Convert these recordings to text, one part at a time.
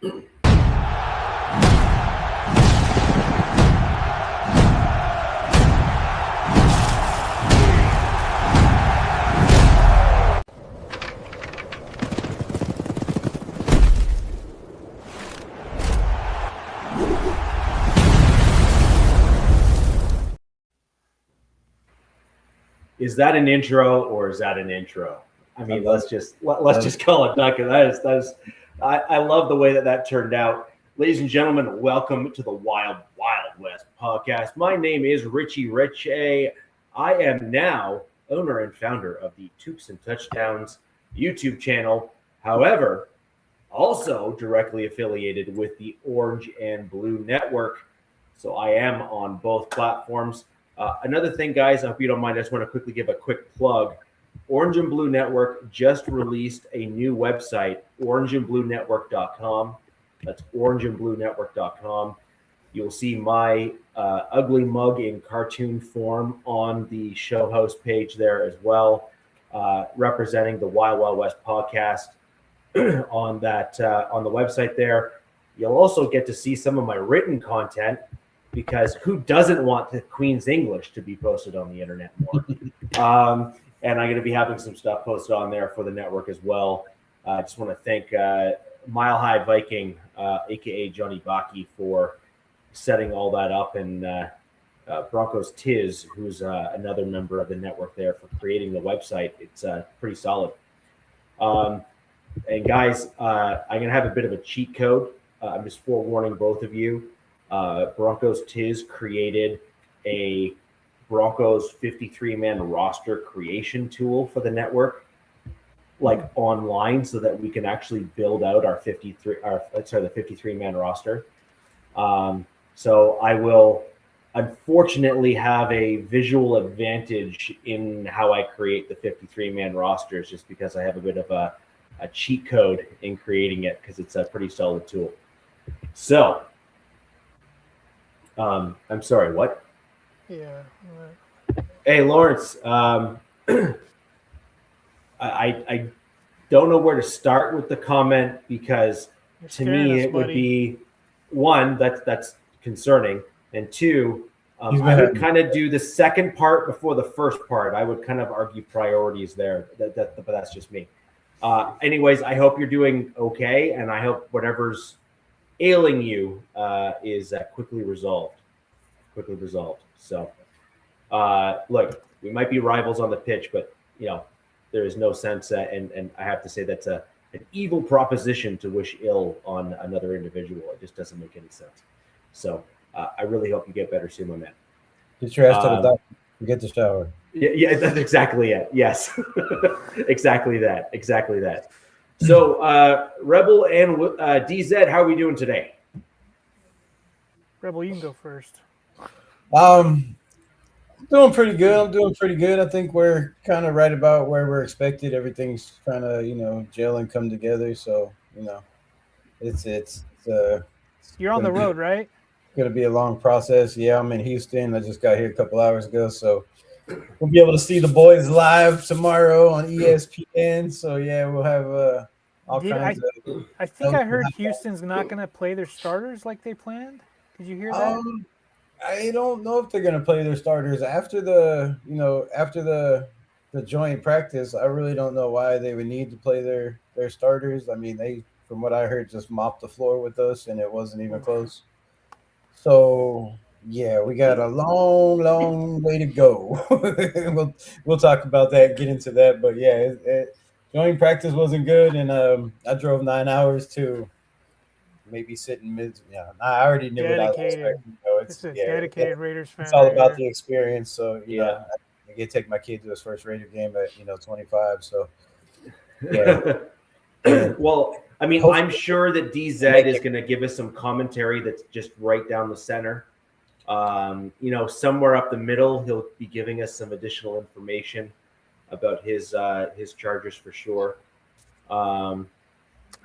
Is that an intro or is that an intro? I mean, let's just call it Duncan. That is. I love the way that turned out. Ladies and gentlemen, welcome to the Wild West podcast. My name is Richie Riche. I am now owner and founder of the Toops and Touchdowns YouTube channel. However, also directly affiliated with the Orange and Blue Network. So I am on both platforms. Another thing, guys, I hope you don't mind, I just want to quickly give a quick plug. Orange and Blue Network just released a new website, orangeandbluenetwork.com. That's orangeandbluenetwork.com. You'll see my ugly mug in cartoon form on the show host page there as well, representing the Wild West podcast on the website there. You'll also get to see some of my written content, because who doesn't want the Queen's English to be posted on the internet more? And I'm going to be having some stuff posted on there for the network as well. I just want to thank Mile High Viking, a.k.a. Johnny Baki, for setting all that up, and Broncos Tiz, who's another member of the network there, for creating the website. It's pretty solid. And guys, I'm going to have a bit of a cheat code. I'm just forewarning both of you. Broncos Tiz created a Broncos 53-man roster creation tool for the network, like online, so that we can actually build out the 53-man roster. So I will unfortunately have a visual advantage in how I create the 53-man rosters, just because I have a bit of a cheat code in creating it, because it's a pretty solid tool. So I'm sorry, what? Yeah. Hey, Lawrence, I don't know where to start with the comment, because to me it would be, one, that's concerning, and two, I would kind of do the second part before the first part. I would kind of argue priorities there, but that's just me. Anyways, I hope you're doing okay, and I hope whatever's ailing you is quickly resolved. So, look, we might be rivals on the pitch, but there is no sense, and I have to say that's an evil proposition to wish ill on another individual. It just doesn't make any sense. So, I really hope you get better soon, my man. Get your ass to the doctor. Get the shower. Yeah, that's exactly it. Yes, exactly that. So, Rebel and DZ, how are we doing today? Rebel, you can go first. I'm doing pretty good. I think we're kind of right about where we're expected. Everything's kind of, gel and come together. So, it's you're on the road, right? Going to be a long process. Yeah, I'm in Houston. I just got here a couple hours ago. So we'll be able to see the boys live tomorrow on ESPN. So, yeah, we'll have all kinds of. I think I heard Houston's not going to play their starters like they planned. Did you hear that? I don't know if they're going to play their starters after the joint practice. I really don't know why they would need to play their starters. I mean, they, from what I heard, just mopped the floor with us, and it wasn't even close. So, yeah, we got a long way to go. we'll talk about that, get into that. But, yeah, joint practice wasn't good, and I drove 9 hours to maybe sitting mid. Yeah, I already knew what I was expecting. It's a dedicated Raiders fan. It's all about the experience. So, I get to take my kid to his first Raider game at 25. So, yeah. Well, I mean, I'm sure that DZ is going to give us some commentary that's just right down the center. Somewhere up the middle, he'll be giving us some additional information about his Chargers for sure.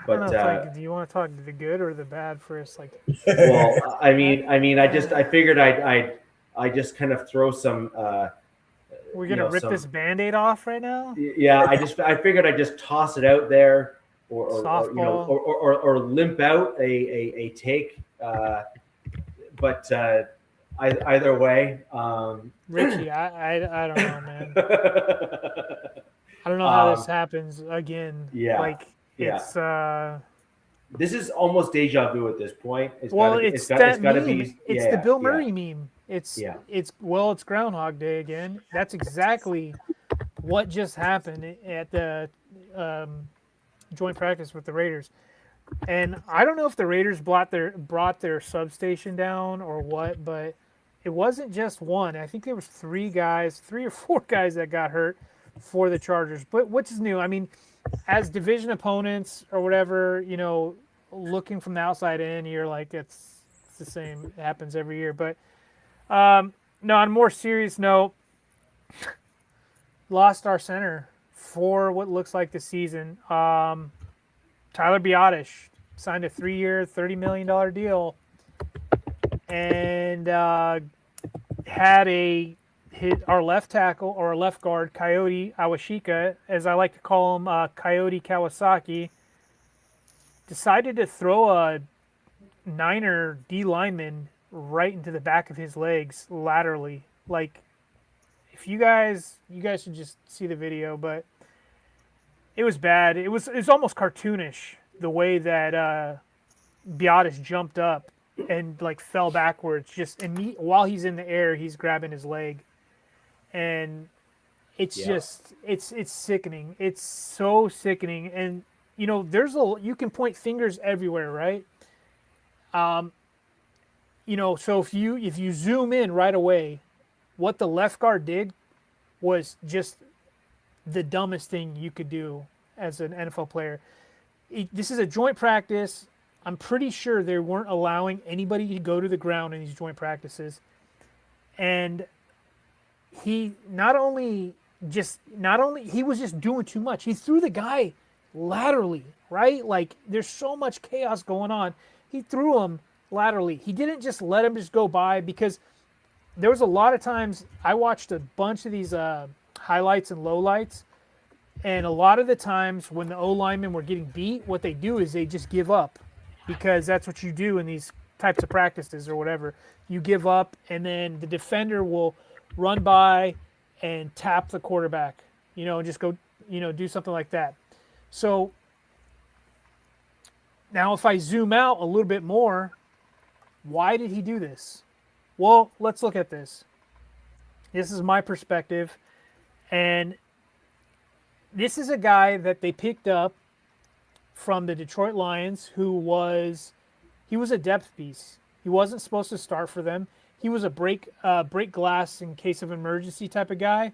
But do you want to talk the good or the bad first? Like, well, I figured I just kind of throw some. We're gonna rip this Band-Aid off right now. Yeah, I figured I'd just toss it out there. Softball. or limp out a take. But either way, Richie, I don't know, man. I don't know how this happens again. Yeah, Like it's this is almost deja vu at this point. It's that got to meme. be. It's Yeah, the Bill yeah, Murray meme. It's yeah. it's Groundhog Day again. That's exactly what just happened at the joint practice with the Raiders. And I don't know if the Raiders brought their substation down or what, but it wasn't just one. I think there was three or four guys that got hurt for the Chargers. But which is new? I mean, as division opponents or whatever, looking from the outside in, you're like, it's the same. It happens every year. But no, on a more serious note, lost our center for what looks like the season. Tyler Biotish signed a 3-year, $30 million deal and had our left tackle or left guard, Coyote Awashika, as I like to call him, Coyote Kawasaki, decided to throw a Niner D lineman right into the back of his legs laterally. Like, if you guys should just see the video, but it was bad. It was almost cartoonish the way that Biotis jumped up and like fell backwards. Just while he's in the air, he's grabbing his leg, and it's just it's sickening. It's so sickening, and you can point fingers everywhere, right? So if you zoom in right away, what the left guard did was just the dumbest thing you could do as an NFL player. This is a joint practice. I'm pretty sure they weren't allowing anybody to go to the ground in these joint practices. And he he was just doing too much. He threw the guy laterally, right? Like, there's so much chaos going on. He threw him laterally. He didn't just let him just go by, because there was a lot of times I watched a bunch of these highlights and lowlights, and a lot of the times when the O-linemen were getting beat, what they do is they just give up, because that's what you do in these types of practices or whatever. You give up, and then the defender will run by and tap the quarterback, and just go, do something like that. So now if I zoom out a little bit more, why did he do this? Well, let's look at this. This is my perspective, and this is a guy that they picked up from the Detroit Lions he was a depth piece. He wasn't supposed to start for them. He was a break glass in case of emergency type of guy.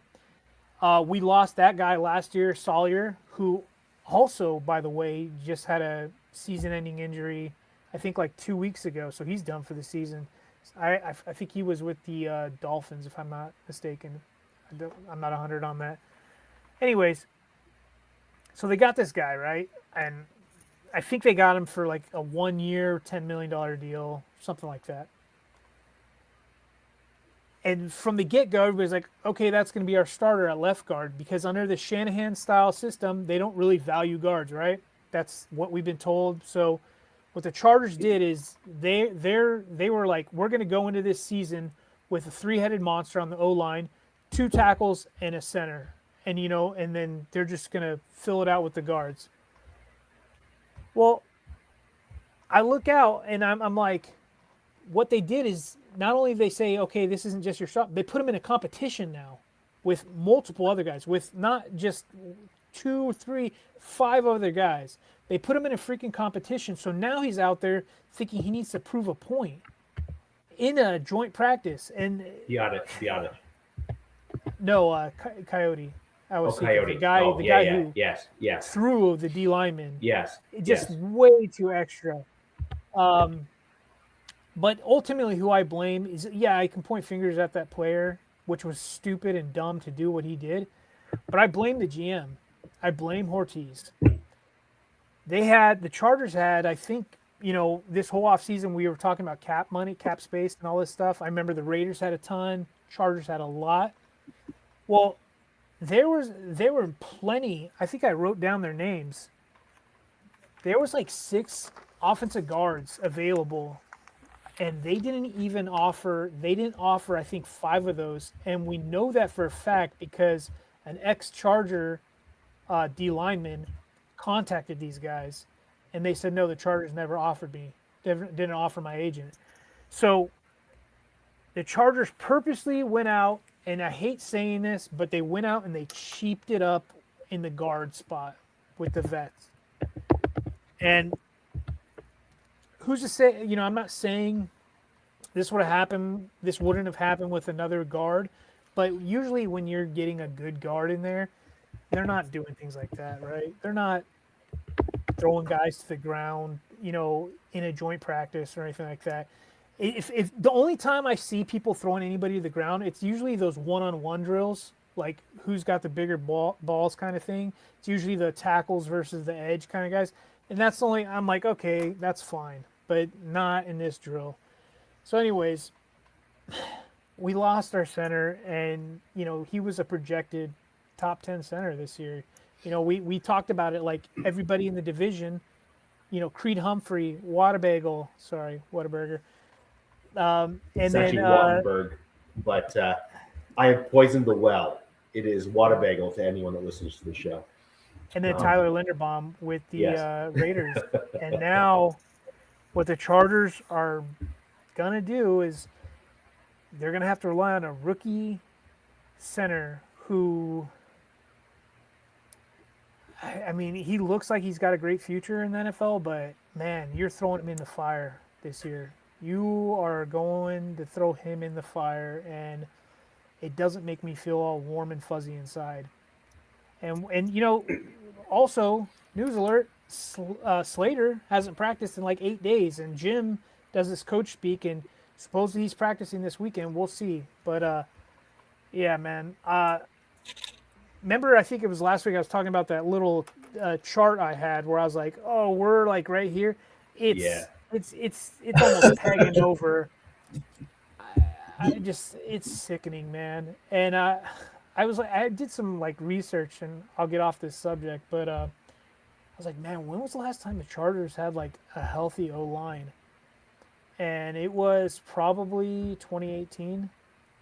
We lost that guy last year, Sawyer, who also, by the way, just had a season-ending injury, I think like 2 weeks ago, so he's done for the season. I think he was with the Dolphins, if I'm not mistaken. I'm not 100 on that. Anyways, so they got this guy, right? And I think they got him for like a 1-year, $10 million deal, something like that. And from the get-go, everybody's like, okay, that's going to be our starter at left guard, because under the Shanahan-style system, they don't really value guards, right? That's what we've been told. So what the Chargers did is they were like, we're going to go into this season with a 3-headed monster on the O-line, 2 tackles, and a center. And, and then they're just going to fill it out with the guards. Well, I look out and I'm like, what they did is not only they say, okay, this isn't just your shot, they put him in a competition now with multiple other guys, with not just 2, 3, 5 other guys. They put him in a freaking competition. So now he's out there thinking he needs to prove a point in a joint practice. And Biotic. No, Coyote. I was Coyote. The guy who yes. threw the D lineman. Yes. Just way too extra. But ultimately, who I blame is, I can point fingers at that player, which was stupid and dumb to do what he did. But I blame the GM. I blame Ortiz. The Chargers had, I think, this whole offseason we were talking about cap money, cap space, and all this stuff. I remember the Raiders had a ton. Chargers had a lot. Well, there were plenty. I think I wrote down their names. there was like 6 offensive guards available, and they didn't offer, I think, 5 of those. And we know that for a fact because an ex-Charger D lineman contacted these guys, and they said, no, the Chargers never offered me, didn't offer my agent. So the Chargers purposely went out, and I hate saying this, but they went out and they cheaped it up in the guard spot with the vets. And who's to say, I'm not saying this would have happened, this wouldn't have happened with another guard, but usually when you're getting a good guard in there, they're not doing things like that, right? They're not throwing guys to the ground, in a joint practice or anything like that. If the only time I see people throwing anybody to the ground, it's usually those one-on-one drills, like who's got the bigger balls kind of thing. It's usually the tackles versus the edge kind of guys. And that's the only, I'm like, okay, that's fine, but not in this drill. So anyways, we lost our center, and, he was a projected top 10 center this year. We talked about it, like everybody in the division, Creed Humphrey, Whataburger. And It's then actually Wattenberg, but I have poisoned the well. It is Whataburger to anyone that listens to the show. And then Tyler Linderbaum with the Yes. Raiders. And now what the Chargers are going to do is they're going to have to rely on a rookie center who, I mean, he looks like he's got a great future in the NFL, but, man, you're throwing him in the fire this year. You are going to throw him in the fire, and it doesn't make me feel all warm and fuzzy inside. And also, news alert, Slater hasn't practiced in like 8 days, and Jim does his coach speak, and supposedly he's practicing this weekend. We'll see. But, yeah, man. Remember, I think it was last week I was talking about that little chart I had where I was like, oh, we're like right here. It's almost pegging over. It's sickening, man. And I did some like research, and I'll get off this subject, but I was like, man, when was the last time the Chargers had like a healthy O-line? And it was probably 2018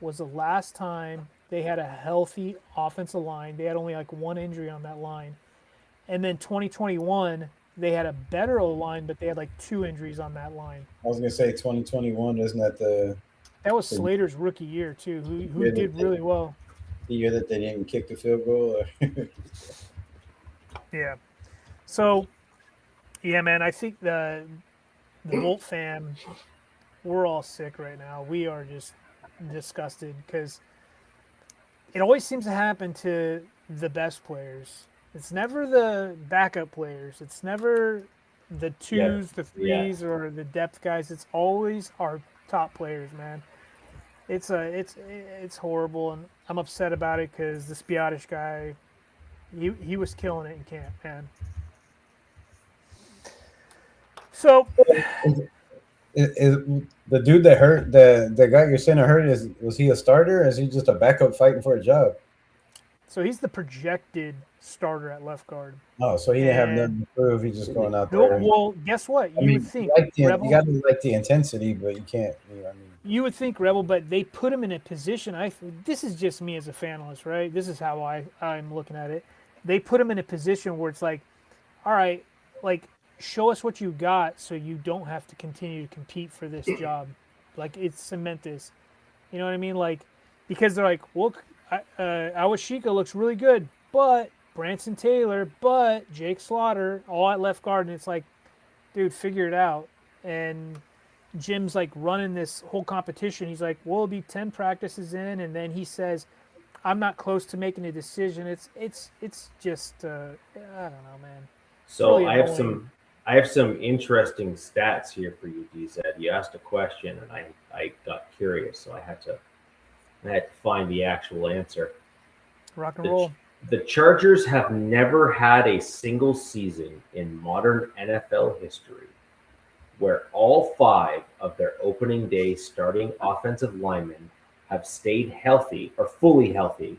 was the last time they had a healthy offensive line. They had only like 1 injury on that line. And then 2021, they had a better O-line, but they had like 2 injuries on that line. I was going to say 2021, isn't that that was Slater's rookie year too, who did really well. The year that they didn't even kick the field goal? Yeah. So, yeah, man, I think the Bolt fam, we're all sick right now. We are just disgusted because it always seems to happen to the best players. It's never the backup players. It's never the 2s, the 3s, or the depth guys. It's always our top players, man. It's horrible, and I'm upset about it because the Spiotish guy, he was killing it in camp, man. So, is the dude that hurt the guy your center hurt, was he a starter, or is he just a backup fighting for a job? So he's the projected starter at left guard. Oh, so he didn't have nothing to prove. He's just going out there. Well, guess what? Would think you got to like the intensity, but you can't. You would think Rebel, but they put him in a position. This is just me as a fanalist, right? This is how I'm looking at it. They put him in a position where it's like, all right, like show us what you got, so you don't have to continue to compete for this job. Like cement this. You know what I mean? Like because they're like, well, Awashika looks really good, but Branson Taylor, but Jake Slaughter, all at left guard, and it's like, dude, figure it out. And Jim's like running this whole competition. He's like, well, it'll be 10 practices in, and then he says, I'm not close to making a decision. It's just I don't know, man. So really I have some interesting stats here for you, DZ. You asked a question, and I got curious, so I had to find the actual answer. Rock and roll. The Chargers have never had a single season in modern NFL history where all 5 of their opening day starting offensive linemen have stayed healthy or fully healthy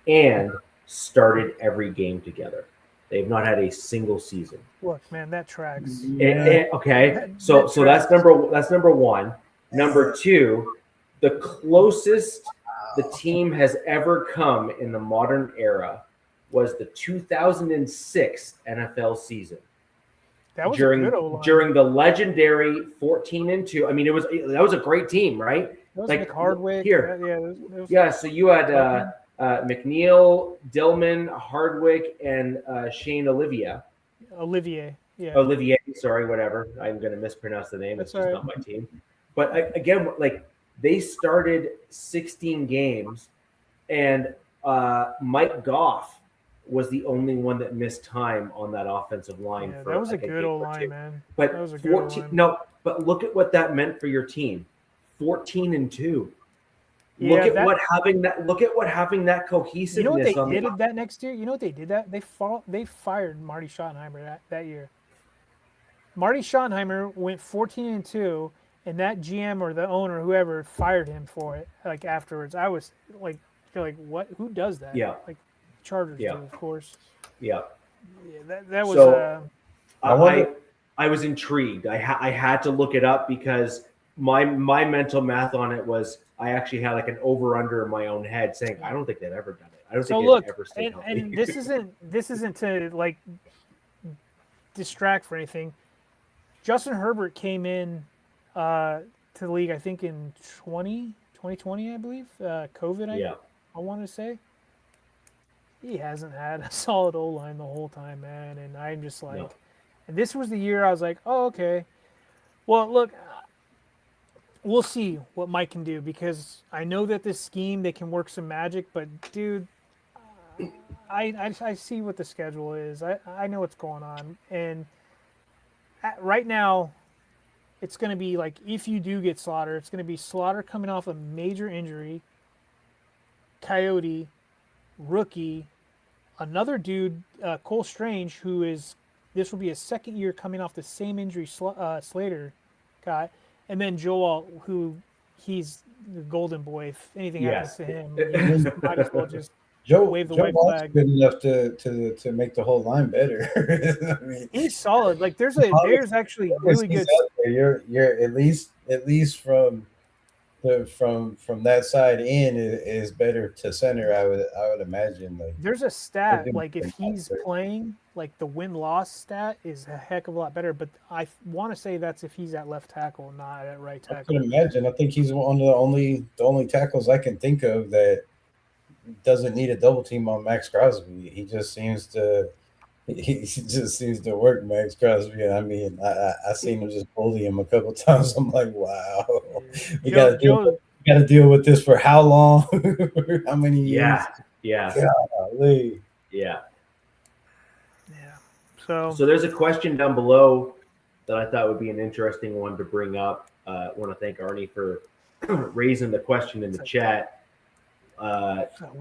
and started every game together. They've not had a single season. Look, man, that tracks. Okay, so tracks. that's number one. Number two, the closest the team has ever come in the modern era was the 2006 NFL season. That was during a good O-line. during the legendary 14-2. I mean, that was a great team, right? That was Like Nick Hardwick. here. Yeah, So you had McNeil, Dillman, Hardwick, and Shane Olivier. Olivier, sorry, whatever. I'm going to mispronounce the name. It's just not my team. But again, like they started 16 games, and Mike Goff was the only one that missed time on that offensive line. Yeah, that was like a good O-line, man. But that was a 14, no, but look at what that meant for your team. 14-2. Yeah, look at what having that cohesiveness. You know what they did that next year? You know what they did that? They fired Marty Schottenheimer that year. Marty Schottenheimer went 14-2, and that GM or the owner, whoever, fired him for it. Like afterwards, I was like, "You're like, what? Who does that?" Yeah. Like Chargers do, of course. Yeah. Yeah, that was. So, I was intrigued. I had to look it up because my mental math on it was I actually had like an over under in my own head saying I don't think they've ever done it. I don't think they've ever stayed healthy. And this isn't to like distract for anything. Justin Herbert came in to the league, I think in 2020, I believe. COVID, I want to say. He hasn't had a solid O-line the whole time, man. And I'm just like, and this was the year I was like, oh, okay. Well, look, we'll see what Mike can do because I know that this scheme, they can work some magic, but dude, I see what the schedule is. I know what's going on. And right now, it's going to be like, if you do get Slaughter, it's going to be Slaughter coming off a major injury, Coyote, rookie, another dude, Cole Strange, this will be his second year coming off the same injury Slater got, and then Joel, who he's the golden boy. If anything happens to him, you might as well just wave the white flag. Good enough to make the whole line better. I mean, he's solid. Like there's actually really good. You're at least from that side in is better to center. I would imagine. Like there's a stat like if he's playing, like the win-loss stat is a heck of a lot better. But I want to say that's if he's at left tackle, not at right tackle. I can imagine. I think he's one of the only tackles I can think of that doesn't need a double team on Max Crosby. He just seems to work Max Crosby. I mean, I seen him just bully him a couple times. I'm like, wow, we got to deal with this for how long? How many years? Yeah. Golly. Yeah. So there's a question down below that I thought would be an interesting one to bring up. I want to thank Arnie for raising the question in the chat.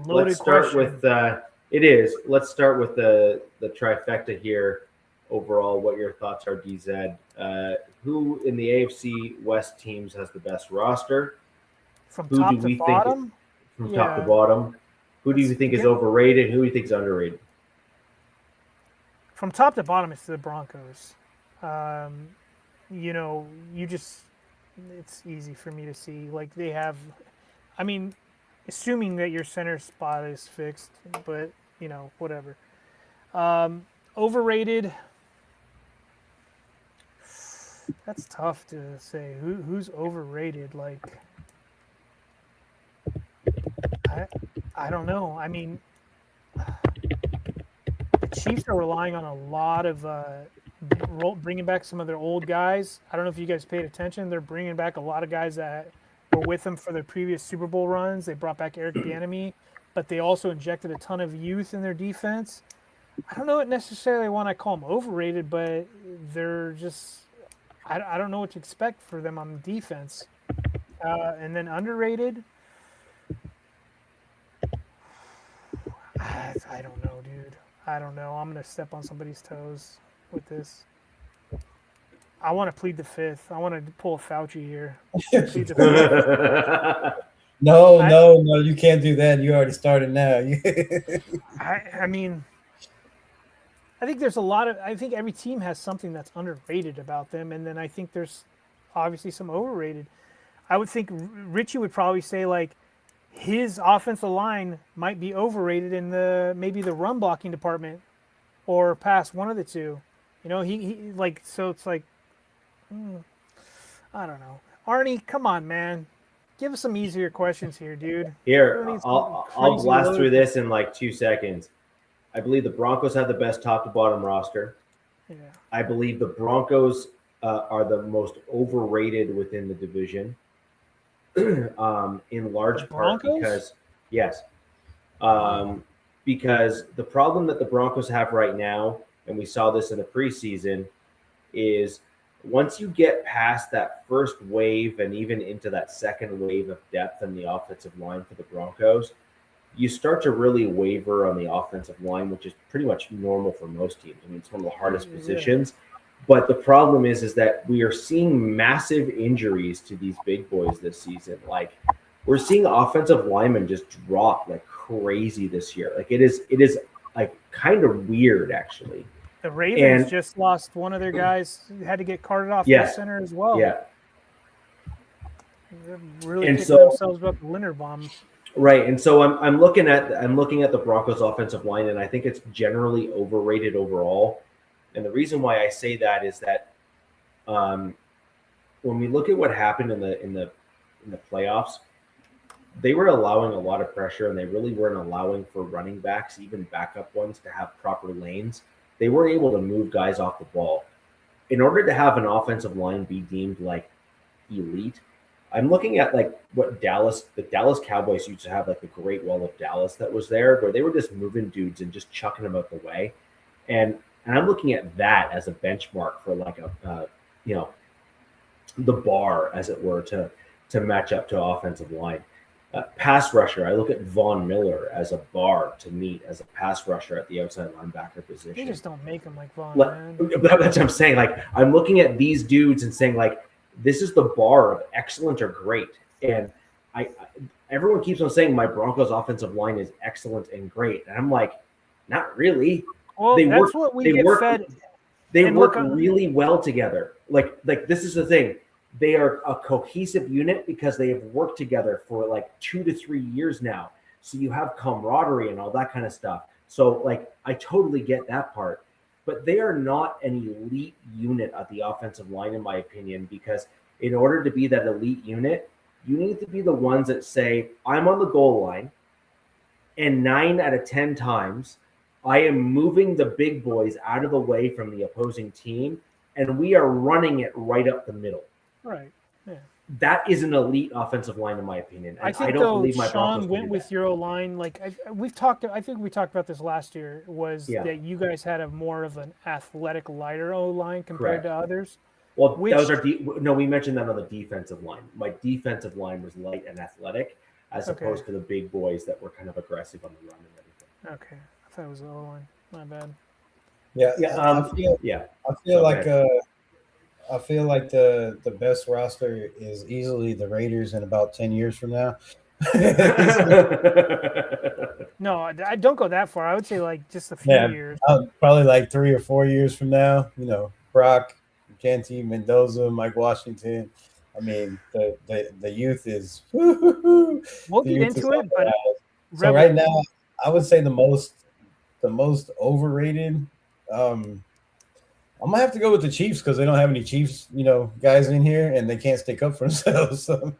Let's start with it is. Let's start with the trifecta here. Overall, what your thoughts are, DZ? Who in the AFC West teams has the best roster? From top to bottom? Top to bottom. Who do you think is overrated? Who do you think is underrated? From top to bottom, it's the Broncos. It's easy for me to see. Like they have, I mean, assuming that your center spot is fixed, but whatever. Overrated. That's tough to say. Who's overrated? Like, I don't know. I mean, the Chiefs are relying on a lot of bringing back some of their old guys. I don't know if you guys paid attention. They're bringing back a lot of guys that were with them for their previous Super Bowl runs. They brought back Eric Bieniemy, but they also injected a ton of youth in their defense. I don't know what necessarily want to call them overrated, but they're just I don't know what to expect for them on defense. And then underrated, I don't know, dude. I don't know. I'm going to step on somebody's toes with this. I want to plead the fifth. I want to pull a Fauci here. Plead the fifth. No, you can't do that. You already started now. I mean, I think there's a lot of. I think every team has something that's underrated about them, and then I think there's obviously some overrated. I would think Richie would probably say like his offensive line might be overrated in maybe the run blocking department or pass, one of the two. You know, he like, so it's like, I don't know. Arnie, come on, man. Give us some easier questions here, dude. Here, We need some I'll crazy blast load. through this in like 2 seconds. I believe the Broncos have the best top to bottom roster. Yeah. I believe the Broncos are the most overrated within the division, in large part Broncos? because, yes, because the problem that the Broncos have right now, and we saw this in the preseason, is once you get past that first wave and even into that second wave of depth in the offensive line for the Broncos, you start to really waver on the offensive line, which is pretty much normal for most teams. I mean, it's one of the hardest positions. But the problem is that we are seeing massive injuries to these big boys this season. Like, we're seeing offensive linemen just drop like crazy this year. Like, it is like kind of weird, actually. The Ravens just lost one of their guys, had to get carted off the center as well. Yeah. They're really kicking themselves about the Linderbaum. Right, and so I'm looking at the Broncos offensive line, and I think it's generally overrated overall. And the reason why I say that is that when we look at what happened in the playoffs, they were allowing a lot of pressure, and they really weren't allowing for running backs, even backup ones, to have proper lanes. They were able to move guys off the ball. In order to have an offensive line be deemed like elite, I'm looking at like what the Dallas Cowboys used to have, like the Great Wall of Dallas that was there, where they were just moving dudes and just chucking them out the way. And I'm looking at that as a benchmark for like the bar, as it were, to match up to offensive line. Pass rusher, I look at Von Miller as a bar to meet as a pass rusher at the outside linebacker position. They just don't make them like Von, man. That's what I'm saying. Like, I'm looking at these dudes and saying, like, this is the bar of excellent or great. And everyone keeps on saying my Broncos offensive line is excellent and great. And I'm like, not really. Well, that's what we get fed. They work really well together. Like this is the thing. They are a cohesive unit because they have worked together for like 2 to 3 years now. So you have camaraderie and all that kind of stuff. So like, I totally get that part. But they are not an elite unit at the offensive line, in my opinion, because in order to be that elite unit, you need to be the ones that say, I'm on the goal line, and 9 out of 10 times, I am moving the big boys out of the way from the opposing team, and we are running it right up the middle. Right. Yeah. That is an elite offensive line, in my opinion. And I think Sean went with your O-line. Like I think we talked about this last year. That you guys had a more of an athletic, lighter O-line compared to others. Well, that was we mentioned that on the defensive line. My defensive line was light and athletic, as opposed to the big boys that were kind of aggressive on the run and everything. Okay, I thought it was the O-line. My bad. I feel like the best roster is easily the Raiders in about 10 years from now. No, I don't go that far. I would say like just a few years. Probably like 3 or 4 years from now. You know, Brock, Canty, Mendoza, Mike Washington. I mean, the youth is. We'll get into it, but so right now, I would say the most overrated. I'm gonna have to go with the Chiefs because they don't have any Chiefs, guys in here, and they can't stick up for themselves. So,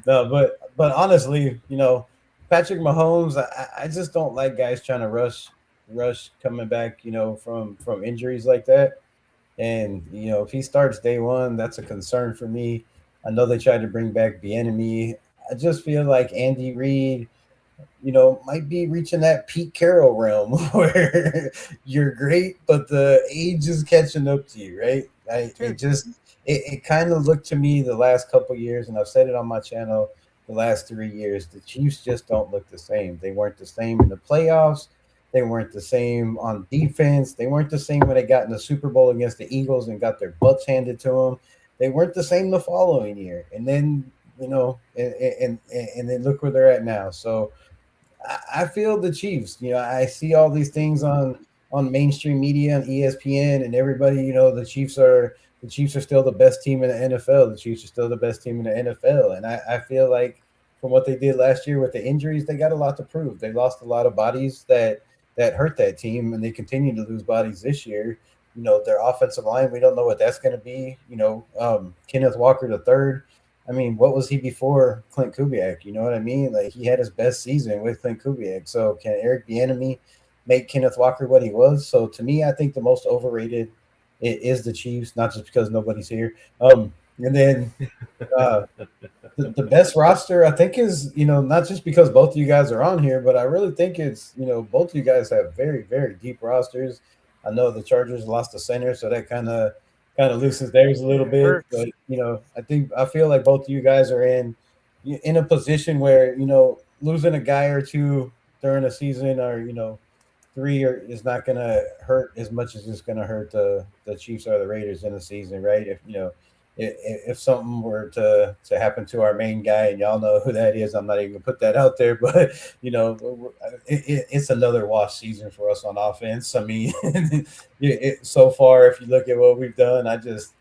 no, but honestly, Patrick Mahomes, I just don't like guys trying to rush coming back, from injuries like that. And if he starts day one, that's a concern for me. I know they tried to bring back Bieniemy. I just feel like Andy Reid, might be reaching that Pete Carroll realm where you're great, but the age is catching up to you, right? It kind of looked to me the last couple of years, and I've said it on my channel the last 3 years, the Chiefs just don't look the same. They weren't the same in the playoffs. They weren't the same on defense. They weren't the same when they got in the Super Bowl against the Eagles and got their butts handed to them. They weren't the same the following year. And then, and then look where they're at now. So I feel the Chiefs. I see all these things on on mainstream media and ESPN and everybody, the Chiefs are still the best team in the NFL. The Chiefs are still the best team in the NFL. And I feel like from what they did last year with the injuries, they got a lot to prove. They lost a lot of bodies that hurt that team, and they continue to lose bodies this year. Their offensive line, we don't know what that's going to be. Kenneth Walker the third. I mean, what was he before Clint Kubiak? You know what I mean? Like, he had his best season with Clint Kubiak. So can Eric Bieniemy make Kenneth Walker what he was? So to me, I think the most overrated is the Chiefs, not just because nobody's here. And then the best roster, I think, is, not just because both of you guys are on here, but I really think it's, both of you guys have very, very deep rosters. I know the Chargers lost the center, so that kind of loosens theirs a little bit. But, I feel like both of you guys are in a position where, losing a guy or two during a season, or, three is not going to hurt as much as it's going to hurt the Chiefs or the Raiders in the season, right? If something were to happen to our main guy, and y'all know who that is, I'm not even gonna put that out there, but it's another wash season for us on offense. I mean, so far, if you look at what we've done, I just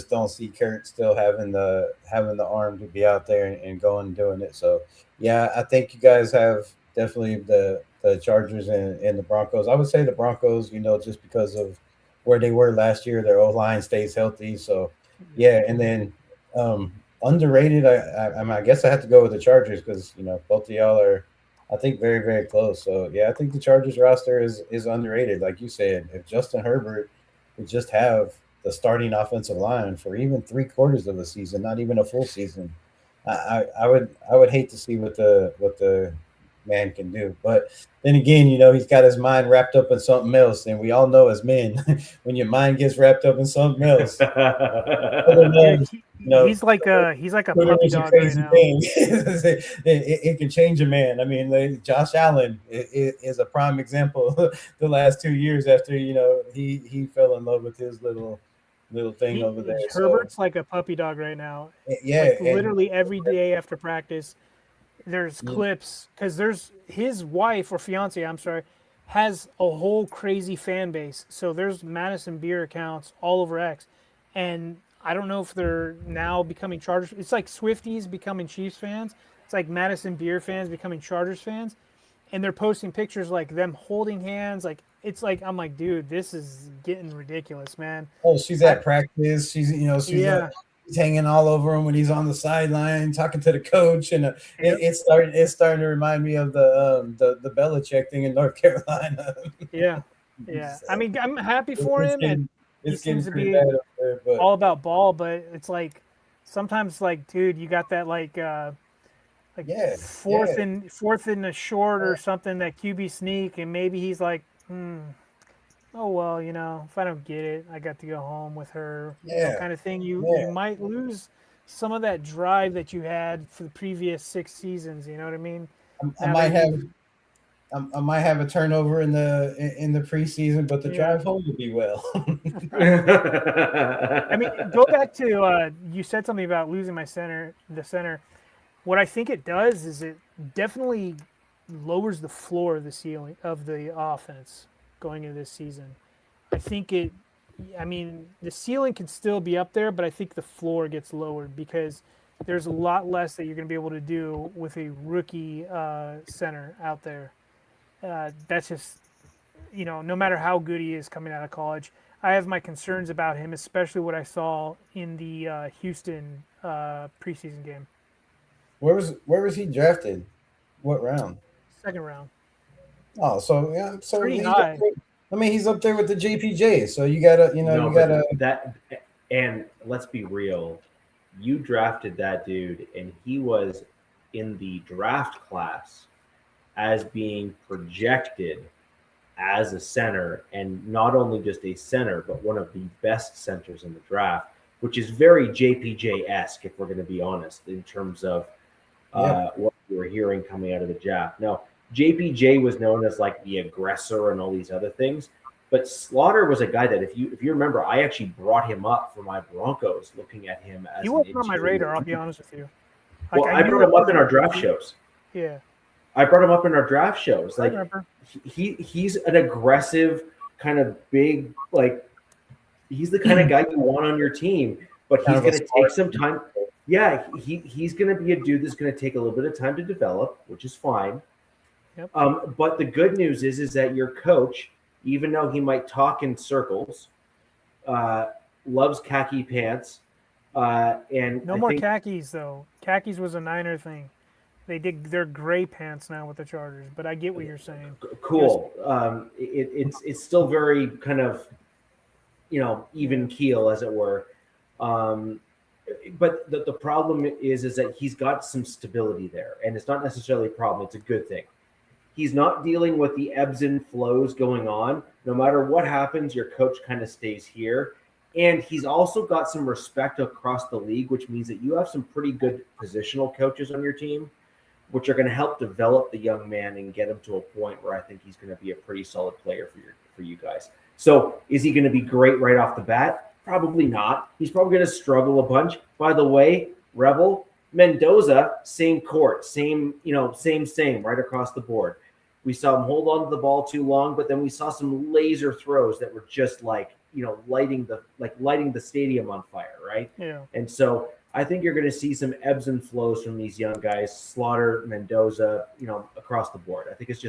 don't see Kurt still having the arm to be out there and going and doing it. So yeah, I think you guys have definitely the Chargers and the Broncos. I would say the Broncos, just because of where they were last year, their O-line stays healthy. So yeah, and then underrated, I guess I have to go with the Chargers because both of y'all are, I think, very, very close. So yeah, I think the Chargers roster is underrated. Like you said, if Justin Herbert would just have the starting offensive line for even 3/4 of the season, not even a full season, I would hate to see what the man can do. But then again, he's got his mind wrapped up in something else, and we all know as men, when your mind gets wrapped up in something else, he's like a puppy dog right now. It can change a man. I mean, Josh Allen is a prime example. The last 2 years after he fell in love with his little thing over there. Herbert's like a puppy dog right now. Yeah, like literally every day after practice, there's clips, because there's his wife or fiance, I'm sorry, has a whole crazy fan base. So there's Madison Beer accounts all over X, and I don't know if they're now becoming Chargers. It's like Swifties becoming Chiefs fans. It's like Madison Beer fans becoming Chargers fans, and they're posting pictures like them holding hands. Like, it's like, I'm like, dude, this is getting ridiculous, man. Oh, she's at practice. She's he's hanging all over him when he's on the sideline talking to the coach, and it's starting to remind me of the Belichick thing in North Carolina. Yeah. So, I mean, I'm happy for him, and he seems to be there, all about ball. But it's like sometimes, like, dude, you got that fourth and a short or something, that QB sneak, and maybe he's like, oh, well, if I don't get it, I got to go home with her, kind of thing. You might lose some of that drive that you had for the previous 6 seasons. You know what I mean? I might have a turnover in the preseason, but the drive home will be well. I mean, go back to you said something about losing the center. What I think it does is it definitely lowers the floor of the ceiling of the offense going into this season. I think the ceiling can still be up there, but I think the floor gets lowered because there's a lot less that you're going to be able to do with a rookie center out there. That's just, no matter how good he is coming out of college, I have my concerns about him, especially what I saw in the Houston preseason game. Where was he drafted? What round? 2nd round. Oh, so yeah, so pretty high. I mean, he's up there with the JPJ. So you gotta, that. And let's be real, you drafted that dude, and he was in the draft class as being projected as a center, and not only just a center, but one of the best centers in the draft, which is very JPJ-esque, if we're going to be honest, in terms of what we were hearing coming out of the draft. Now, JPJ was known as like the aggressor and all these other things, but Slaughter was a guy that, if you remember, I actually brought him up for my Broncos, looking at him as he wasn't on my radar. I'll be honest with you. Well, I brought him up in our draft shows. Yeah. I brought him up in our draft shows. I Like remember. he's an aggressive kind of big, like he's the kind of guy you want on your team, but Kind he's of a going to take smart- some time. Yeah, he's going to be a dude that's going to take a little bit of time to develop, which is fine. Yep. But the good news is that your coach, even though he might talk in circles, loves khaki pants. And No I more think khakis though. Khakis was a Niner thing. They did their gray pants now with the Chargers, but I get what you're saying. cool. It's still very kind of even keel, as it were. But the problem is that he's got some stability there, and it's not necessarily a problem. It's a good thing. He's not dealing with the ebbs and flows going on. No matter what happens, your coach kind of stays here. And he's also got some respect across the league, which means that you have some pretty good positional coaches on your team, which are going to help develop the young man and get him to a point where I think he's going to be a pretty solid player for you guys. So is he going to be great right off the bat? Probably not. He's probably going to struggle a bunch. By the way, Rebel, Mendoza, same court, same right across the board. We saw him hold on to the ball too long, but then we saw some laser throws that were just like, lighting the stadium on fire, right? Yeah. And so I think you're going to see some ebbs and flows from these young guys, Slaughter, Mendoza, across the board. I think it's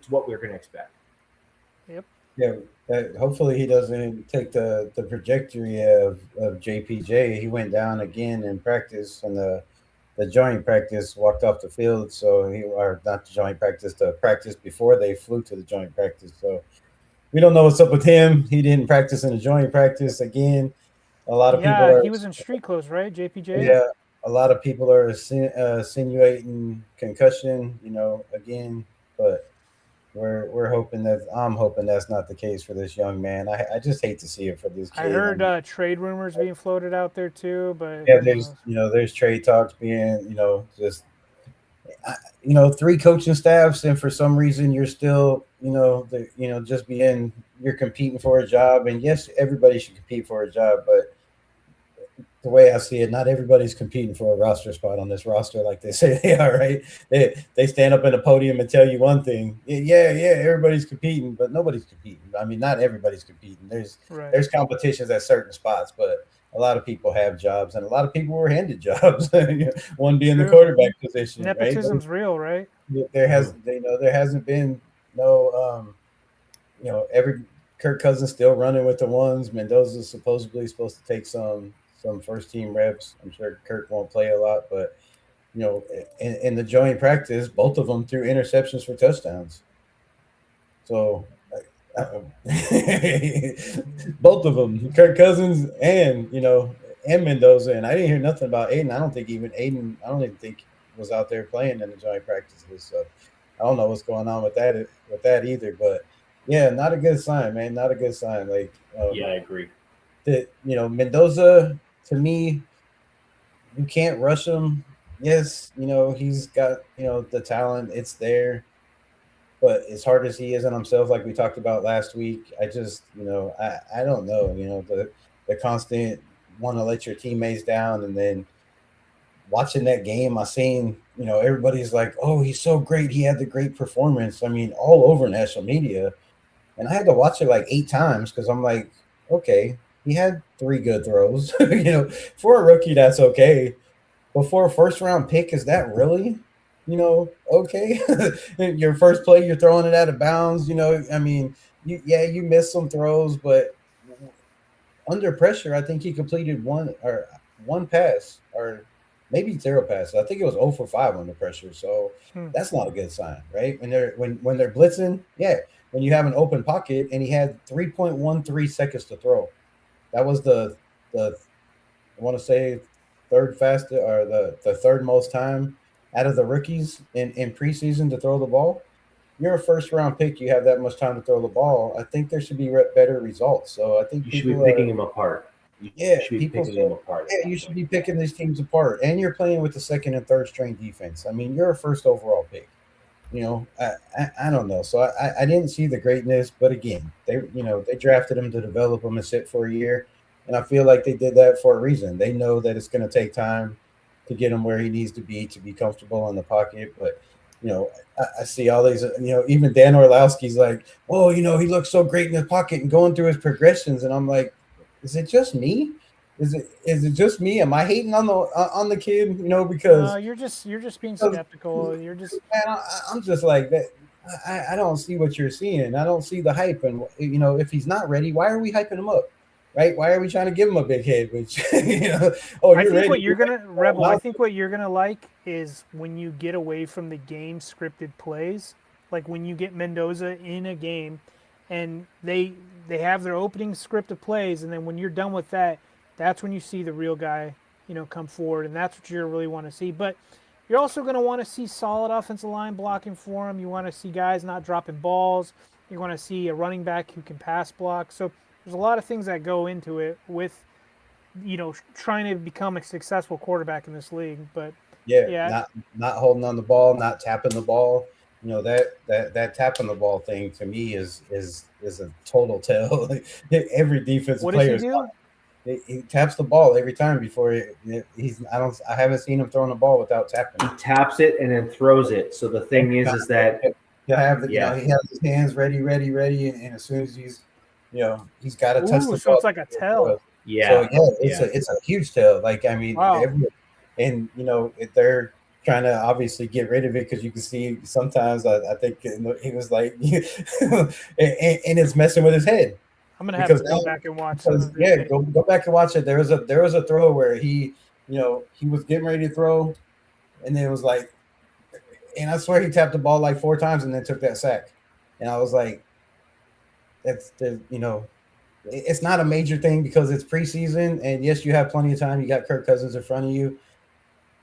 what we're going to expect. Yep. Yeah, hopefully he doesn't take the trajectory of JPJ. He went down again in practice, and the joint practice, walked off the field. So or not the joint practice, the practice before they flew to the joint practice. So we don't know what's up with him. He didn't practice in the joint practice again. A lot of people are. He was in street clothes, right? JPJ. Yeah, a lot of people are insinuating concussion. Again, but. I'm hoping that's not the case for this young man. I just hate to see it for this kid. I heard trade rumors being floated out there too, but yeah, there's trade talks being, just 3 coaching staffs, and for some reason you're still, just you're competing for a job, and yes, everybody should compete for a job, but the way I see it, not everybody's competing for a roster spot on this roster like they say they are, right? They stand up in a podium and tell you one thing. Yeah, everybody's competing, but nobody's competing. I mean, not everybody's competing. There's competitions at certain spots, but a lot of people have jobs, and a lot of people were handed jobs. One being the quarterback position. Nepotism's real, right? There hasn't been no every Kirk Cousins still running with the ones. Mendoza's supposedly supposed to take some first team reps. I'm sure Kirk won't play a lot, but in the joint practice, both of them threw interceptions for touchdowns. So both of them, Kirk Cousins and Mendoza, and I didn't hear nothing about Aiden. I don't even think was out there playing in the joint practices. So I don't know what's going on with that either. But yeah, not a good sign, man. Not a good sign. Like yeah, I agree. That Mendoza, to me, you can't rush him. Yes, he's got the talent, it's there, but as hard as he is on himself, like we talked about last week, I just I don't know, the constant want to let your teammates down, and then watching that game, I seen everybody's like, oh, he's so great, he had the great performance. I mean, all over national media, and I had to watch it like 8 times because I'm like, okay. He had 3 good throws. For a rookie, that's okay. But for a first-round pick, is that really, okay? Your first play, you're throwing it out of bounds. I mean, you missed some throws, but under pressure, I think he completed one pass, or maybe 0 passes. I think it was 0 for 5 under pressure. So that's not a good sign, right? When they're blitzing, yeah. When you have an open pocket, and he had 3.13 seconds to throw. That was the I want to say third fastest, or the third most time out of the rookies in preseason to throw the ball. You're a first round pick. You have that much time to throw the ball. I think there should be better results. So I think you should be picking him apart. You should be picking these teams apart. And you're playing with the second and third string defense. I mean, you're a first overall pick. I don't know. So I didn't see the greatness, but again, they drafted him to develop him and sit for a year, and I feel like they did that for a reason. They know that it's going to take time to get him where he needs to be comfortable in the pocket. But I see all these, even Dan Orlowski's like, oh, he looks so great in the pocket and going through his progressions. And I'm like, is it just me? Is it just me? Am I hating on the kid? Because you're just being skeptical. You're just man, I'm just like that. I don't see what you're seeing. I don't see the hype. And if he's not ready, why are we hyping him up? Right? Why are we trying to give him a big head? Which oh, I you're think ready. what you're gonna Rebel. I think what you're gonna like is when you get away from the game scripted plays, like when you get Mendoza in a game, and they have their opening script of plays, and then when you're done with that, that's when you see the real guy, come forward, and that's what you really want to see. But you're also going to want to see solid offensive line blocking for him. You want to see guys not dropping balls. You want to see a running back who can pass block. So there's a lot of things that go into it with, trying to become a successful quarterback in this league. But yeah, not holding on the ball, not tapping the ball. That tapping the ball thing to me is a total tell. Every defensive what does player he do? he taps the ball every time before I haven't seen him throwing the ball without tapping. He taps it and then throws it. So the thing is that he has his hands ready, and as soon as he's got to touch the so ball. It's like a tell. Yeah. So it's a huge tell. Like, I mean, wow. If they're trying to obviously get rid of it, because you can see sometimes I think he was like and it's messing with his head. I'm gonna have to go back and watch. Go back and watch it. There was a throw where he was getting ready to throw, and then it was like, and I swear he tapped the ball like 4 times and then took that sack, and I was like, it's not a major thing because it's preseason, and yes, you have plenty of time. You got Kirk Cousins in front of you,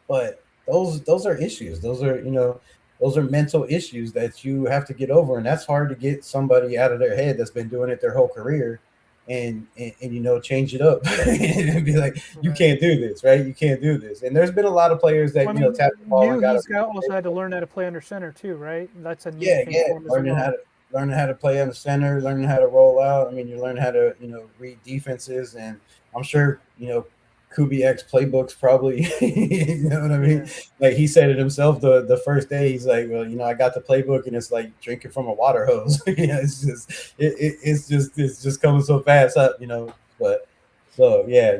but those are issues. Those are mental issues that you have to get over, and that's hard to get somebody out of their head that's been doing it their whole career, and change it up and be like, you can't do this, right? You can't do this. And there's been a lot of players that tap the ball and also had to learn how to play under center too, right? That's a new thing for him as well. Learning how to play on the center, learning how to roll out. I mean, you learn how to, read defenses, and I'm sure, Kubiak's playbooks probably, you know what I mean? Yeah. Like he said it himself the first day. He's like, well, I got the playbook, and it's like drinking from a water hose. It's just coming so fast up, But so yeah,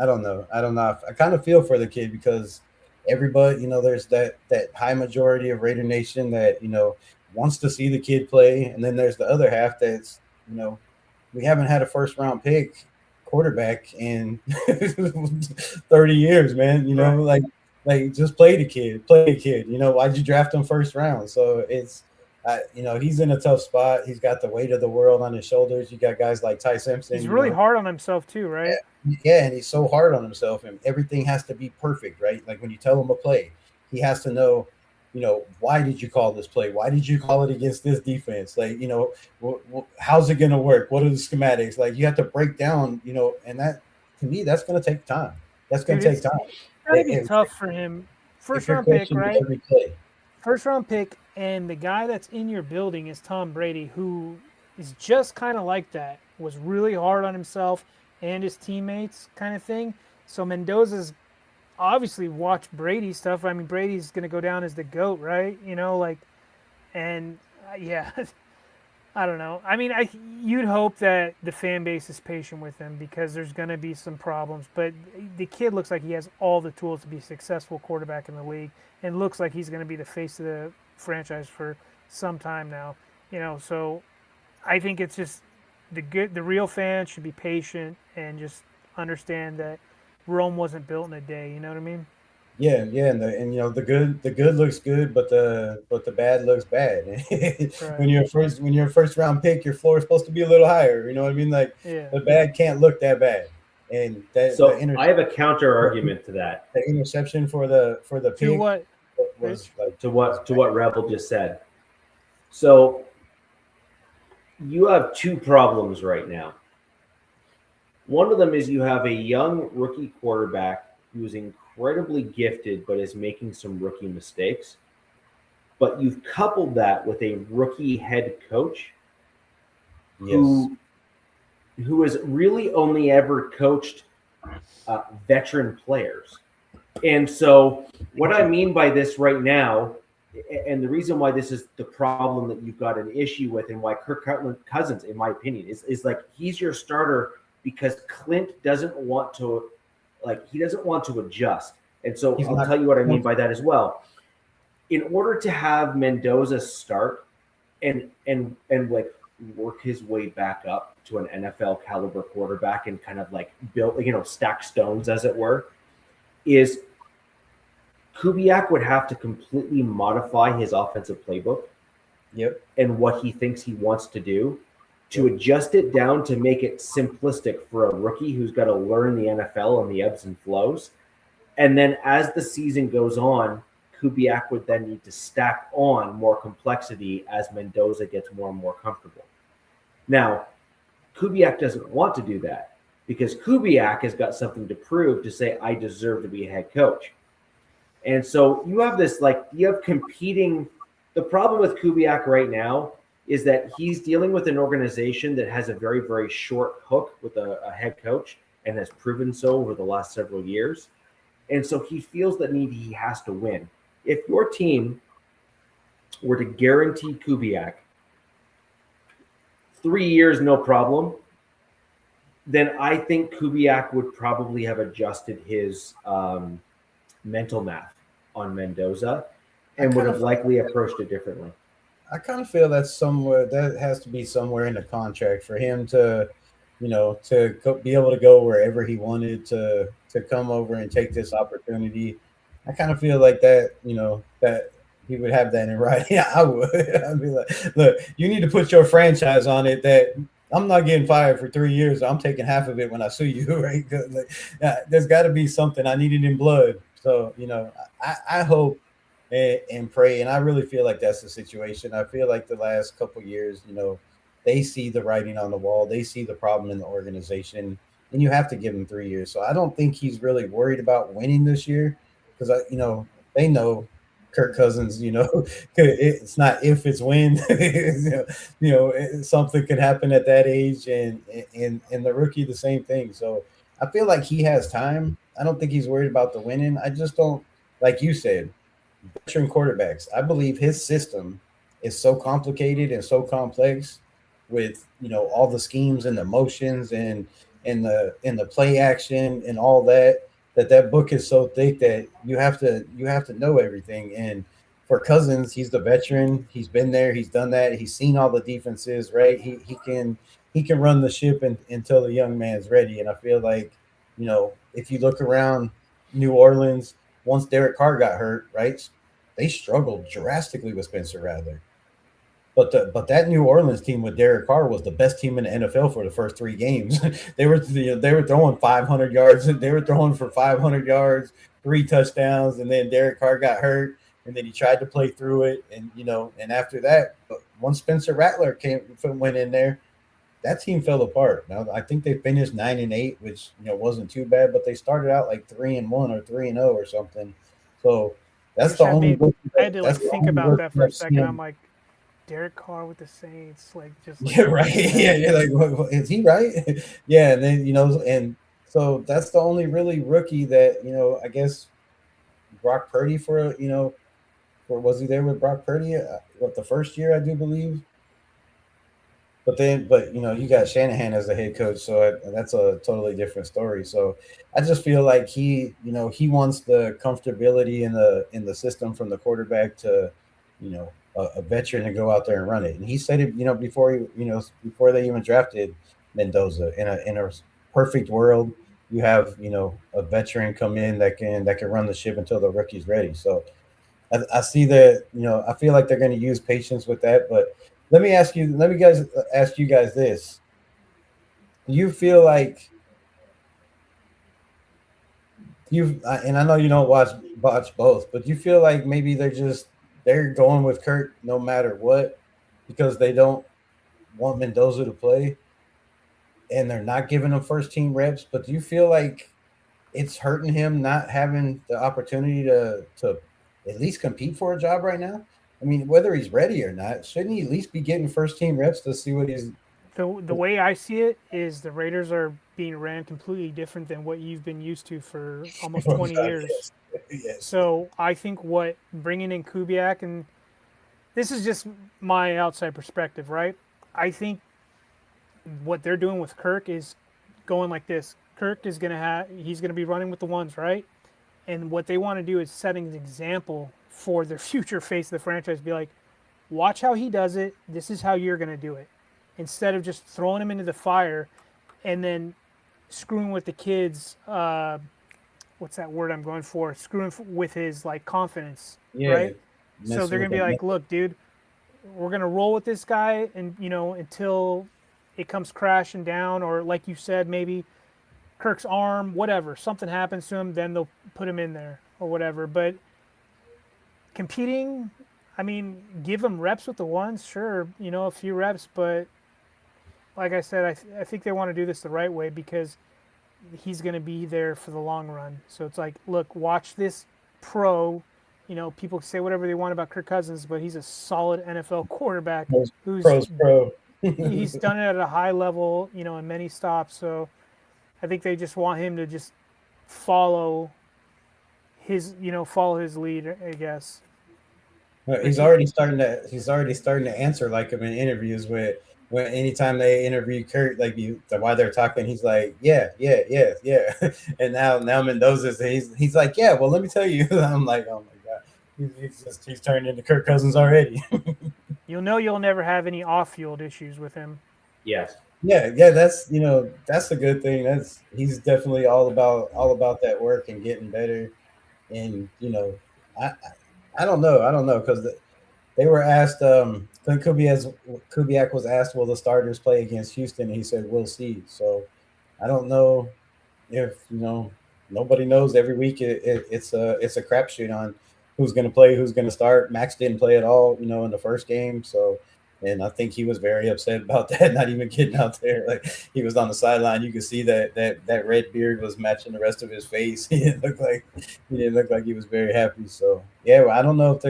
I don't know. I kind of feel for the kid because everybody, there's that high majority of Raider Nation that wants to see the kid play, and then there's the other half that's we haven't had a first round pick quarterback in 30 years, man. Like just play the kid. Why'd you draft him first round? So it's he's in a tough spot. He's got the weight of the world on his shoulders. You got guys like Ty Simpson. He's really hard on himself too, right? Yeah, and he's so hard on himself, and everything has to be perfect, right? Like when you tell him a play, he has to know, why did you call this play? Why did you call it against this defense? Like, how's it going to work? What are the schematics? Like, you have to break down, and that, to me, that's going to take time. That's going to take time. It's got to be tough for him. First round pick, right? First round pick, and the guy that's in your building is Tom Brady, who is just kind of like that, was really hard on himself and his teammates kind of thing. So Mendoza's obviously watched Brady stuff. I mean, Brady's going to go down as the GOAT, right? Yeah, I don't know. I mean, you'd hope that the fan base is patient with him because there's going to be some problems. But the kid looks like he has all the tools to be a successful quarterback in the league, and looks like he's going to be the face of the franchise for some time now. So I think it's just the real fans should be patient and just understand that Rome wasn't built in a day. You know what I mean? Yeah, and the good looks good, but the bad looks bad. Right. When you're a first round pick, your floor is supposed to be a little higher. You know what I mean? Like the bad can't look that bad. And that, so I have a counter argument to that. The interception for the pick to what was like to what Rebel just said. So you have 2 problems right now. One of them is you have a young rookie quarterback who is incredibly gifted but is making some rookie mistakes. But you've coupled that with a rookie head coach who has really only ever coached veteran players. And so, what I mean by this right now, and the reason why this is the problem that you've got an issue with, and why Kirk Cousins, in my opinion, is like he's your starter because Clint doesn't want to, like he doesn't want to adjust. And so I'll tell you what I mean by that as well. In order to have Mendoza start and like work his way back up to an NFL caliber quarterback and kind of like build, stack stones as it were, is Kubiak would have to completely modify his offensive playbook. Yep. And what he thinks he wants to do to adjust it down to make it simplistic for a rookie who's got to learn the NFL and the ebbs and flows. And then as the season goes on, Kubiak would then need to stack on more complexity as Mendoza gets more and more comfortable. Now, Kubiak doesn't want to do that because Kubiak has got something to prove to say, I deserve to be a head coach. And so you have this, you have competing. The problem with Kubiak right now is that he's dealing with an organization that has a very, very short hook with a head coach and has proven so over the last several years. And so he feels that he has to win. If your team were to guarantee Kubiak 3 years, no problem, then I think Kubiak would probably have adjusted his mental math on Mendoza and would have likely approached it differently. I kind of feel that's somewhere that has to be somewhere in the contract for him to, to be able to go wherever he wanted to come over and take this opportunity. I kind of feel like that, that he would have that in writing. I would. I'd be like, look, you need to put your franchise on it that I'm not getting fired for 3 years. I'm taking half of it when I sue you, right? There's got to be something. I need it in blood. So, I hope and pray, and I really feel like that's the situation. I feel like the last couple of years, they see the writing on the wall. They see the problem in the organization, and you have to give him 3 years. So I don't think he's really worried about winning this year because, they know Kirk Cousins, it's not if, it's when. Something could happen at that age, and the rookie, the same thing. So I feel like he has time. I don't think he's worried about the winning. I just don't, like you said, veteran quarterbacks. I believe his system is so complicated and so complex with all the schemes and the motions and the play action and all that book is so thick that you have to know everything. And for Cousins, he's the veteran. He's been there. He's done that. He's seen all the defenses, right? He can run the ship until the young man's ready. And I feel like, if you look around New Orleans, once Derek Carr got hurt, right, they struggled drastically with Spencer Rattler. But that New Orleans team with Derek Carr was the best team in the NFL for the first 3 games. they were throwing 500 yards. They were throwing for 500 yards, 3 touchdowns, and then Derek Carr got hurt, and then he tried to play through it, and and after that, once Spencer Rattler went in there, that team fell apart. Now I think they finished 9-8, which wasn't too bad, but they started out like 3-1 or 3-0 or something. So that's the only. I had to think about that for a second. I'm like, Derek Carr with the Saints, yeah, right. Yeah, you're like, what, is he right? Yeah, and then and so that's the only really rookie that I guess Brock Purdy for or was he there with Brock Purdy? The first year I do believe. But you got Shanahan as the head coach, so that's a totally different story. So I just feel like he wants the comfortability in the system from the quarterback to, a veteran to go out there and run it. And he said it, before they even drafted Mendoza. In a perfect world, you have a veteran come in that can run the ship until the rookie's ready. So I see that. I feel like they're going to use patience with that, but. Let me ask you guys this. Do you feel like and I know you don't watch both, but do you feel like maybe they're going with Kurt no matter what because they don't want Mendoza to play and they're not giving him first team reps? But do you feel like it's hurting him not having the opportunity to at least compete for a job right now? I mean, whether he's ready or not, shouldn't he at least be getting first team reps to see what he's? The way I see it is the Raiders are being ran completely different than what you've been used to for almost 20 years. Yes. So I think what bringing in Kubiak, and this is just my outside perspective, right? I think what they're doing with Kirk is going like this. Kirk is he's gonna be running with the ones, right? And what they want to do is setting an example for their future face of the franchise. Be like, watch how he does it. This is how you're gonna do it. Instead of just throwing him into the fire and then screwing with the kids. What's that word I'm going for? Screwing with his like confidence, Yeah. right? So they're gonna be like, look, dude, we're gonna roll with this guy, and until it comes crashing down, or like you said, maybe Kirk's arm, whatever, something happens to him, then they'll put him in there or whatever. But competing, I mean, give him reps with the ones, sure, a few reps, but like I said, I think they want to do this the right way because he's going to be there for the long run. So it's like, look, watch this pro. People say whatever they want about Kirk Cousins, but he's a solid NFL quarterback who's pro. he's done it at a high level, in many stops. So I think they just want him to just follow his lead, I guess. He's already starting to answer like him in interviews when anytime they interview Kurt, like while they're talking, he's like, yeah. And now Mendoza's he's like, yeah, well, let me tell you. I'm like, oh my God. He's turned into Kirk Cousins already. You'll never have any off-field issues with him. Yes. Yeah, that's that's a good thing. He's definitely all about that work and getting better. And I don't know because they were asked. Kubiak was asked, "Will the starters play against Houston?" And he said, "We'll see." So I don't know if nobody knows. Every week it's a crapshoot on who's going to play, who's going to start. Max didn't play at all, in the first game. So, and I think he was very upset about that, not even getting out there. Like he was on the sideline, you could see that red beard was matching the rest of his face. He didn't look like he was very happy. So yeah, well, I don't know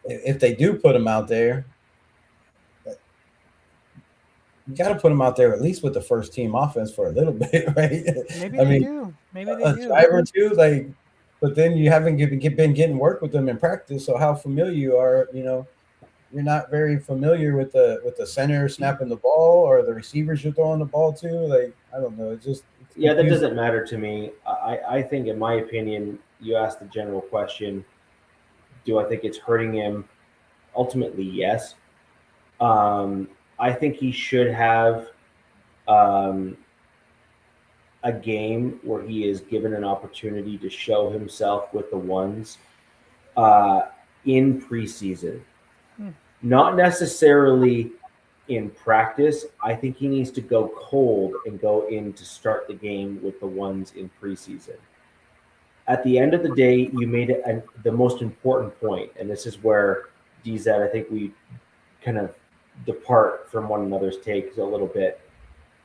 if they do put him out there. You got to put him out there at least with the first team offense for a little bit, right? Maybe they do. Maybe they do. Drive or two, like, but then you haven't been getting work with them in practice. So how familiar you are, you're not very familiar with the center snapping the ball or the receivers you're throwing the ball to. Like, I don't know. That doesn't matter to me. I think, in my opinion, you asked the general question, do I think it's hurting him? Ultimately, yes. I think he should have a game where he is given an opportunity to show himself with the ones in preseason. Not necessarily in practice. I think he needs to go cold and go in to start the game with the ones in preseason. At the end of the day, you made it the most important point, and this is where DZ, I think we kind of depart from one another's takes a little bit.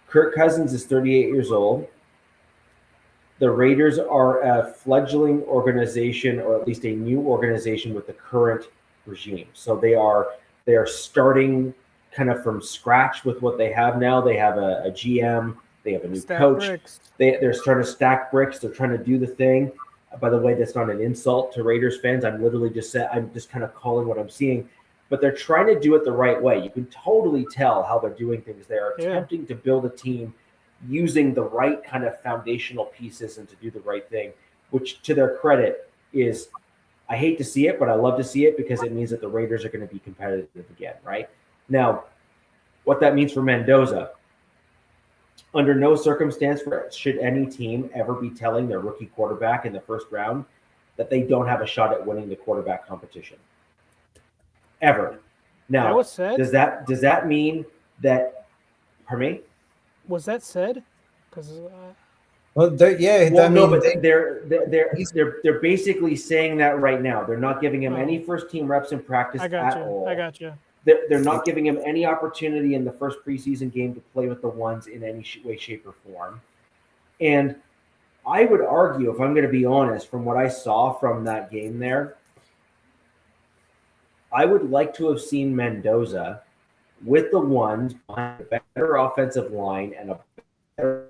Kirk Cousins is 38 years old. The Raiders are a fledgling organization, or at least a new organization with the current regime. So they are starting kind of from scratch with what they have now. They have a GM. They have a new coach. Bricks. They're starting to stack bricks. They're trying to do the thing. By the way, that's not an insult to Raiders fans. I'm just kind of calling what I'm seeing. But they're trying to do it the right way. You can totally tell how they're doing things. They are attempting to build a team using the right kind of foundational pieces and to do the right thing, which to their credit is, I hate to see it, but I love to see it because it means that the Raiders are going to be competitive again, right? Now, what that means for Mendoza, under no circumstance should any team ever be telling their rookie quarterback in the first round that they don't have a shot at winning the quarterback competition. Ever. Now, that was said? Does that mean that? Pardon me? Was that said? Because well, they're basically saying that right now. They're not giving him any first team reps in practice at all. I got you. They're not giving him any opportunity in the first preseason game to play with the ones in any way, shape, or form. And I would argue, if I'm going to be honest, from what I saw from that game there, I would like to have seen Mendoza with the ones behind a better offensive line and a better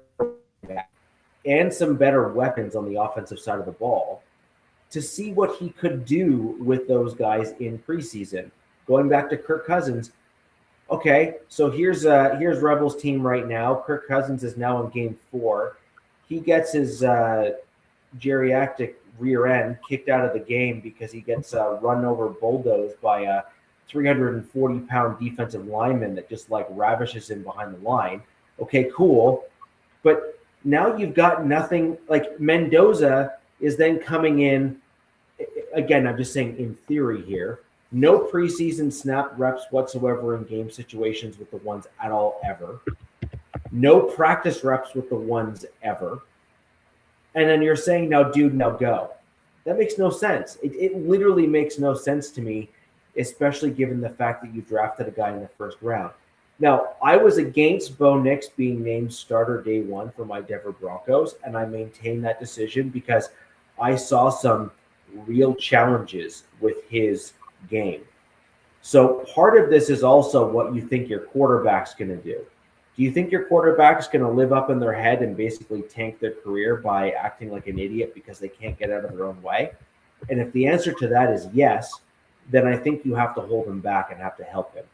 and some better weapons on the offensive side of the ball to see what he could do with those guys in preseason. Going back to Kirk Cousins, okay, so here's Rebels team right now. Kirk Cousins is now in game 4. He gets his geriatric rear end kicked out of the game because he gets run over, bulldozed by a 340-pound defensive lineman that just like ravishes him behind the line. Okay, cool. But now you've got nothing. Like Mendoza is then coming in. Again, I'm just saying in theory here. No preseason snap reps whatsoever in game situations with the ones at all ever. No practice reps with the ones ever. And then you're saying, now, dude, now go. That makes no sense. It literally makes no sense to me, especially given the fact that you drafted a guy in the first round. Now, I was against Bo Nix being named starter day 1 for my Denver Broncos, and I maintain that decision because I saw some real challenges with his game. So part of this is also what you think your quarterback's going to do. Do you think your quarterback's going to live up in their head and basically tank their career by acting like an idiot because they can't get out of their own way? And if the answer to that is yes, then I think you have to hold him back and have to help him.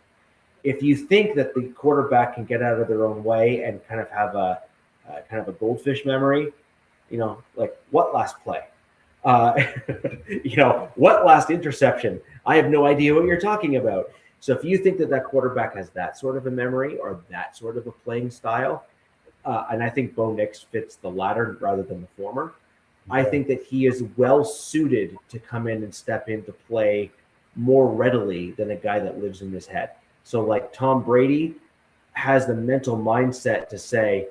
If you think that the quarterback can get out of their own way and kind of have a goldfish memory, like what last play? What last interception? I have no idea what you're talking about. So if you think that quarterback has that sort of a memory or that sort of a playing style, and I think Bo Nix fits the latter rather than the former, I think that he is well suited to come in and step into play more readily than a guy that lives in his head. So like Tom Brady has the mental mindset to say,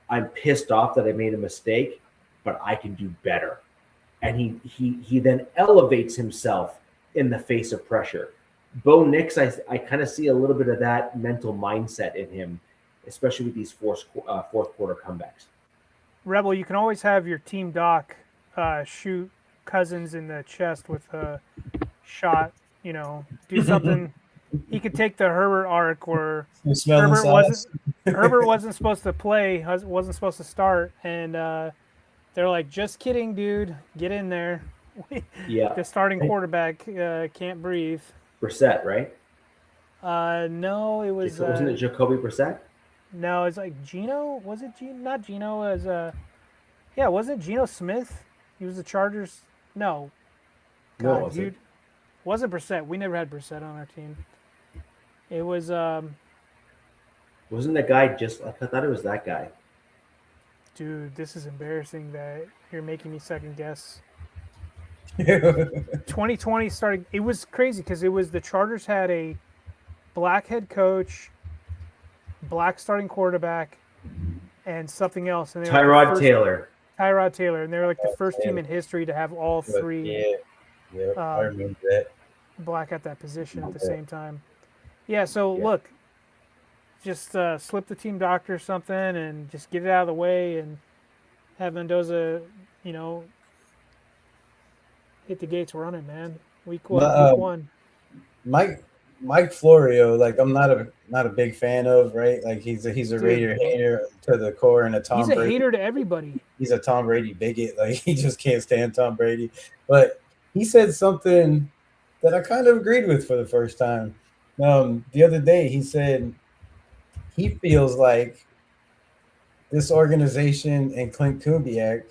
I'm pissed off that I made a mistake, but I can do better. And he then elevates himself in the face of pressure. Bo Nix, I kind of see a little bit of that mental mindset in him, especially with these fourth quarter comebacks. Rebel, you can always have your team doc shoot Cousins in the chest with a shot, do something. He could take the Herbert arc where Herbert wasn't supposed to play, wasn't supposed to start, and they're like, just kidding, dude, get in there. Yeah. The starting quarterback can't breathe. Brissett, right? No, it was. Wasn't it Jacoby Brissett? No, it's like Geno. Was it Geno? Not Geno. As yeah, wasn't it Geno Smith? He was the Chargers. No. God, no, it wasn't. Dude, wasn't Brissett. We never had Brissett on our team. It was. Wasn't that guy I thought it was that guy. Dude, this is embarrassing that you're making me second guess. 2020 started. It was crazy because it was the Chargers had a black head coach, black starting quarterback, and something else. And Tyrod Taylor. Tyrod Taylor, and they were like the first team in history to have all three. Yeah, I remember that. Black at that position at the same time. Yeah. So look, just slip the team doctor or something, and just get it out of the way, and have Mendoza, hit the gates running, man. Week 1. Mike Florio, like I'm not a big fan of, right? Like he's a Raider hater to the core and a Tom Brady. He's a hater to everybody. He's a Tom Brady bigot. Like he just can't stand Tom Brady. But he said something that I kind of agreed with for the first time. The other day he said he feels like this organization and Clint Kubiak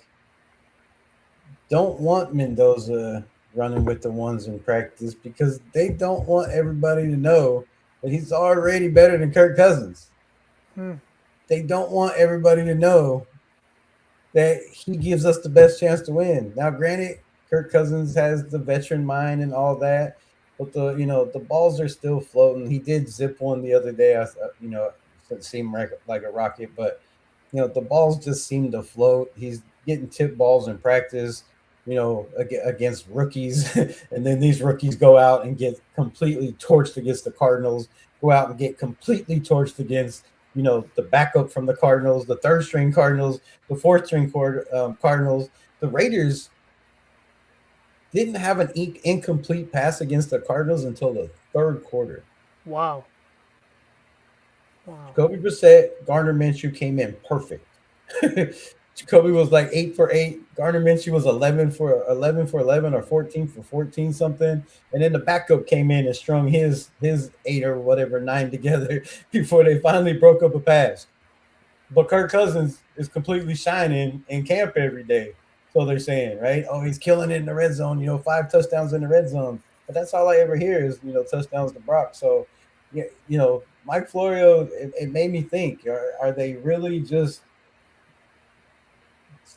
don't want Mendoza running with the ones in practice because they don't want everybody to know that he's already better than Kirk Cousins. They don't want everybody to know that he gives us the best chance to win. Now, granted, Kirk Cousins has the veteran mind and all that, but the balls are still floating. He did zip one the other day. It seemed like a rocket, but the balls just seem to float. He's getting tip balls in practice, against rookies, and then these rookies go out and get completely torched against the Cardinals, go out and get completely torched against, the backup from the Cardinals, the third string Cardinals, the fourth string Cardinals. The Raiders didn't have an incomplete pass against the Cardinals until the third quarter. Wow. Jacoby Brissett, Gardner Minshew came in perfect. Jacoby was like 8 for 8. Gardner Minshew was 11 for 11 or 14 for 14 something. And then the backup came in and strung his 8 or whatever 9 together before they finally broke up a pass. But Kirk Cousins is completely shining in camp every day. So they're saying, right? Oh, he's killing it in the red zone. 5 touchdowns in the red zone. But that's all I ever hear is touchdowns to Brock. So Mike Florio, it made me think: Are they really just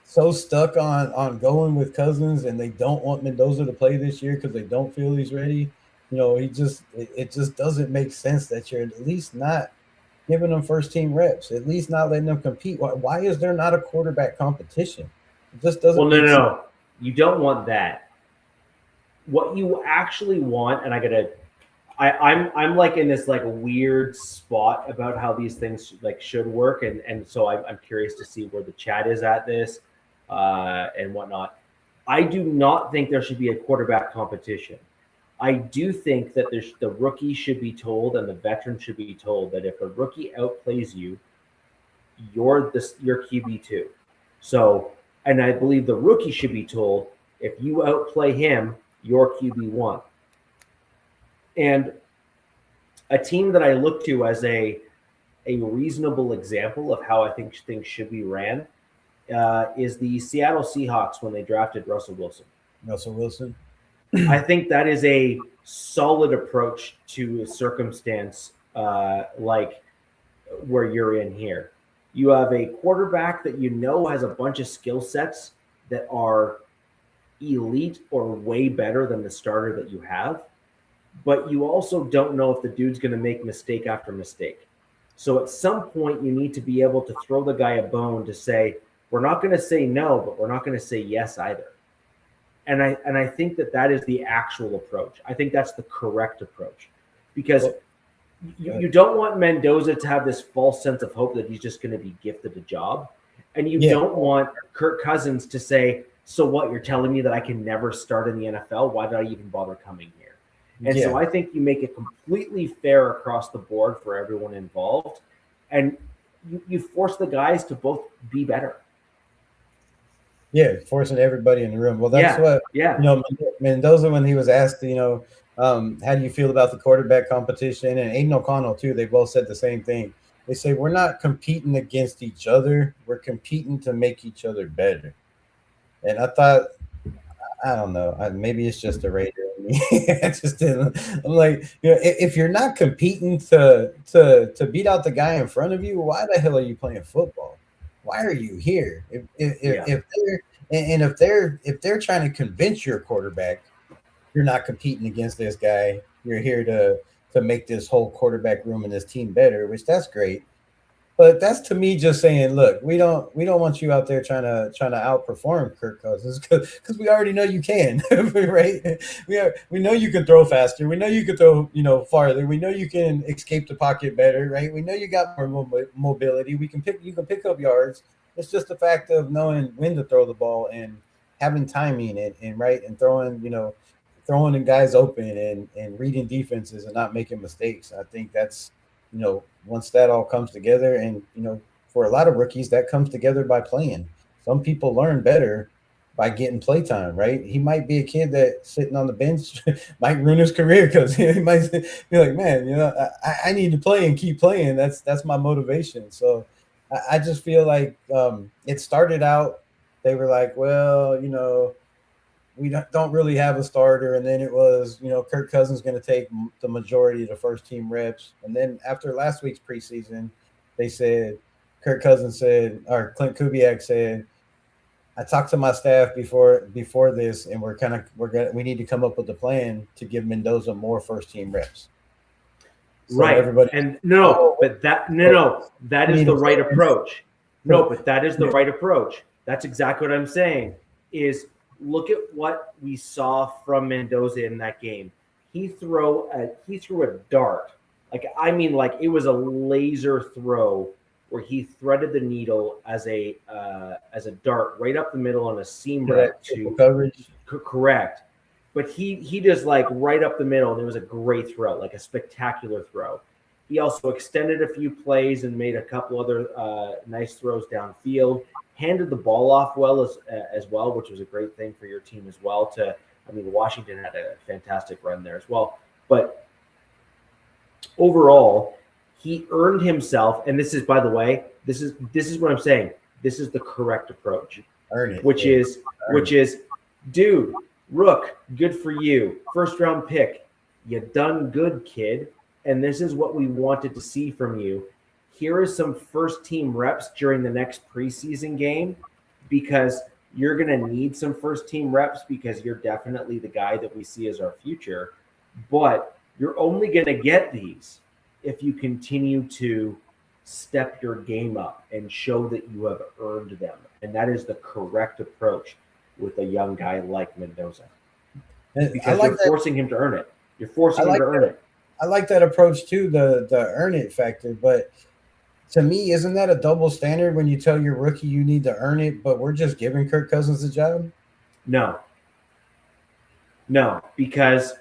so stuck on going with Cousins, and they don't want Mendoza to play this year because they don't feel he's ready? It just doesn't make sense that you're at least not giving them first team reps, at least not letting them compete. Why is there not a quarterback competition? It just doesn't. Well, no. You don't want that. What you actually want, and I'm like in this like weird spot about how these things like should work, and so I'm curious to see where the chat is at this and whatnot. I do not think there should be a quarterback competition. I do think that the rookie should be told and the veteran should be told that if a rookie outplays you, you're QB2. So, and I believe the rookie should be told if you outplay him, you're QB1. And a team that I look to as a reasonable example of how I think things should be ran is the Seattle Seahawks when they drafted Russell Wilson. I think that is a solid approach to a circumstance like where you're in here. You have a quarterback that has a bunch of skill sets that are elite or way better than the starter that you have, but you also don't know if the dude's going to make mistake after mistake. So at some point, you need to be able to throw the guy a bone to say, we're not going to say no, but we're not going to say yes either. And I think that is the actual approach. I think that's the correct approach, because you don't want Mendoza to have this false sense of hope that he's just going to be gifted a job. And you don't want Kirk Cousins to say, so what, you're telling me that I can never start in the NFL? Why did I even bother coming here? And so I think you make it completely fair across the board for everyone involved. And you force the guys to both be better. Yeah, forcing everybody in the room. Well, that's what Mendoza, when he was asked, how do you feel about the quarterback competition? And Aiden O'Connell too, they both said the same thing. They say we're not competing against each other, we're competing to make each other better. And I thought, I don't know, maybe it's just a Raider in me. I'm like, if you're not competing to beat out the guy in front of you, why the hell are you playing football? Why are you here? If they're trying to convince your quarterback you're not competing against this guy, you're here to make this whole quarterback room and this team better, which that's great. But that's to me just saying, look, we don't want you out there trying to outperform Kirk Cousins because we already know you can, right? We know you can throw faster. We know you can throw farther. We know you can escape the pocket better, right? We know you got more mobility. You can pick up yards. It's just the fact of knowing when to throw the ball and having timing and throwing in guys open and reading defenses and not making mistakes. I think that's once that all comes together, and for a lot of rookies that comes together by playing. Some people learn better by getting play time, right? He might be a kid that sitting on the bench might ruin his career because he might be like, man, I need to play and keep playing. That's my motivation. So I just feel like it started out, they were like, well, we don't really have a starter. And then it was, Kirk Cousins going to take the majority of the first team reps. And then after last week's preseason, they said, Kirk Cousins said, or Clint Kubiak said, I talked to my staff before this, and we need to come up with a plan to give Mendoza more first team reps. So right. And that is the right approach. No, but that is the right approach. That's exactly what I'm saying is, look at what we saw from Mendoza in that game. He threw a dart. It was a laser throw where he threaded the needle as a dart right up the middle on a seam route to coverage. Correct. But he just right up the middle, and it was a great throw, like a spectacular throw. He also extended a few plays and made a couple other nice throws downfield. Handed the ball off well as well, which was a great thing for your team as well. Washington had a fantastic run there as well. But overall, he earned himself, and this is, by the way, this is what I'm saying. This is the correct approach. Earn it. Which is, dude, Rook, good for you. First round pick. You done good, kid. And this is what we wanted to see from you. Here is some first team reps during the next preseason game, because you're going to need some first team reps, because you're definitely the guy that we see as our future. But you're only going to get these if you continue to step your game up and show that you have earned them. And that is the correct approach with a young guy like Mendoza. Because you're forcing him to earn it. You're forcing him to earn it. I like that approach too, the earn it factor. But to me, isn't that a double standard when you tell your rookie you need to earn it, but we're just giving Kirk Cousins a job? No, because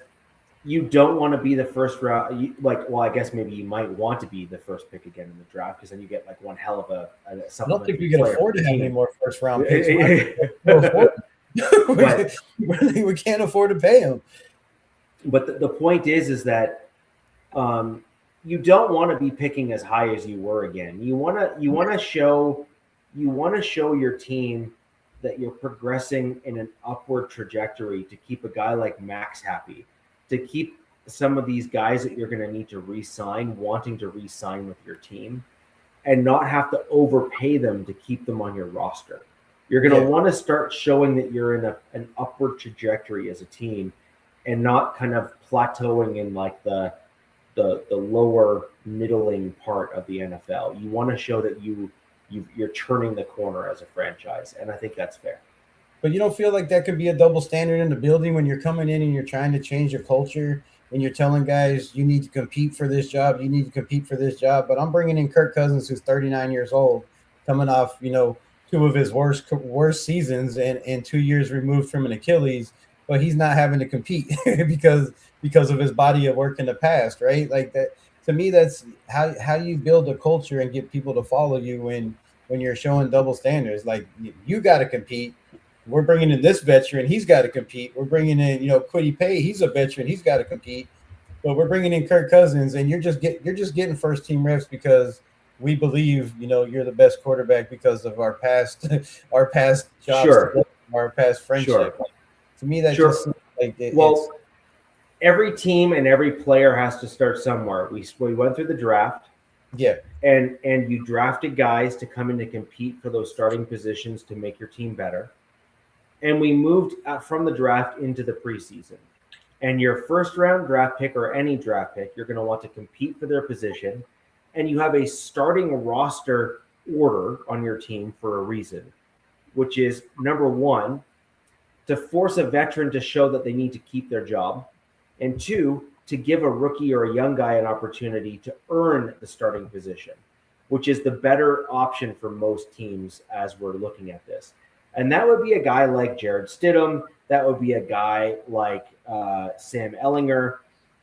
you don't want to be the first round. I guess maybe you might want to be the first pick again in the draft, because then you get like one hell of a I don't think we can afford to have any more first round picks. We can't afford to pay him. But the point is that you don't want to be picking as high as you were again. You want to show your team that you're progressing in an upward trajectory to keep a guy like Max happy, to keep some of these guys that you're going to need to re-sign wanting to re-sign with your team, and not have to overpay them to keep them on your roster. You're going to want to start showing that you're in an upward trajectory as a team, and not kind of plateauing in like the lower middling part of the NFL. You want to show that you're turning the corner as a franchise, and I think that's fair. But you don't feel like that could be a double standard in the building when you're coming in and you're trying to change your culture and you're telling guys you need to compete for this job, you need to compete for this job. But I'm bringing in Kirk Cousins, who's 39 years old, coming off two of his worst seasons and 2 years removed from an Achilles. But he's not having to compete because of his body of work in the past, right? Like that. To me, that's how you build a culture and get people to follow you when you're showing double standards. Like, you got to compete. We're bringing in this veteran, he's got to compete. We're bringing in Kwity Paye, he's a veteran, he's got to compete. But we're bringing in Kirk Cousins, and you're just getting first team reps because we believe you're the best quarterback because of our past jobs, together, our past friendship. Sure. To me, that just like every team and every player has to start somewhere. We went through the draft, and you drafted guys to come in to compete for those starting positions to make your team better. And we moved from the draft into the preseason. And your first round draft pick, or any draft pick, you're going to want to compete for their position. And you have a starting roster order on your team for a reason, which is, number one, to force a veteran to show that they need to keep their job, and two, to give a rookie or a young guy an opportunity to earn the starting position, which is the better option for most teams as we're looking at this. And that would be a guy like Jared Stidham. That would be a guy like Sam Ellinger.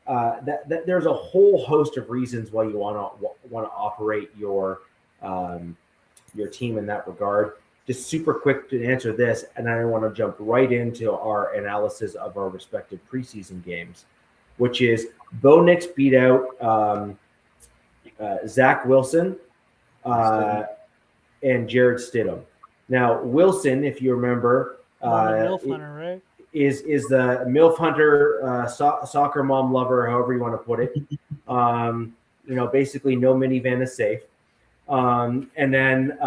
That there's a whole host of reasons why you want to operate your team in that regard. Just super quick to answer this, and I want to jump right into our analysis of our respective preseason games, which is Bo Nix beat out Zach Wilson and Jared Stidham. Now, Wilson, if you remember, MILF Hunter, right? is the MILF Hunter, soccer mom lover, however you want to put it. Basically no minivan is safe. And then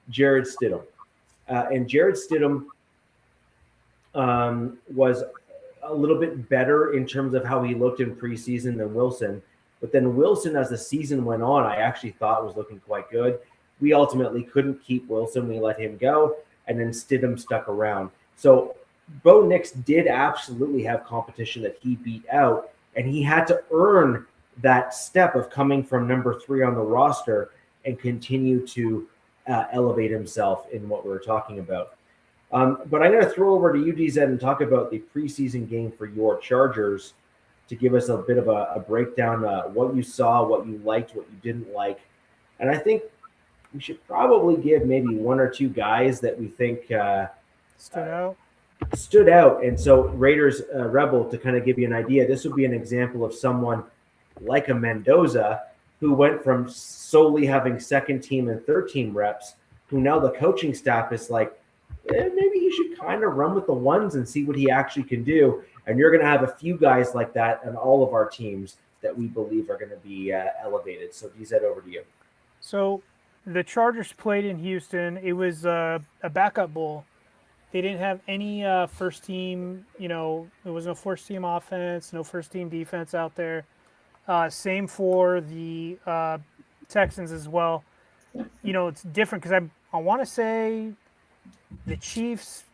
Jared Stidham. And Jared Stidham was a little bit better in terms of how he looked in preseason than Wilson. But then Wilson, as the season went on, I actually thought was looking quite good. We ultimately couldn't keep Wilson. We let him go, and then Stidham stuck around. So Bo Nix did absolutely have competition that he beat out, and he had to earn that step of coming from number 3 on the roster and continue to elevate himself in what we're talking about. But I'm going to throw over to you, DZ, and talk about the preseason game for your Chargers. to give us a bit of a breakdown, what you saw, what you liked, what you didn't like. And I think we should probably give maybe one or two guys that we think stood out. And so Raiders Rebel, to kind of give you an idea, this would be an example of someone like a Mendoza who went from solely having second team and third team reps, who now the coaching staff is like, maybe he should kind of run with the ones and see what he actually can do. And you're going to have a few guys like that on all of our teams that we believe are going to be elevated. So DZ, over to you. So the Chargers played in Houston. It was a backup bowl. They didn't have any first team, there was no first team offense, no first team defense out there. Same for the Texans as well. It's different because I want to say the Chiefs,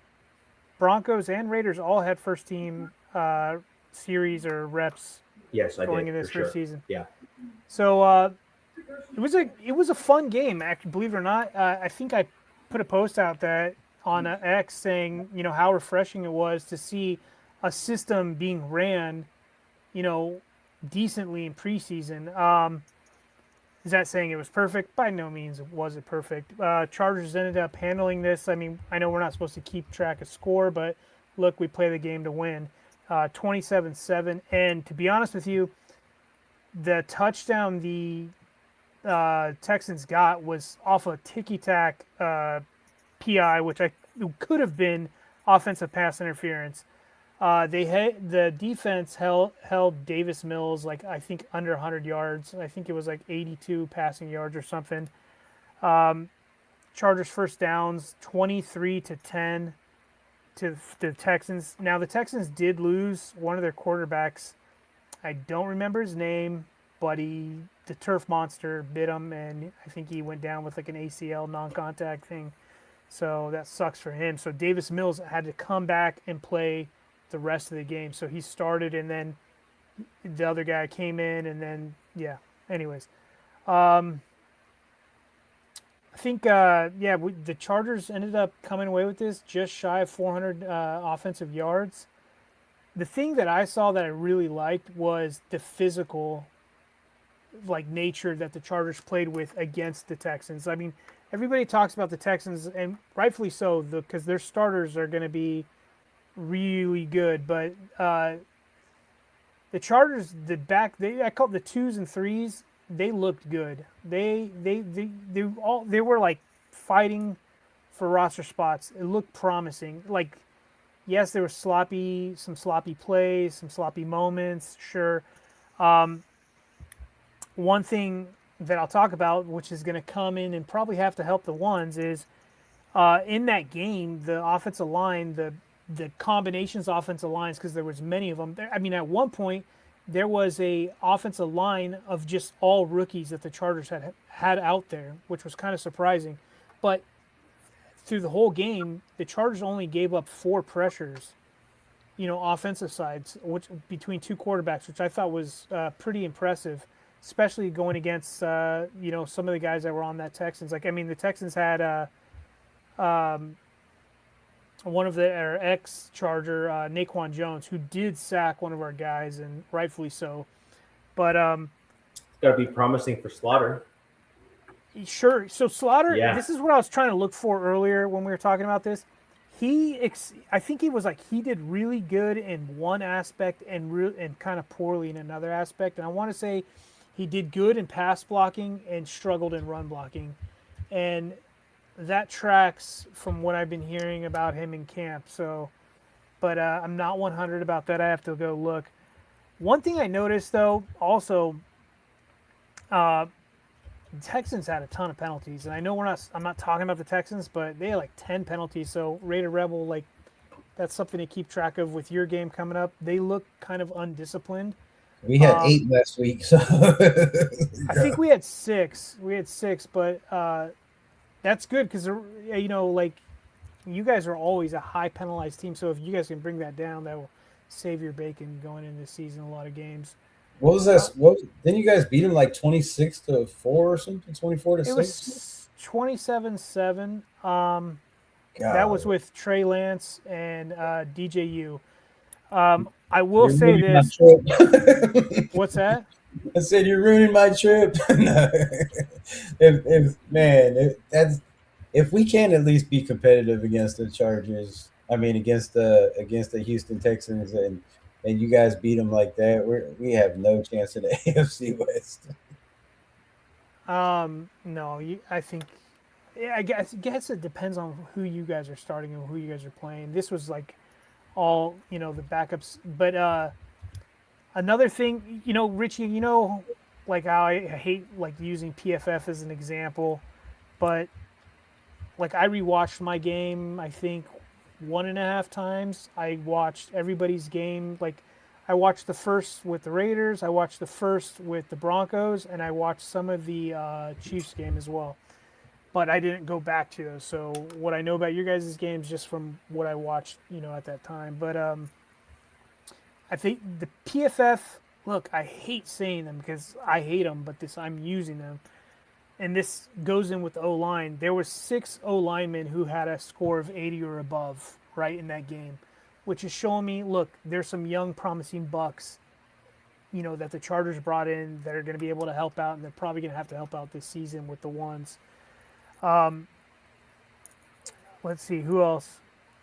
Broncos, and Raiders all had first team series or reps. Yes, I going did, in this first season. Yeah. So it was a fun game. Actually, believe it or not, I think I put a post out that on X saying how refreshing it was to see a system being ran, decently in preseason. Is that saying it was perfect? By no means was it perfect. Chargers ended up handling this. I mean, I know we're not supposed to keep track of score, but look, we play the game to win. 27-7. And to be honest with you, the touchdown the Texans got was off a ticky-tack PI, which could have been offensive pass interference. The defense held Davis Mills I think under 100 yards. I think it was 82 passing yards or something. Chargers first downs 23-10 to the Texans. Now the Texans did lose one of their quarterbacks. I don't remember his name, but the turf monster bit him, and I think he went down with an ACL non-contact thing. So that sucks for him. So Davis Mills had to come back and play the rest of the game. So he started, and then the other guy came in, and then anyways, I think the Chargers ended up coming away with this just shy of 400 offensive yards. The thing that I saw that I really liked was the physical nature that the Chargers played with against the Texans. I mean, everybody talks about the Texans, and rightfully so, because their starters are going to be really good, but the Chargers, I call it the 2s and 3s. They looked good. They were fighting for roster spots. It looked promising. Yes, there was some sloppy plays, some sloppy moments. Sure. One thing that I'll talk about, which is going to come in and probably have to help the ones, is in that game, the offensive line, the combinations offensive lines, because there was many of them. I mean, at one point, there was a offensive line of just all rookies that the Chargers had out there, which was kind of surprising. But through the whole game, the Chargers only gave up 4 pressures, offensive sides, which between 2 quarterbacks, which I thought was pretty impressive, especially going against some of the guys that were on that Texans. The Texans had one of their ex-Charger, Naquan Jones, who did sack one of our guys, and rightfully so. But it's got to be promising for Slaughter. Sure. So Slaughter, This is what I was trying to look for earlier when we were talking about this. I think he was he did really good in one aspect and kind of poorly in another aspect. And I want to say he did good in pass blocking and struggled in run blocking. And that tracks from what I've been hearing about him in camp. So, but I'm not 100 about that. I have to go look. One thing I noticed, though, also, the Texans had a ton of penalties, and I know I'm not talking about the Texans, but they had 10 penalties. So Raider Rebel, that's something to keep track of with your game coming up. They look kind of undisciplined. We had 8 last week, so I think we had 6. But that's good because you guys are always a high penalized team. So if you guys can bring that down, that will save your bacon going into the season. A lot of games. What was that? Didn't you guys beat them 26-4 or something? 24-6? It was 27-7. That was with Trey Lance and DJU. I will You're say ruining my this. trip. What's that? I said you're ruining my trip. No. That's if we can at least be competitive against the Chargers. I mean, against the Houston Texans, and you guys beat them like that, we have no chance in the AFC West. No, I think. Yeah, I guess it depends on who you guys are starting and who you guys are playing. This was like all the backups. But another thing, Richie, like how I hate like using PFF as an example, but like I rewatched my game, I think 1.5 times. I watched everybody's game. Like I watched the first with the Raiders, I watched the first with the Broncos, and I watched some of the Chiefs game as well. But I didn't go back to those. So what I know about your guys' games just from what I watched, at that time. But I think the PFF. Look, I hate saying them because I hate them, but I'm using them, and this goes in with the O line. There were 6 O linemen who had a score of 80 or above, right in that game, which is showing me, look, there's some young, promising bucks, that the Chargers brought in that are going to be able to help out, and they're probably going to have to help out this season with the ones. Let's see who else.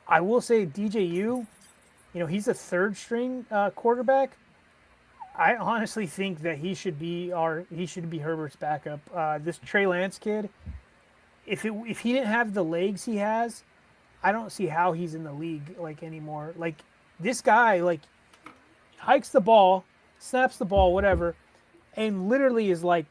I will say DJU. He's a third string quarterback. I honestly think that he should be Herbert's backup. This Trey Lance kid, if he didn't have the legs he has, I don't see how he's in the league like anymore. Like this guy like hikes the ball, snaps the ball, whatever, and literally is like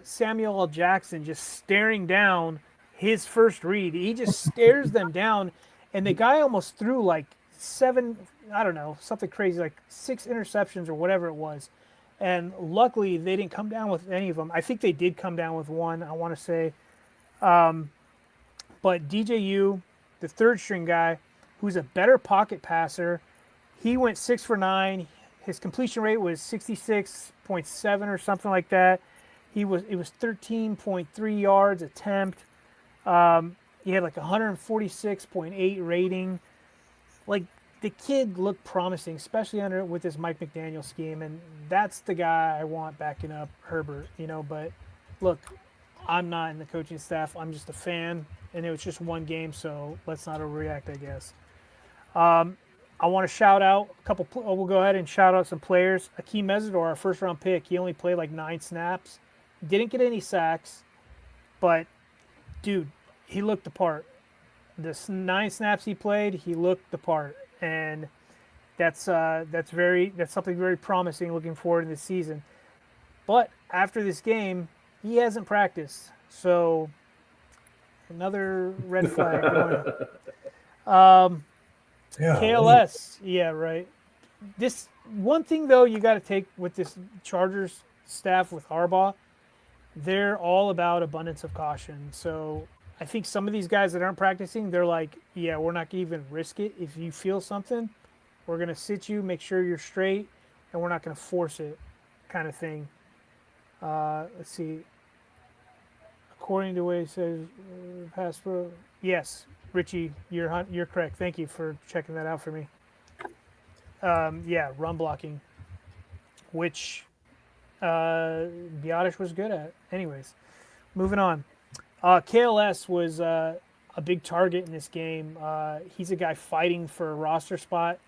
Samuel L. Jackson just staring down his first read. He just stares them down, and the guy almost threw like 7, I don't know, something crazy, like 6 interceptions or whatever it was. And luckily, they didn't come down with any of them. I think they did come down with one, I want to say. But DJU, the third string guy, who's a better pocket passer, he went 6 for 9. His completion rate was 66.7 or something like that. It was 13.3 yards attempt. He had like 146.8 rating. Like the kid looked promising, especially with this Mike McDaniel scheme, and that's the guy I want backing up Herbert. But look, I'm not in the coaching staff. I'm just a fan, and it was just one game, so let's not overreact, I guess. I want to shout out a couple. We'll go ahead and shout out some players. Akeem Mesidor, our first-round pick, he only played like 9 snaps, didn't get any sacks, but dude, he looked the part. The 9 snaps he played, he looked the part, and that's something very promising. Looking forward to this season. But after this game, he hasn't practiced, so another red flag going. Yeah. KLS, yeah, right. This one thing though, you got to take with this Chargers staff with Harbaugh, they're all about abundance of caution. So I think some of these guys that aren't practicing, they're like, yeah, we're not going to even risk it. If you feel something, we're going to sit you, make sure you're straight, and we're not going to force it, kind of thing. Let's see. According to what it says, passport. Yes, Richie, you're correct. Thank you for checking that out for me. Yeah, run blocking, which Biotish was good at. Anyways, moving on. KLS was a big target in this game. He's a guy fighting for a roster spot,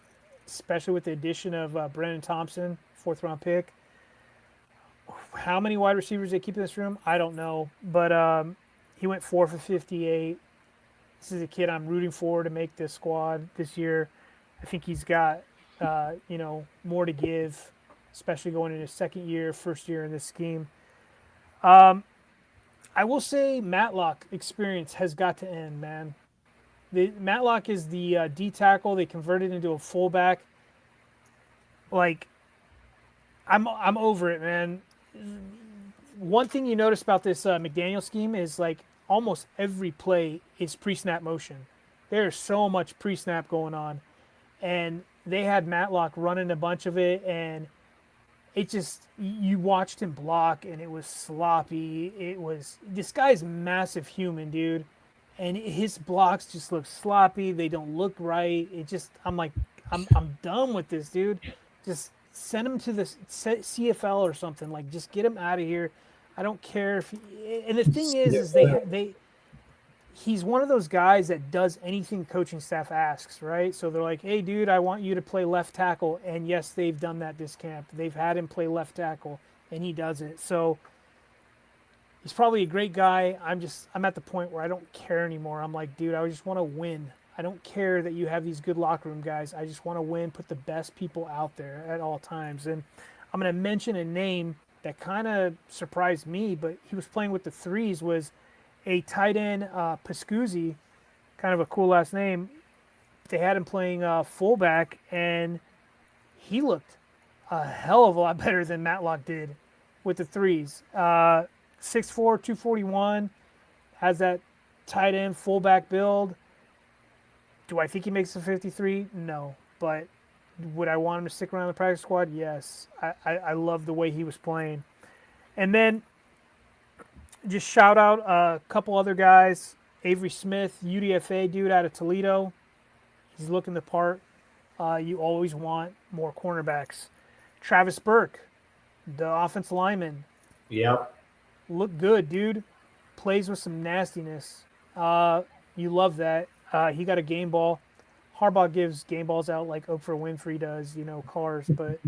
especially with the addition of Brennan Thompson, 4th-round pick. How many wide receivers they keep in this room, I don't know. But he went 4 for 58. This is a kid I'm rooting for to make this squad this year. I think he's got, more to give, especially going into second year, first year in this scheme. I will say Matlock experience has got to end, man. Matlock is the D tackle. They converted into a fullback. Like, I'm over it, man. One thing you notice about this McDaniel scheme is like almost every play is pre-snap motion. There's so much pre-snap going on, and they had Matlock running a bunch of it, and it just, you watched him block, and it was sloppy. This guy's massive human, dude, and his blocks just look sloppy. They don't look right. I'm like, I'm done with this, dude. Just send him to the CFL or something. Like, just get him out of here. I don't care if. And the thing is he's one of those guys that does anything coaching staff asks, right? So they're like, hey, dude, I want you to play left tackle. And yes, they've done that this camp. They've had him play left tackle, and he does it. So he's probably a great guy. I'm at the point where I don't care anymore. I'm like, dude, I just want to win. I don't care that you have these good locker room guys. I just want to win, put the best people out there at all times. And I'm going to mention a name that kind of surprised me, but he was playing with the threes, was a tight end, Pascuzzi, kind of a cool last name. They had him playing fullback, and he looked a hell of a lot better than Matlock did with the threes. 6'4", 241, has that tight end fullback build. Do I think he makes the 53? No. But would I want him to stick around the practice squad? Yes. I love the way he was playing. And then just shout out a couple other guys. Avery Smith, UDFA dude out of Toledo. He's looking the part. You always want more cornerbacks. Travis Burke, the offensive lineman. Yep. Look good, dude. Plays with some nastiness. You love that. He got a game ball. Harbaugh gives game balls out like Oprah Winfrey does, cars, but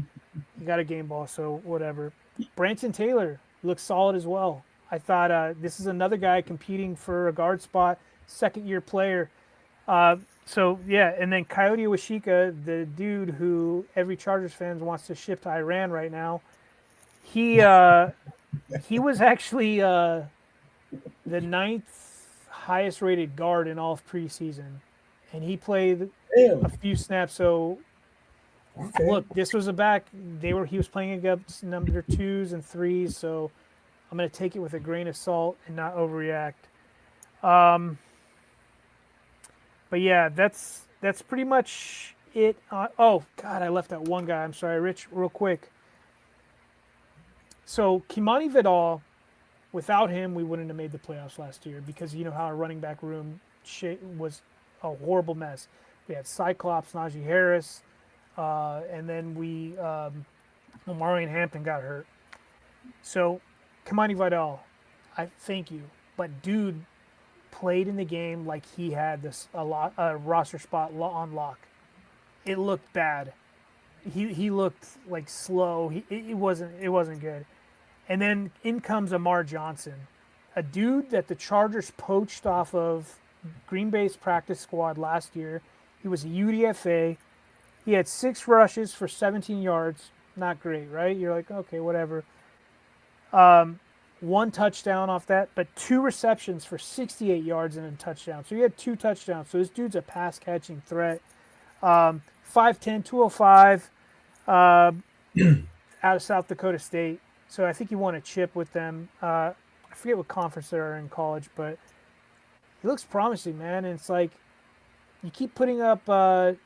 he got a game ball, so whatever. Branson Taylor looks solid as well. I thought this is another guy competing for a guard spot, second-year player. So, yeah, and then Coyote Washika, the dude who every Chargers fan wants to ship to Iran right now, he was actually the 9th highest-rated guard in all of preseason, and he played a few snaps. So, look, this was he was playing against number 2s and 3s, so I'm going to take it with a grain of salt and not overreact. But yeah, that's pretty much it. Oh God, I left out one guy. I'm sorry, Rich. Real quick. So Kimani Vidal, without him, we wouldn't have made the playoffs last year, because you know how our running back room was a horrible mess. We had Cyclops, Najee Harris, and then Omarion Hampton got hurt. So Kimani Vidal, I thank you, but dude played in the game like he had a roster spot on lock. It looked bad. He looked like slow. It wasn't good. And then in comes Amar Johnson, a dude that the Chargers poached off of Green Bay's practice squad last year. He was a UDFA. He had 6 rushes for 17 yards. Not great, right? You're like, okay, whatever. 1 touchdown off that, but 2 receptions for 68 yards and a touchdown. So he had 2 touchdowns. So this dude's a pass-catching threat. 5'10", 205, out of South Dakota State. So I think he won a chip with them. I forget what conference they're in college, but he looks promising, man. And it's like you keep putting up, stats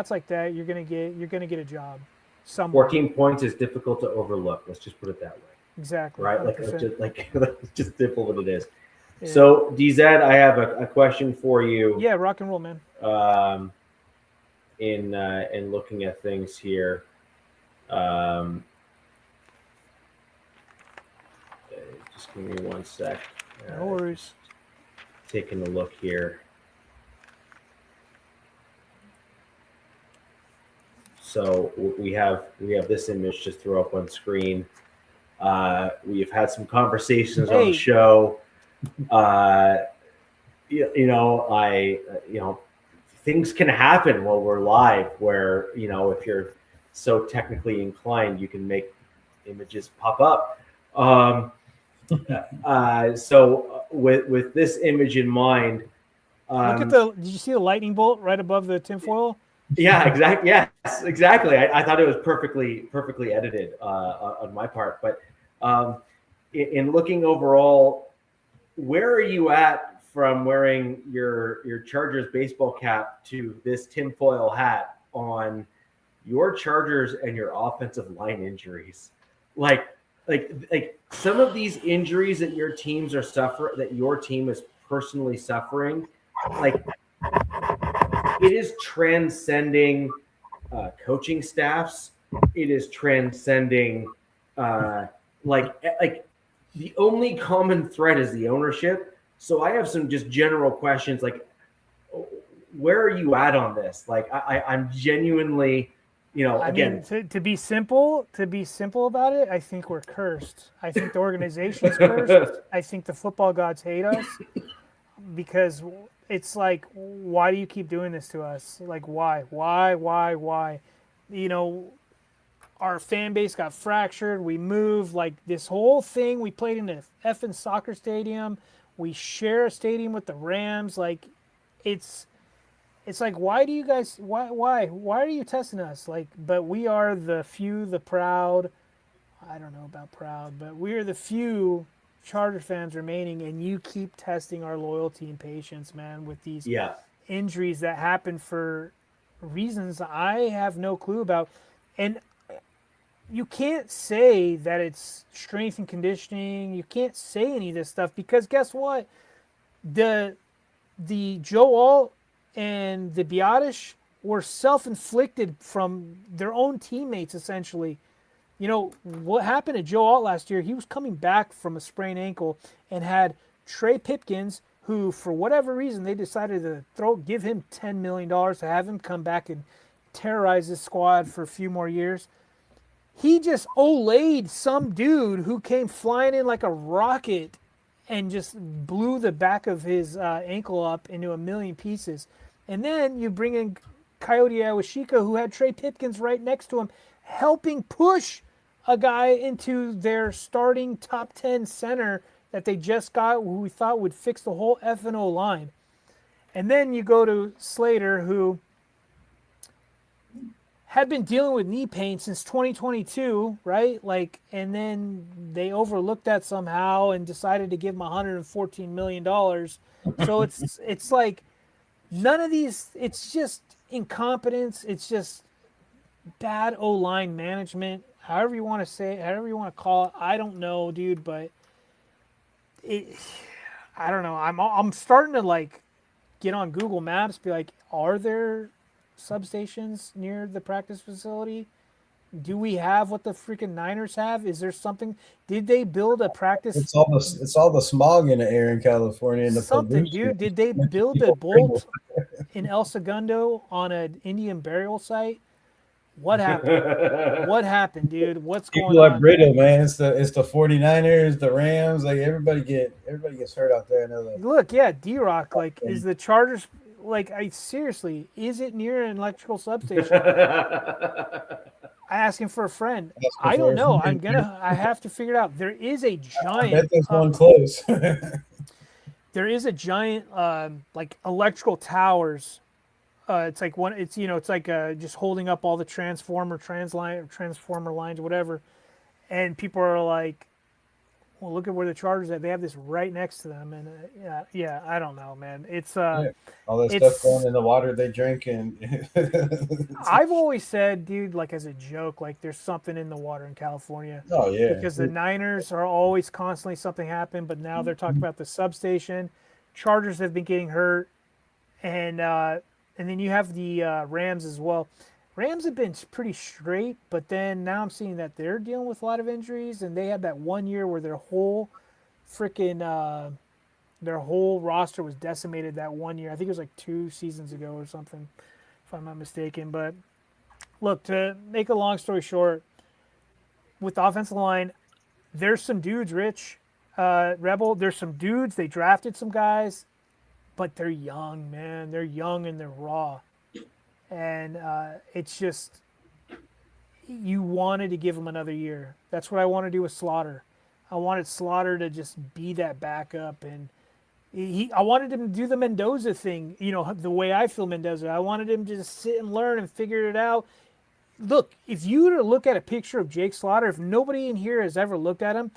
like that, you're gonna get a job. 14 points is difficult to overlook. Let's just put it that way. Exactly. Right? 100%. It's just simple what it is. Yeah. So, DZ, I have a question for you. Yeah, rock and roll, man. In looking at things here, just give me one sec. No worries. Taking a look here. So we have this image just throw up on screen. We've had some conversations on the show. Things can happen while we're live where, if you're so technically inclined, you can make images pop up. So with this image in mind, look at did you see the lightning bolt right above the tinfoil? Yeah, exactly. Yes, exactly. I thought it was perfectly edited on my part. But in looking overall, where are you at from wearing your Chargers baseball cap to this tinfoil hat on your Chargers and your offensive line injuries? Like some of these injuries that your team is personally suffering, like it is transcending coaching staffs. It is transcending like the only common thread is the ownership. So I have some just general questions like, where are you at on this? Like I'm genuinely, again, to be simple about it, I think we're cursed. I think the organization's cursed. I think the football gods hate us because it's like, why do you keep doing this to us? Like, why? Our fan base got fractured. We moved, like this whole thing. We played in a effing soccer stadium. We share a stadium with the Rams. Like, it's like, why do you guys, why are you testing us? Like, but we are the few, the proud. I don't know about proud, but we are the few Charger fans remaining, and you keep testing our loyalty and patience, man, with these injuries that happen for reasons I have no clue about. And you can't say that it's strength and conditioning. You can't say any of this stuff because guess what? The Joe Alt and the Biotish were self-inflicted from their own teammates, essentially. What happened to Joe Alt last year, he was coming back from a sprained ankle and had Trey Pipkins, who, for whatever reason, they decided to give him $10 million to have him come back and terrorize this squad for a few more years. He just olayed some dude who came flying in like a rocket and just blew the back of his ankle up into a million pieces. And then you bring in Coyote Awashika, who had Trey Pipkins right next to him, helping push a guy into their starting top 10 center that they just got, who we thought would fix the whole F&O line. And then you go to Slater, who had been dealing with knee pain since 2022, right? Like, and then they overlooked that somehow and decided to give him $114 million. So it's like none of these, it's just incompetence. It's just bad O-line management, however you want to say it, however you want to call it. I don't know, dude, but I don't know. I'm starting to like get on Google Maps, be like, are there substations near the practice facility? Do we have what the freaking Niners have? Is there something? Did they build a practice? It's all the smog in the air in California and the something, pollution. dude. Did they build a bolt in El Segundo on an Indian burial site? What happened? What happened, dude? What's going on? People are brittle, man. It's the 49ers, the Rams, like everybody gets hurt out there. Look, yeah, D-Rock, like, is the Chargers, like, seriously, is it near an electrical substation? I asked him for a friend. I don't know. I have to figure it out. There is a giant. I bet there's one close. There is a giant, like, electrical towers. It's like one. It's it's like just holding up all the transformer lines, whatever. And people are like, "Well, look at where the Chargers are. They have this right next to them." And yeah, I don't know, man. It's all that stuff going in the water they drink, and I've always said, dude, like as a joke, like there's something in the water in California. Oh yeah, because the Niners are always constantly something happen, but now they're talking about the substation. Chargers have been getting hurt, and then you have the Rams as well. Rams have been pretty straight, but then now I'm seeing that they're dealing with a lot of injuries, and they had that one year where their whole roster was decimated that one year. I think it was like 2 seasons ago or something, if I'm not mistaken. But look, to make a long story short, with the offensive line, there's some dudes, Rich, Rebel, there's some dudes. They drafted some guys, but they're young, man. They're young and they're raw. And it's just, you wanted to give him another year. That's what I want to do with Slaughter. I wanted Slaughter to just be that backup. And I wanted him to do the Mendoza thing, the way I feel Mendoza. I wanted him to just sit and learn and figure it out. Look, if you were to look at a picture of Jake Slaughter, if nobody in here has ever looked at him,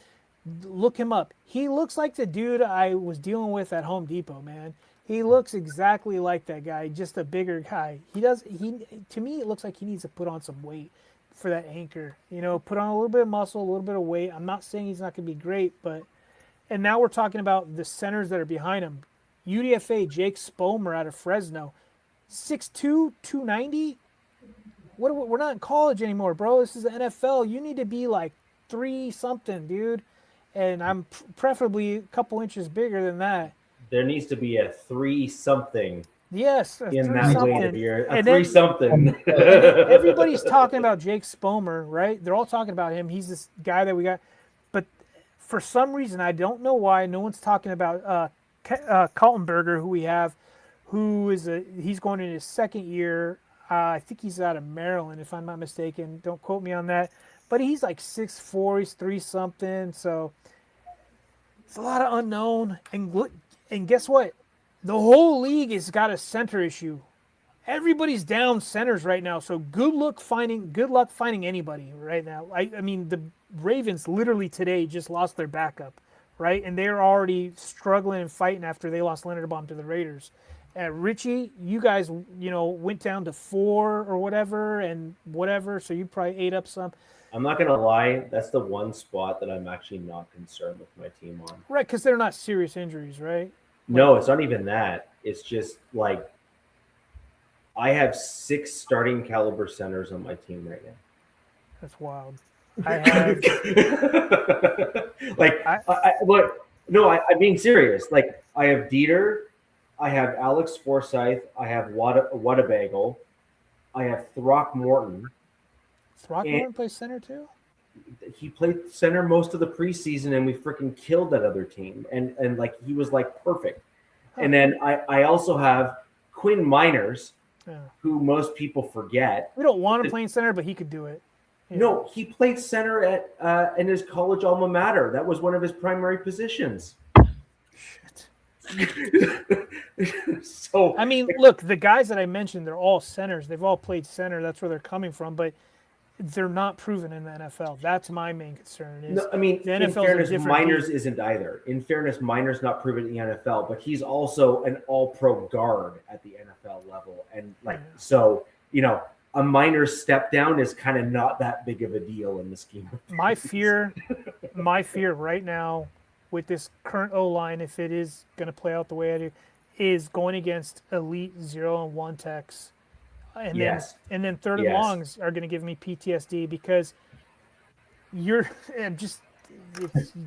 look him up. He looks like the dude I was dealing with at Home Depot, man. He looks exactly like that guy, just a bigger guy. To me, it looks like he needs to put on some weight for that anchor. Put on a little bit of muscle, a little bit of weight. I'm not saying he's not going to be great, and now we're talking about the centers that are behind him. UDFA, Jake Spomer out of Fresno. 6'2", 290. We're not in college anymore, bro. This is the NFL. You need to be like 3-something, dude. And I'm preferably a couple inches bigger than that. There needs to be a 3-something Yes, a in that weight of 3-something. your a And then- 3-something. Everybody's talking about Jake Spomer, right? They're all talking about him. He's this guy that we got. But for some reason, I don't know why, no one's talking about Kaltenberger, who we have, he's going in his second year. I think he's out of Maryland, if I'm not mistaken. Don't quote me on that. But he's like 6'4", he's 3-something. So it's a lot of unknown. And guess what? The whole league has got a center issue. Everybody's down centers right now. So good luck finding anybody right now. I mean, the Ravens literally today just lost their backup, right? And they're already struggling and fighting after they lost Leonard Baum to the Raiders. Richie, you guys, went down to 4 or whatever, so you probably ate up some. I'm not going to lie. That's the one spot that I'm actually not concerned with my team on. Right, because they're not serious injuries, right? No, it's not even that. It's just like I have 6 starting caliber centers on my team right now. That's wild. I have I'm being serious. Like I have Dieter, I have Alex Forsyth, I have Whatabagle, I have Throckmorton. Throckmorton plays center too? He played center most of the preseason, and we freaking killed that other team. And like he was like perfect. Huh. And then I also have Quinn Miners, who most people forget. We don't want him playing center, but he could do it. Yeah. No, he played center at in his college alma mater. That was one of his primary positions. So I mean, look, the guys that I mentioned, they're all centers. They've all played center. That's where they're coming from, but they're not proven in the NFL. That's my main concern. No, I mean, the in fairness, Miners isn't either. In fairness, Miners not proven in the NFL, but he's also an all-pro guard at the NFL level, and so a Miners step down is kind of not that big of a deal in the scheme of things. My fear right now with this current O-line, if it is going to play out the way I do, is going against elite 0 and 1 techs. And then third and longs are going to give me PTSD because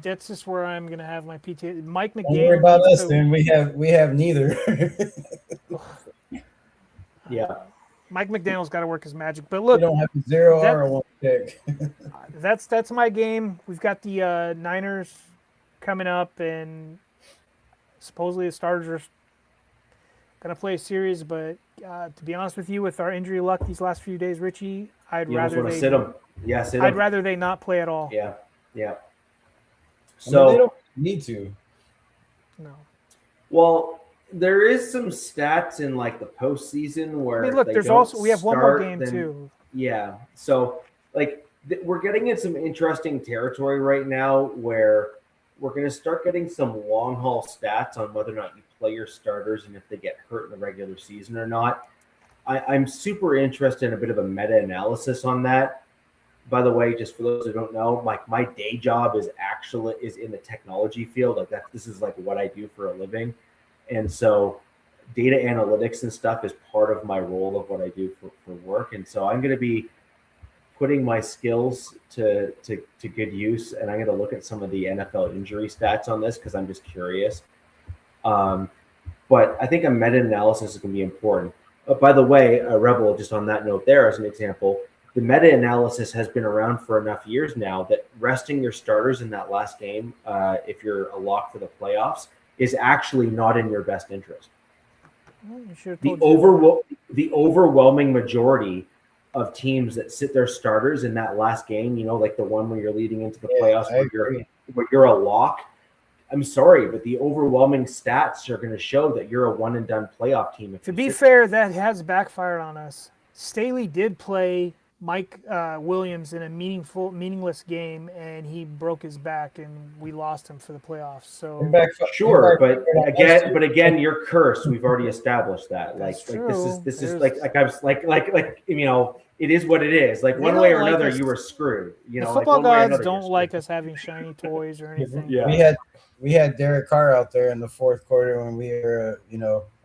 that's just where I'm going to have my PTSD. Mike McDaniel. Don't worry about us, then. We have neither. Yeah. Mike McDaniel's got to work his magic. But look, we don't have a 0 or a 1 pick. That's my game. We've got the Niners coming up, and supposedly the starters are going to play a series, but to be honest with you, with our injury luck these last few days, Richie, I'd rather they sit them. Yeah, sit them. I'd rather they not play at all. Yeah. So they don't need to. No. Well, there is some stats in like the postseason where we have one more game too. Yeah. So like we're getting in some interesting territory right now where we're going to start getting some long haul stats on whether or not you play your starters and if they get hurt in the regular season or not. I'm super interested in a bit of a meta-analysis on that. By the way, just for those who don't know, my day job is in the technology field. Like this is like what I do for a living. And so data analytics and stuff is part of my role of what I do for work. And so I'm going to be putting my skills to good use, and I'm going to look at some of the NFL injury stats on this because I'm just curious. But I think a meta-analysis is going to be important. By the way, Rebel, just on that note there as an example, the meta-analysis has been around for enough years now that resting your starters in that last game, if you're a lock for the playoffs, is actually not in your best interest. The overwhelming majority of teams that sit their starters in that last game, like the one where you're leading into the playoffs where you're a lock. I'm sorry, but the overwhelming stats are going to show that you're a one and done playoff team. To be fair, that has backfired on us. Staley did play Mike Williams in a meaningless game, and he broke his back, and we lost him for the playoffs. So sure, but again, you're cursed. We've already established that. This is it is what it is. Like one way or another, you were screwed. The football gods don't like us having shiny toys or anything. Yeah. we had Derek Carr out there in the fourth quarter when we were,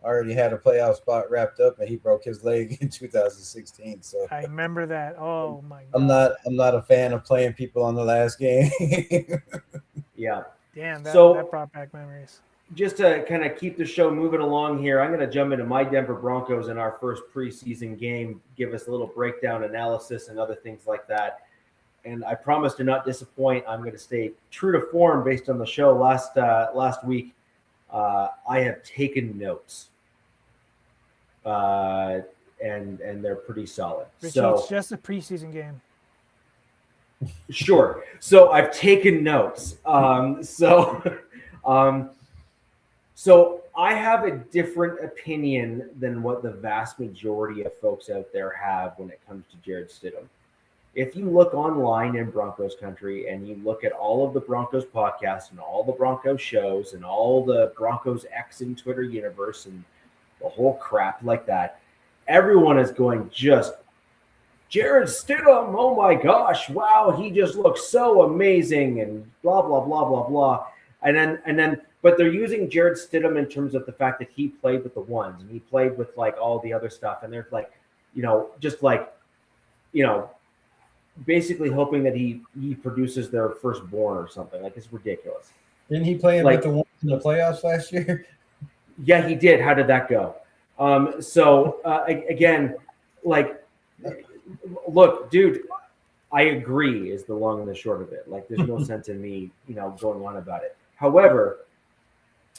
already had a playoff spot wrapped up, and he broke his leg in 2016. So I remember that. Oh my god. I'm not a fan of playing people on the last game. Yeah. Damn, that So brought back memories. just to kind of keep the show moving along here, I'm going to jump into my Denver Broncos in our first preseason game, give us a little breakdown analysis and other things like that. And I promise to not disappoint. I'm going to stay true to form based on the show last week. I have taken notes, and they're pretty solid. Richie, it's just a preseason game. Sure. So I've taken notes. So I have a different opinion than what the vast majority of folks out there have when it comes to Jarrett Stidham. If you look online in Broncos country and you look at all of the Broncos podcasts and all the Broncos shows and all the Broncos X in Twitter universe and the whole crap like that, everyone is going just Jarrett Stidham, oh my gosh, wow, he just looks so amazing and blah, blah, blah, blah, blah. And then, but they're using Jarrett Stidham in terms of the fact that he played with the ones and he played with like all the other stuff. And they're like, just like, basically hoping that he produces their firstborn or something. Like, it's ridiculous. Didn't he play with the ones in the playoffs last year? Yeah, he did. How did that go? Again, like, look, dude, I agree is the long and the short of it. Like, there's no sense in me, going on about it. However,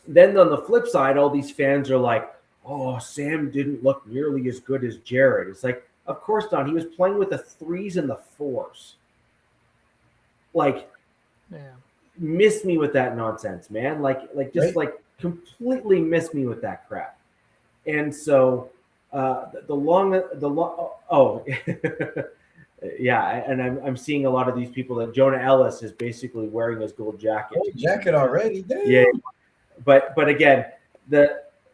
then on the flip side, all these fans are like, oh, Sam didn't look nearly as good as Jarrett. It's like, of course not. He was playing with the 3s and the 4s. Like, miss me with that nonsense, man. Completely miss me with that crap. And so yeah, and I'm seeing a lot of these people that Jonah Ellis is basically wearing his gold jacket. Gold jacket already? Damn. Yeah, but again,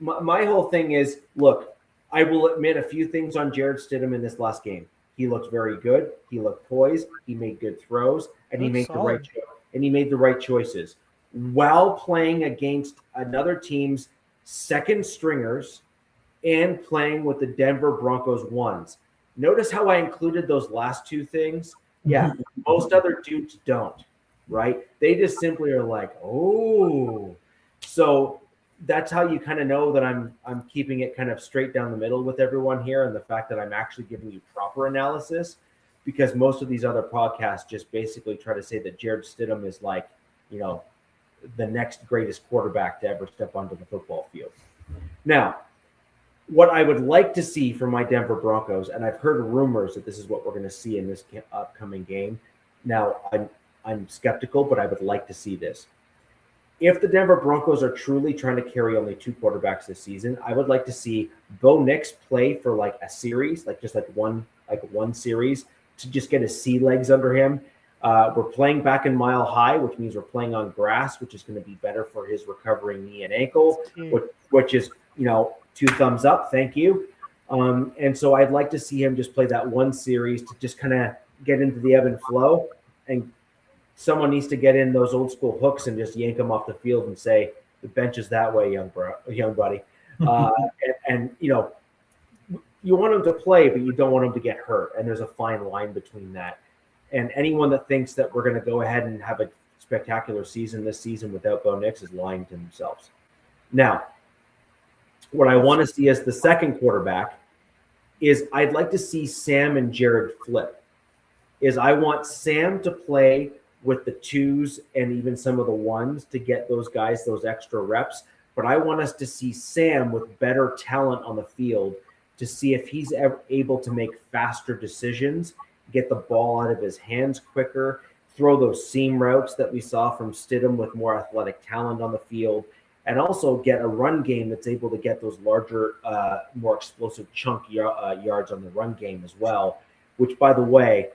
my whole thing is, look, I will admit a few things on Jarrett Stidham in this last game. He looked very good. He looked poised. He made good throws, and he made the right choices while playing against another team's second stringers and playing with the Denver Broncos ones. Notice how I included those last two things? Yeah, most other dudes don't, right? They just simply are like, oh. So that's how you kind of know that I'm keeping it kind of straight down the middle with everyone here, and the fact that I'm actually giving you proper analysis, because most of these other podcasts just basically try to say that Jarrett Stidham is like, the next greatest quarterback to ever step onto the football field. Now, what I would like to see from my Denver Broncos, and I've heard rumors that this is what we're going to see in this upcoming game. Now, I'm skeptical, but I would like to see this. If the Denver Broncos are truly trying to carry only 2 quarterbacks this season, I would like to see Bo Nix play for like a series, like one series, to just get his sea legs under him. We're playing back in Mile High, which means we're playing on grass, which is going to be better for his recovering knee and ankle, which is, 2 thumbs up. Thank you. And so I'd like to see him just play that one series to just kind of get into the ebb and flow, and someone needs to get in those old school hooks and just yank him off the field and say, the bench is that way, young buddy. And you want him to play, but you don't want him to get hurt. And there's a fine line between that. And anyone that thinks that we're going to go ahead and have a spectacular season this season without Bo Nix is lying to themselves. Now, what I want to see as the second quarterback is I'd like to see Sam and Jared flip. I want Sam to play with the 2s and even some of the 1s to get those guys those extra reps. But I want us to see Sam with better talent on the field to see if he's able to make faster decisions, get the ball out of his hands quicker, throw those seam routes that we saw from Stidham with more athletic talent on the field, and also get a run game that's able to get those larger, more explosive chunk yards on the run game as well, which, by the way,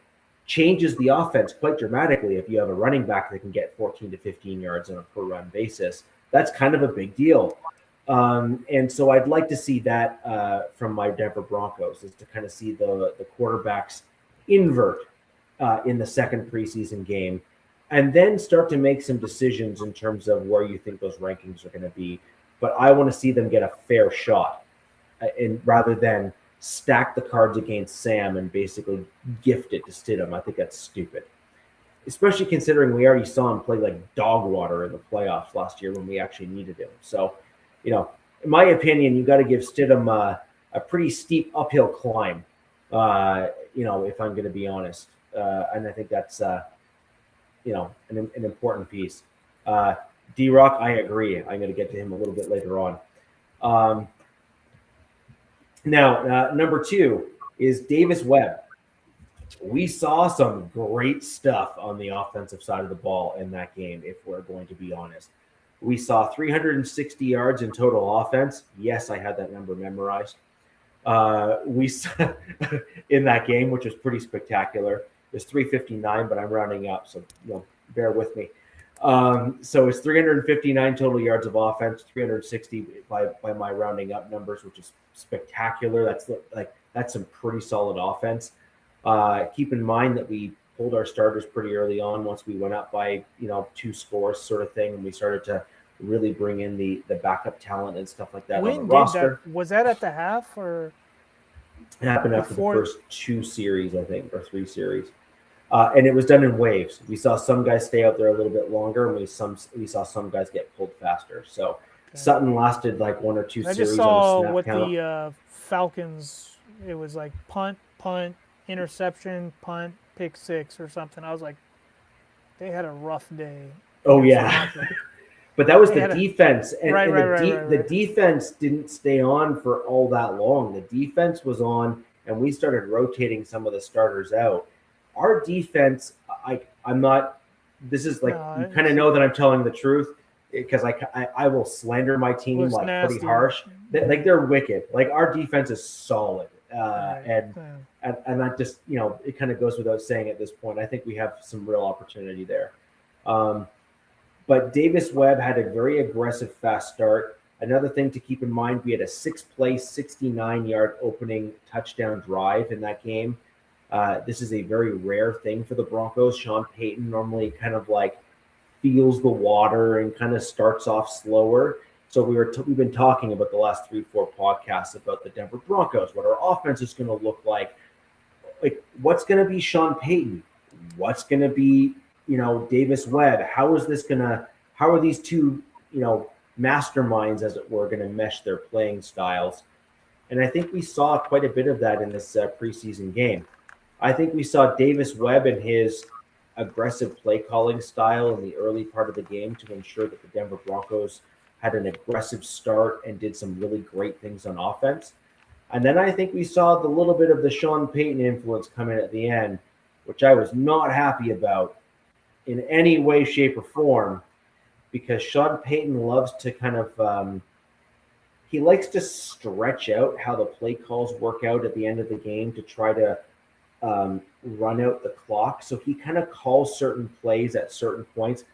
changes the offense quite dramatically. If you have a running back that can get 14 to 15 yards on a per run basis, that's kind of a big deal. And so I'd like to see that from my Denver Broncos, is to kind of see the quarterbacks invert in the second preseason game. and then start to make some decisions in terms of where you think those rankings are going to be. But I want to see them get a fair shot, and rather than stack the cards against Sam and basically gift it to Stidham. I think that's stupid, especially considering we already saw him play like dog water in the playoffs last year when we actually needed him. So, in my opinion, you got to give Stidham a pretty steep uphill climb, if I'm going to be honest. And I think that's, an important piece. D-Rock, I agree. I'm going to get to him a little bit later on. Now, number 2 is Davis Webb. We saw some great stuff on the offensive side of the ball in that game, if we're going to be honest. We saw 360 yards in total offense. Yes, I had that number memorized. We saw in that game, which was pretty spectacular. It was 359, but I'm rounding up, so bear with me. So it's 359 total yards of offense, 360 by my rounding up numbers, which is spectacular. That's some pretty solid offense. Keep in mind that we pulled our starters pretty early on once we went up by 2 scores sort of thing, and we started to really bring in the backup talent and stuff like that on the roster. Was that at the half or? It happened after the first 2 series, I think, or 3 series. And it was done in waves. We saw some guys stay out there a little bit longer, and we saw some guys get pulled faster. So Sutton lasted like 1 or 2 series. I just saw on a snap with count. the Falcons, it was like punt, interception, punt, pick 6 or something. I was like, they had a rough day. Oh, yeah. But that was the defense. And, the defense didn't stay on for all that long. The defense was on, and we started rotating some of the starters out. Our defense, I'm not – this is like you kind of know that I'm telling the truth because I will slander my team pretty harsh. They're wicked. Like, our defense is solid. And that just, it kind of goes without saying at this point. I think we have some real opportunity there. But Davis Webb had a very aggressive fast start. Another thing to keep in mind, we had a 6-play, 69-yard opening touchdown drive in that game. This is a very rare thing for the Broncos. Sean Payton normally kind of feels the water and kind of starts off slower. So we've been talking about the last 3-4 podcasts about the Denver Broncos, what our offense is going to look like. Like, what's going to be Sean Payton? What's going to be, Davis Webb? How are these two, masterminds, as it were, going to mesh their playing styles? And I think we saw quite a bit of that in this preseason game. I think we saw Davis Webb and his aggressive play calling style in the early part of the game to ensure that the Denver Broncos had an aggressive start and did some really great things on offense. And then I think we saw the little bit of the Sean Payton influence come in at the end, which I was not happy about in any way, shape, or form, because Sean Payton loves to kind of he likes to stretch out how the play calls work out at the end of the game to try to run out the clock. So he kind of calls certain plays at certain points,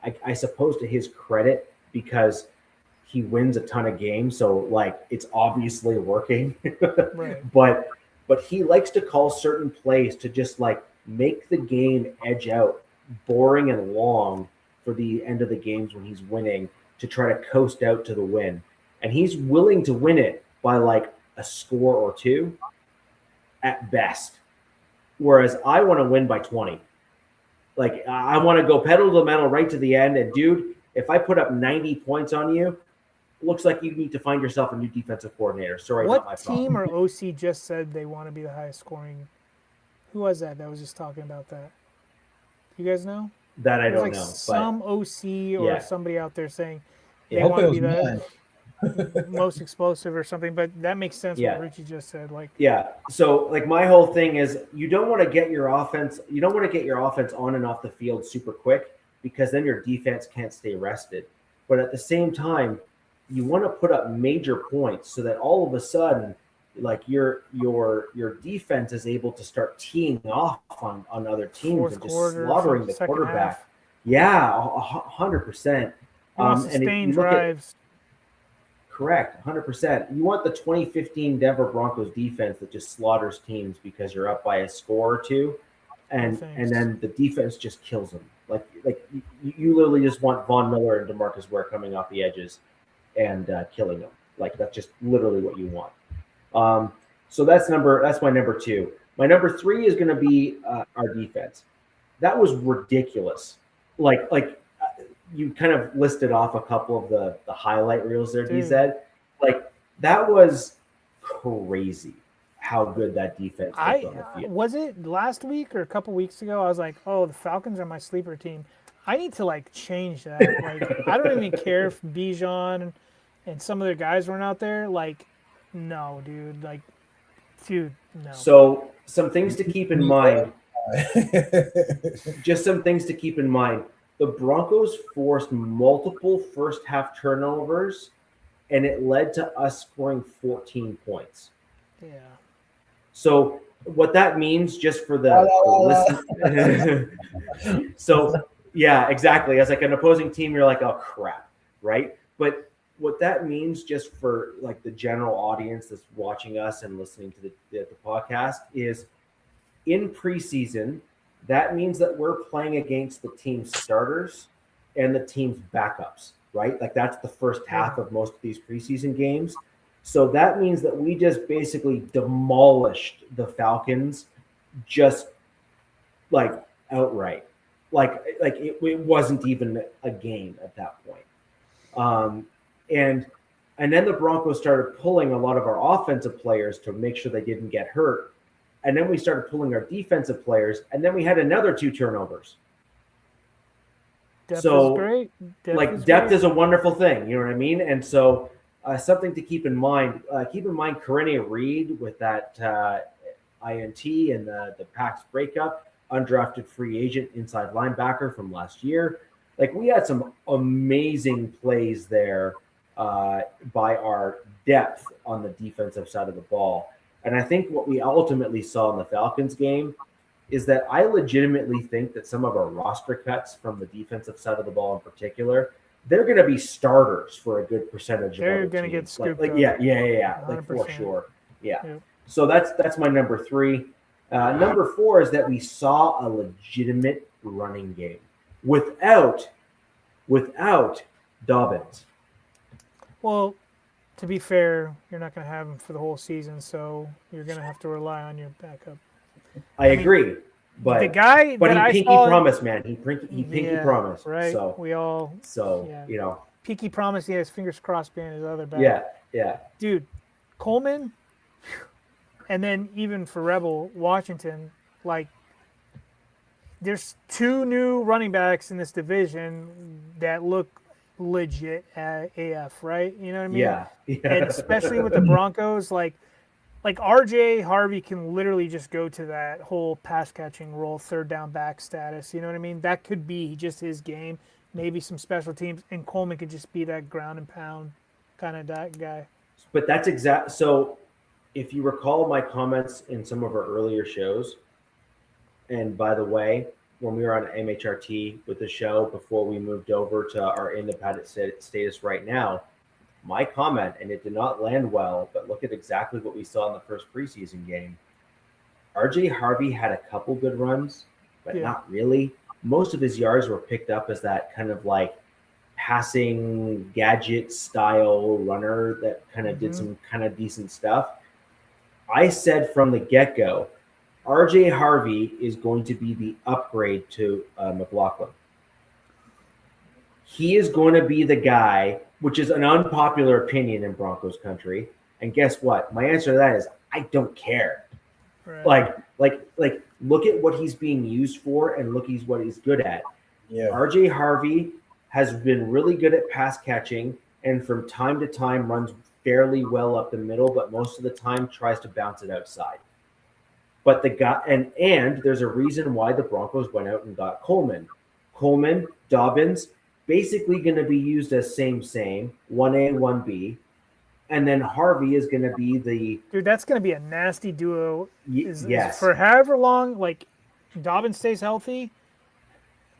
I suppose to his credit, because he wins a ton of games. So it's obviously working. Right. But he likes to call certain plays to just make the game edge out, boring and long for the end of the games when he's winning, to try to coast out to the win. And he's willing to win it by a score or 2 at best. Whereas I want to win by 20. I want to go pedal to the metal right to the end. And dude, if I put up 90 points on you, looks like you need to find yourself a new defensive coordinator. Sorry, not my problem. What team or OC just said they want to be the highest scoring? Who was that was just talking about that? You guys know? That I don't know. Some OC or somebody out there saying they want to be the most explosive or something, but that makes sense what Richie just said. So my whole thing is you don't want to get your offense on and off the field super quick, because then your defense can't stay rested. But at the same time, you want to put up major points so that all of a sudden, your defense is able to start teeing off on other teams and just slaughtering the quarterback. Half. Yeah, 100%. Sustained drives. Correct, 100%. You want the 2015 Denver Broncos defense that just slaughters teams because you're up by a score or 2. and thanks. then the defense just kills them. Like you literally just want Von Miller and DeMarcus Ware coming off the edges and killing them. Like that's just literally what you want. So that's my number 2. My number 3 is going to be our defense. That was ridiculous. Like you kind of listed off a couple of the highlight reels there, DZ. Like that was crazy how good that defense looked on the field. Was it last week or a couple weeks ago? I was like, oh, the Falcons are my sleeper team. I need to like change that. Like I don't even care if Bijan and some of their guys weren't out there. Like, no, dude. Like, dude, no. So some things to keep in mind. Just some things to keep in mind. The Broncos forced multiple first half turnovers, and it led to us scoring 14 points. Yeah. So what that means, just for the listen. So yeah, exactly. As like an opposing team, you're like, oh crap, right? But what that means, just for like the general audience that's watching us and listening to the podcast, is in preseason, that means that we're playing against the team's starters and the team's backups, right? Like that's the first half of most of these preseason games. So that means that we just basically demolished the Falcons, just like outright. Like it wasn't even a game at that point. And then the Broncos started pulling a lot of our offensive players to make sure they didn't get hurt. And then we started pulling our defensive players, and then we had another 2 turnovers. Depth is great. Depth is a wonderful thing, you know what I mean? And so something to keep in mind. Keep in mind Karene Reed with that INT and the Pax breakup, undrafted free agent inside linebacker from last year. Like we had some amazing plays there by our depth on the defensive side of the ball. And I think what we ultimately saw in the Falcons game is that I legitimately think that some of our roster cuts from the defensive side of the ball in particular, they're going to be starters for a good percentage of they're going to get scooped up. Yeah, like for sure. Yeah. So that's my number 3. Number 4 is that we saw a legitimate running game without Dobbins. Well, to be fair, you're not going to have him for the whole season, so you're going to have to rely on your backup. I agree, but the guy but that he I saw, promised, man. He pinky promised, right? So we all you know, pinky promised. He has fingers crossed being his other back. Yeah. Dude, Coleman, and then even for Rebel Washington, like there's 2 new running backs in this division that look legit at AF, right? You know what I mean? Yeah. And especially with the Broncos, like RJ Harvey can literally just go to that whole pass catching role, third down back status. You know what I mean? That could be just his game. Maybe some special teams, and Coleman could just be that ground and pound kind of that guy. But that's exact. So, if you recall my comments in some of our earlier shows, and by the way, when we were on MHRT with the show before we moved over to our independent status right now, my comment, and it did not land well, but look at exactly what we saw in the first preseason game. RJ Harvey had a couple good runs, but not really. Most of his yards were picked up as that kind of like passing gadget style runner that kind of did some kind of decent stuff. I said from the get-go, RJ Harvey is going to be the upgrade to McLaughlin. He is going to be the guy, which is an unpopular opinion in Broncos country. And guess what? My answer to that is I don't care. Right. Like, look at what he's being used for, and look what he's good at. Yeah. RJ Harvey has been really good at pass catching, and from time to time runs fairly well up the middle, but most of the time tries to bounce it outside. But the guy, and there's a reason why the Broncos went out and got Coleman, Dobbins, basically going to be used as same 1A, 1B. And then Harvey is going to be the... Dude, that's going to be a nasty duo. Yes. For however long, like, Dobbins stays healthy,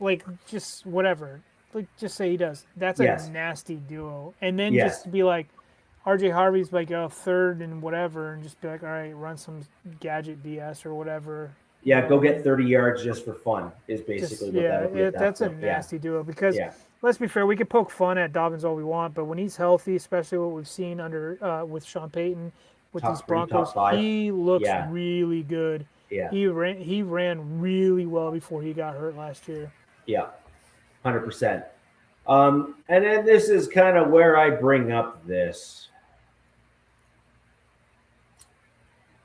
like, just whatever. Like, just say he does. That's a nasty duo. And then just be like, RJ Harvey's like a third and whatever, and just be like, all right, run some gadget BS or whatever. Yeah, go get 30 yards just for fun is basically what that'll be. That's a nasty duo because Yeah. let's be fair, we can poke fun at Dobbins all we want, but when he's healthy, especially what we've seen under with Sean Payton with Top these 3, Broncos, top 5. he looks Yeah. really good. Yeah. He ran really well before he got hurt last year. Yeah, 100%. And then this is kind of where I bring up this.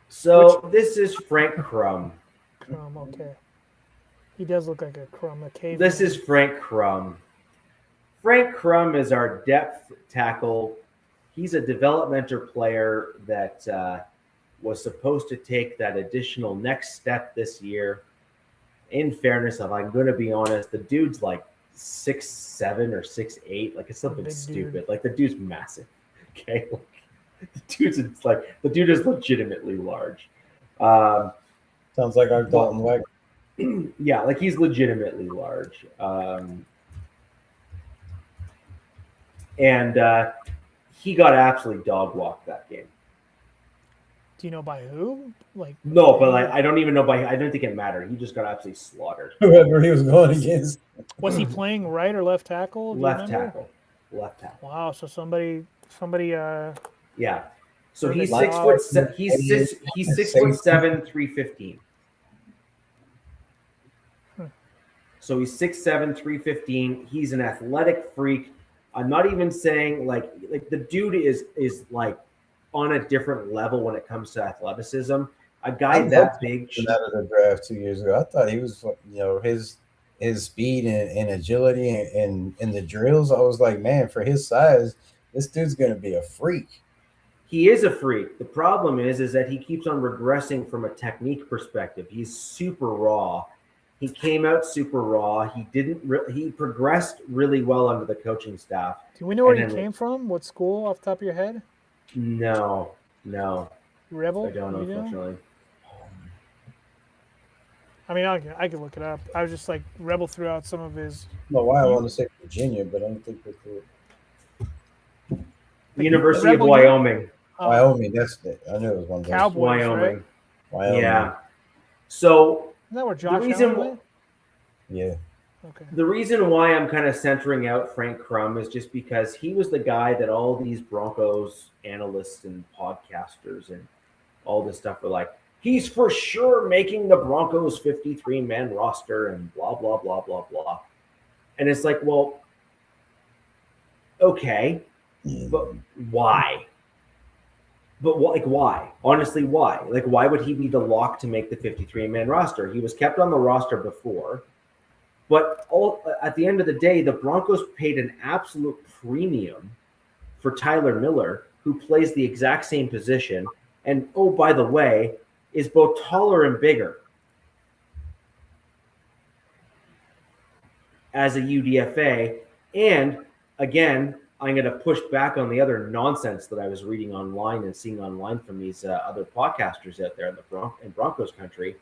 So this is Frank Crum. Crum, okay. He does look like a Crum, a caveman. This is Frank Crum. Frank Crum is our depth tackle. He's a developmental player that was supposed to take that additional next step this year. In fairness, if I'm going to be honest, the dude's like 6'7" or 6'8". Like it's something stupid. Dude. Like the dude's massive. Okay. The dude is legitimately large. Sounds like our Dalton Wagner. Yeah, like he's legitimately large. And he got absolutely dog walked that game. Do you know by who? Like no, but I don't even know by. I don't think it mattered. He just got absolutely slaughtered. Whoever he was going against. Was he playing right or left tackle? Left tackle. Wow. So somebody. Yeah. So he's Wow. 6 foot. He's 6'7", 315. So he's 6'7", 315. He's an athletic freak. I'm not even saying like the dude is like on a different level when it comes to athleticism. A guy that big. Out of the draft 2 years ago, I thought he was, his speed and agility and the drills. I was like, man, for his size, this dude's gonna be a freak. He is a freak. The problem is that he keeps on regressing from a technique perspective. He's super raw. He came out super raw. He progressed really well under the coaching staff. Do we know where he came from? What school off the top of your head? No. Rebel? I don't know, unfortunately. I mean, I could look it up. I was just like, Rebel threw out some of his. No, why I want to say Virginia, but I don't think they threw it. University of Wyoming. Wyoming, that's it. I knew it was one of those. Cowboys, Wyoming. Right? Wyoming. Yeah. So isn't that where Josh Allen went? Yeah. Okay. The reason why I'm kind of centering out Frank Crum is just because he was the guy that all these Broncos analysts and podcasters and all this stuff were like, he's for sure making the Broncos 53-man roster and blah, blah, blah, blah, blah. And it's like, well, okay, but why? But why? Honestly, why? Like, why would he be the lock to make the 53-man roster? He was kept on the roster before. But at the end of the day, the Broncos paid an absolute premium for Tyler Miller, who plays the exact same position. And, oh, by the way, is both taller and bigger as a UDFA. And, again, I'm going to push back on the other nonsense that I was reading online and seeing online from these other podcasters out there in Broncos country.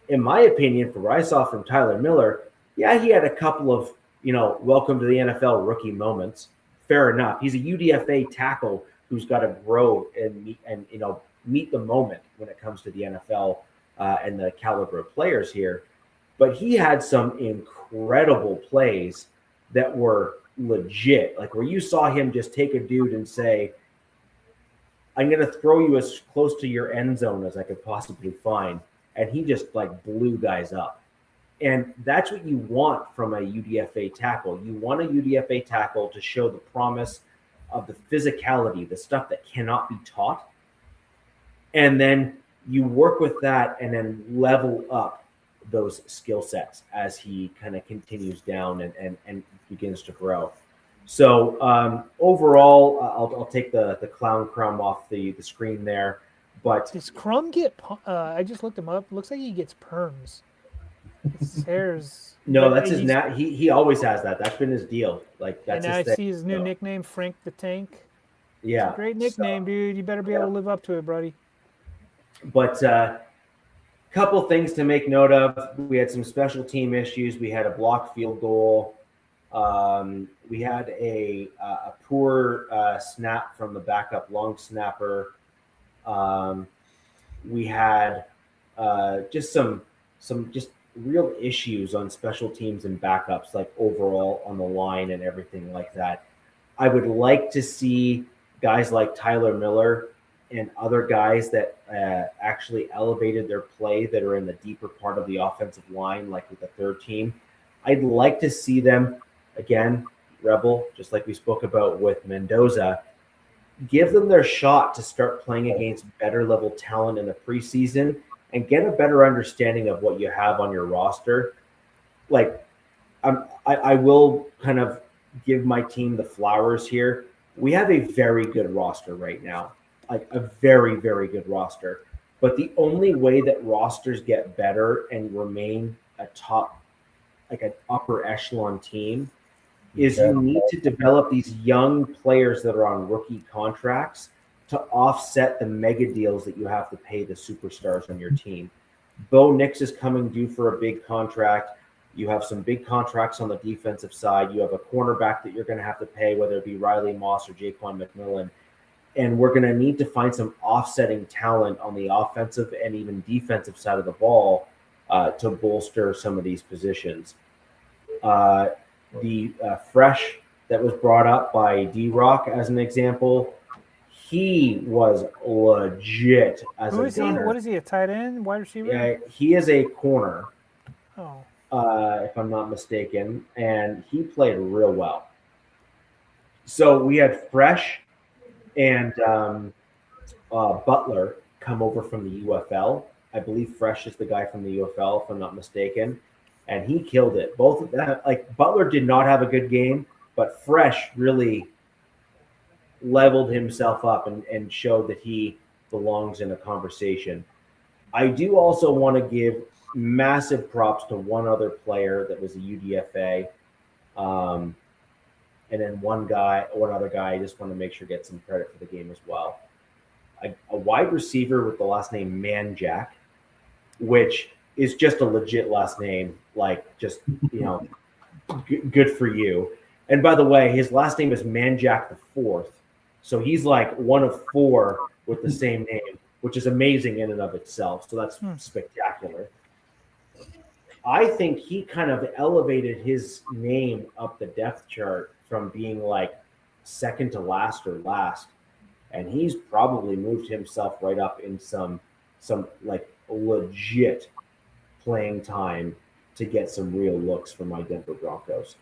In my opinion, from what I saw from Tyler Miller, yeah, he had a couple of, welcome to the NFL rookie moments. Fair enough. He's a UDFA tackle who's got to grow and meet the moment when it comes to the NFL and the caliber of players here. But he had some incredible plays that were legit, like where you saw him just take a dude and say, I'm going to throw you as close to your end zone as I could possibly find. And he just blew guys up. And that's what you want from a UDFA tackle. You want a UDFA tackle to show the promise of the physicality, the stuff that cannot be taught. And then you work with that and then level up those skill sets as he kind of continues down and begins to grow. So overall, I'll take the clown Crum off the screen there. But does Crum get? I just looked him up. Looks like he gets perms. His hair's no, that's his nat. He always has that. That's been his deal. Like that's. And his I thing. see his new nickname, Frank the Tank. Yeah, it's a great nickname, dude. You better be able to live up to it, buddy. But couple things to make note of. We had some special team issues. We had a blocked field goal. We had a poor snap from the backup long snapper. We had just some some just real issues on special teams and backups, like overall on the line and everything like that. I would like to see guys like Tyler Miller and other guys that actually elevated their play that are in the deeper part of the offensive line, like with the third team. I'd like to see them, again, Rebel, just like we spoke about with Mendoza, give them their shot to start playing against better level talent in the preseason and get a better understanding of what you have on your roster. Like, I will kind of give my team the flowers here. We have a very good roster right now, like a very, very good roster. But the only way that rosters get better and remain a top, like an upper echelon team is you need to develop these young players that are on rookie contracts to offset the mega deals that you have to pay the superstars on your team. Bo Nix is coming due for a big contract. You have some big contracts on the defensive side. You have a cornerback that you're going to have to pay, whether it be Riley Moss or Jaquan McMillan. And we're going to need to find some offsetting talent on the offensive and even defensive side of the ball to bolster some of these positions. The Fresh that was brought up by D-Rock as an example, he was legit as Who a is he? gunner. What is he? A tight end, wide receiver? Yeah, he is a corner. Oh, If I'm not mistaken, and he played real well. So we had Fresh and Butler come over from the UFL. I believe Fresh is the guy from the UFL, if I'm not mistaken, and he killed it. Both of them, like Butler did not have a good game, but Fresh really leveled himself up and showed that he belongs in a conversation. I do also want to give massive props to one other player that was a UDFA. And then one other guy, I just want to make sure get some credit for the game as well. A wide receiver with the last name Manjack, which is just a legit last name, like just, good for you. And by the way, his last name is Manjack the Fourth. So he's like one of four with the same name, which is amazing in and of itself. So that's spectacular. I think he kind of elevated his name up the depth chart from being like second to last or last. And he's probably moved himself right up in some like legit playing time to get some real looks for my Denver Broncos.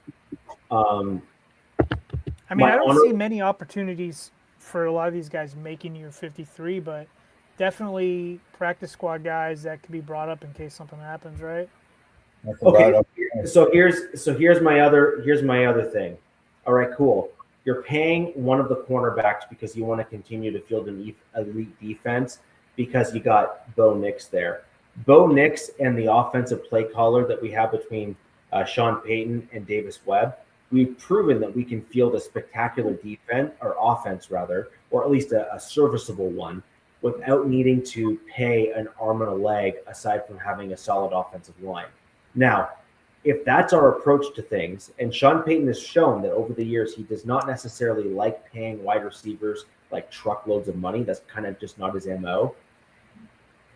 I mean, I don't see many opportunities for a lot of these guys making your 53, but definitely practice squad guys that could be brought up in case something happens, right? Okay, so here's my other thing. All right, cool. You're paying one of the cornerbacks because you want to continue to field an elite defense because you got Bo Nix there. Bo Nix and the offensive play caller that we have between Sean Payton and Davis Webb, we've proven that we can field a spectacular defense or offense rather, or at least a serviceable one without needing to pay an arm and a leg aside from having a solid offensive line. Now, if that's our approach to things, and Sean Payton has shown that over the years he does not necessarily like paying wide receivers like truckloads of money, that's kind of just not his MO,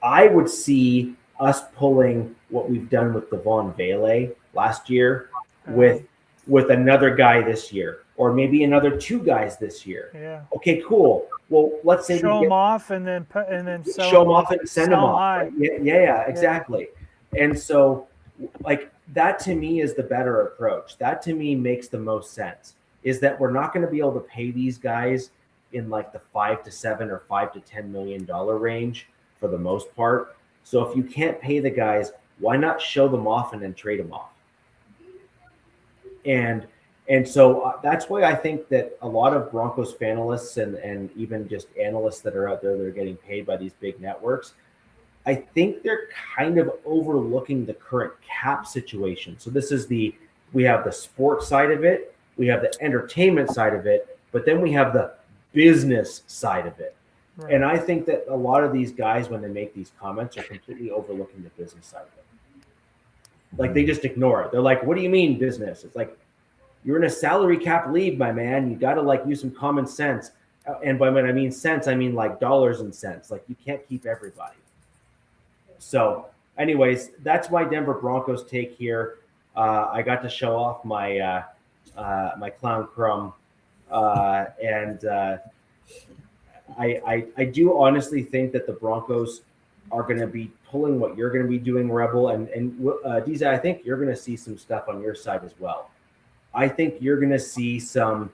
I would see us pulling what we've done with Devon Vele last year with another guy this year, or maybe another two guys this year. Yeah. Okay, cool. Well, let's say show them off and then show them off and send them off. Right? Yeah, exactly. Yeah. And so, like, that to me is the better approach. That to me makes the most sense. Is that we're not going to be able to pay these guys in like the $5 to $7 or $5 to $10 million range for the most part. So if you can't pay the guys, why not show them off and then trade them off? And so that's why I think that a lot of Broncos fanalists and even just analysts that are out there that are getting paid by these big networks, I think they're kind of overlooking the current cap situation. So we have the sports side of it, we have the entertainment side of it, but then we have the business side of it. Right. And I think that a lot of these guys, when they make these comments, are completely overlooking the business side of it. Like they just ignore it. They're like, what do you mean business? It's like, you're in a salary cap league, my man. You got to like use some common sense. And by when I mean sense, I mean like dollars and cents. Like you can't keep everybody. So anyways, that's my Denver Broncos take here. I got to show off my my clown crumb, and I do honestly think that the Broncos are going to be pulling what you're going to be doing, Rebel, and Diza, I think you're going to see some stuff on your side as well. I think you're going to see some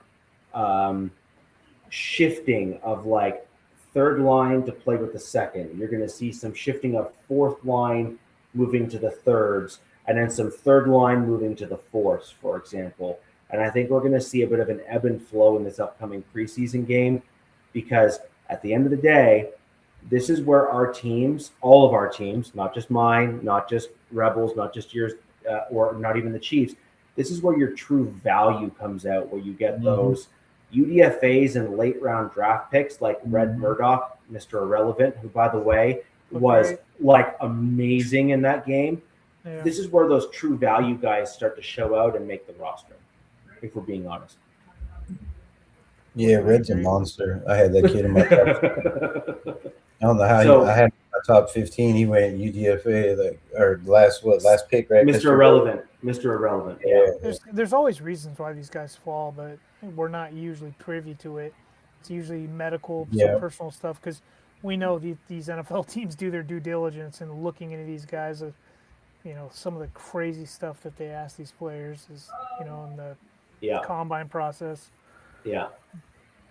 shifting of like third line to play with the second. You're going to see some shifting of fourth line moving to the thirds, and then some third line moving to the fourths, for example. And I think we're going to see a bit of an ebb and flow in this upcoming preseason game, because at the end of the day, this is where our teams, all of our teams, not just mine, not just Rebels, not just yours, or not even the Chiefs, this is where your true value comes out, where you get those UDFAs and late round draft picks like Red Murdoch, Mr. Irrelevant, who, by the way, was like amazing in that game. Yeah. This is where those true value guys start to show out and make the roster, if we're being honest. Yeah, Red's a monster. I had that kid in my top. I don't know how I had my top 15. He went UDFA, or last pick, right? Mr. Irrelevant. Mr. Irrelevant. Yeah. There's always reasons why these guys fall, but we're not usually privy to it. It's usually medical, some personal stuff, because we know these NFL teams do their due diligence and looking into these guys. Some of the crazy stuff that they ask these players is, in the combine process. Yeah.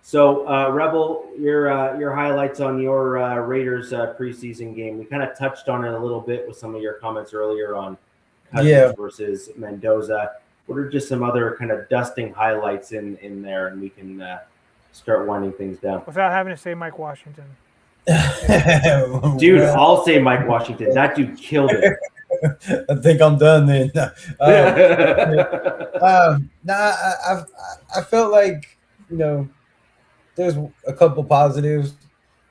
So, Rebel, your highlights on your Raiders preseason game. We kind of touched on it a little bit with some of your comments earlier on Cousins versus Mendoza. What are just some other kind of dusting highlights in there, and we can start winding things down without having to say Mike Washington. Dude, I'll say Mike Washington. That dude killed it. I think I'm done then. I felt like, there's a couple positives.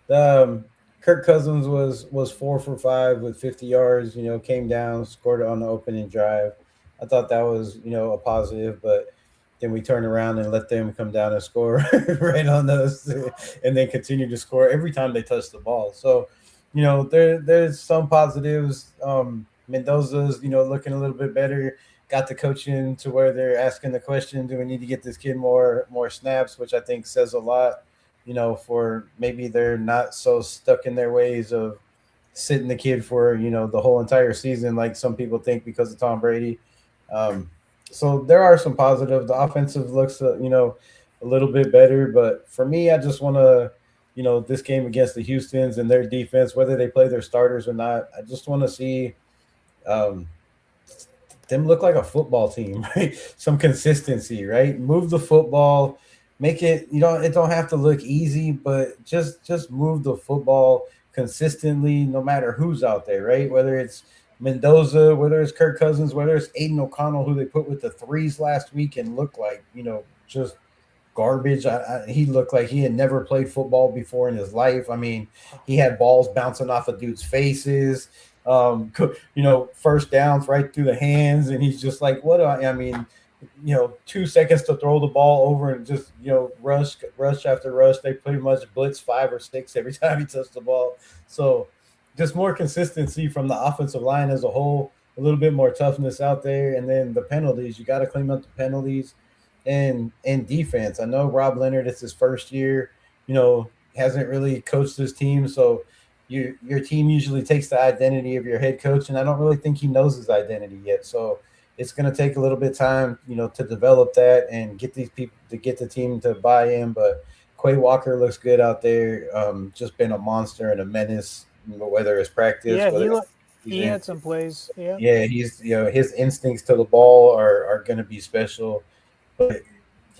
Kirk Cousins was 4 for 5 with 50 yards, came down, scored on the opening drive. I thought that was, a positive, but then we turned around and let them come down and score right on us, and then continue to score every time they touch the ball. So, there's some positives. Mendoza's, looking a little bit better. Got the coaching to where they're asking the question, do we need to get this kid more snaps, which I think says a lot, for maybe they're not so stuck in their ways of sitting the kid for, the whole entire season like some people think because of Tom Brady. So there are some positives. The offensive looks, a little bit better. But for me, I just want to, this game against the Houstons and their defense, whether they play their starters or not, I just want to see them look like a football team, right? Some consistency, right? Move the football, make it, it don't have to look easy, but just move the football consistently, no matter who's out there, right? Whether it's Mendoza, whether it's Kirk Cousins, whether it's Aiden O'Connell, who they put with the threes last week and looked like, just garbage. He looked like he had never played football before in his life. I mean, he had balls bouncing off of dudes' faces. First downs right through the hands, and he's just like, 2 seconds to throw the ball over and just, rush after rush. They pretty much blitz 5 or 6 every time he touched the ball. So just more consistency from the offensive line as a whole, a little bit more toughness out there. And then the penalties, you got to clean up the penalties and defense. I know Rob Leonard, it's his first year, hasn't really coached his team. So your team usually takes the identity of your head coach, and I don't really think he knows his identity yet. So it's going to take a little bit of time, to develop that and get these people to get the team to buy in. But Quay Walker looks good out there. Just been a monster and a menace, whether it's practice. Yeah, he had some plays. Yeah, he's his instincts to the ball are going to be special. But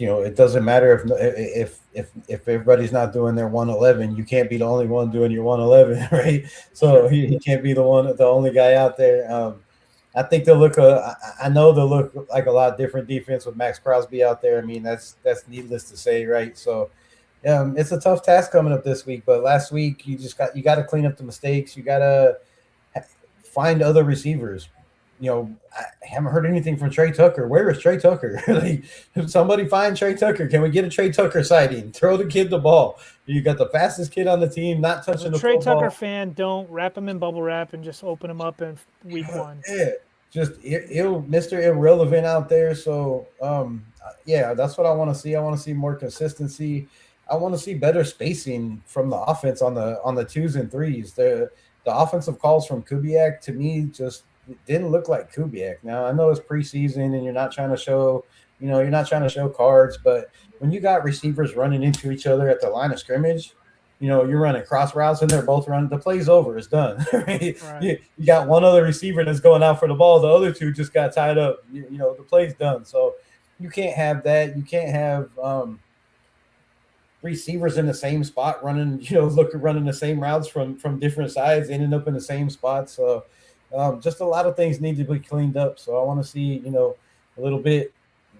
it doesn't matter if everybody's not doing their 111. You can't be the only one doing your 111, right? So he can't be the only guy out there. I think they'll look. I know they'll look like a lot different defense with Max Crosby out there. I mean, that's needless to say, right? So, it's a tough task coming up this week. But last week, you got to clean up the mistakes. You got to find other receivers. I haven't heard anything from Trey Tucker. Where is Trey Tucker? Like, somebody find Trey Tucker. Can we get a Trey Tucker sighting? Throw the kid the ball. You got the fastest kid on the team, not As a touching the Trey Tucker football. fan, don't wrap him in bubble wrap and just open him up in week 1. Yeah, just Mr. Irrelevant out there. So, yeah, that's what I want to see. I want to see more consistency. I want to see better spacing from the offense on the twos and threes. The offensive calls from Kubiak to me just didn't look like Kubiak. Now I know it's preseason and you're not trying to show, you're not trying to show cards, but when you got receivers running into each other at the line of scrimmage, you're running cross routes and they're both running. The play's over. It's done. Right? Right. You got one other receiver that's going out for the ball. The other two just got tied up. The play's done. So you can't have that. You can't have receivers in the same spot running, running the same routes from different sides, ending up in the same spot. So just a lot of things need to be cleaned up. So I want to see, a little bit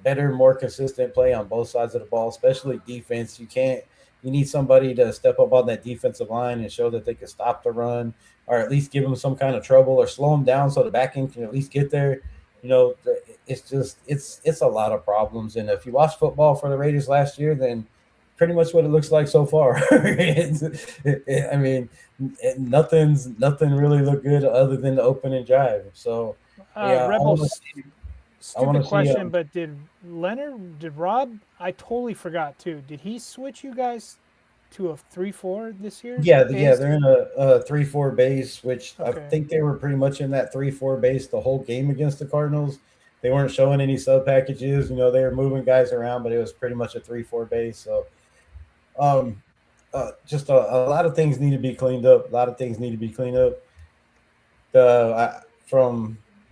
better, more consistent play on both sides of the ball, especially defense. You need somebody to step up on that defensive line and show that they can stop the run, or at least give them some kind of trouble, or slow them down so the back end can at least get there. It's a lot of problems. And if you watch football for the Raiders last year, then pretty much what it looks like so far. I mean, nothing really looked good other than the opening drive. So yeah, Rebels. Stupid see, question, but did Rob? I totally forgot too. Did he switch you guys to a 3-4 this year? Yeah, they're in a 3-4 base, which Okay. I think they were pretty much in that 3-4 base the whole game against the Cardinals. They weren't showing any sub packages. They were moving guys around, but it was pretty much a 3-4 base. So, just a lot of things need to be cleaned up. A lot of things need to be cleaned up.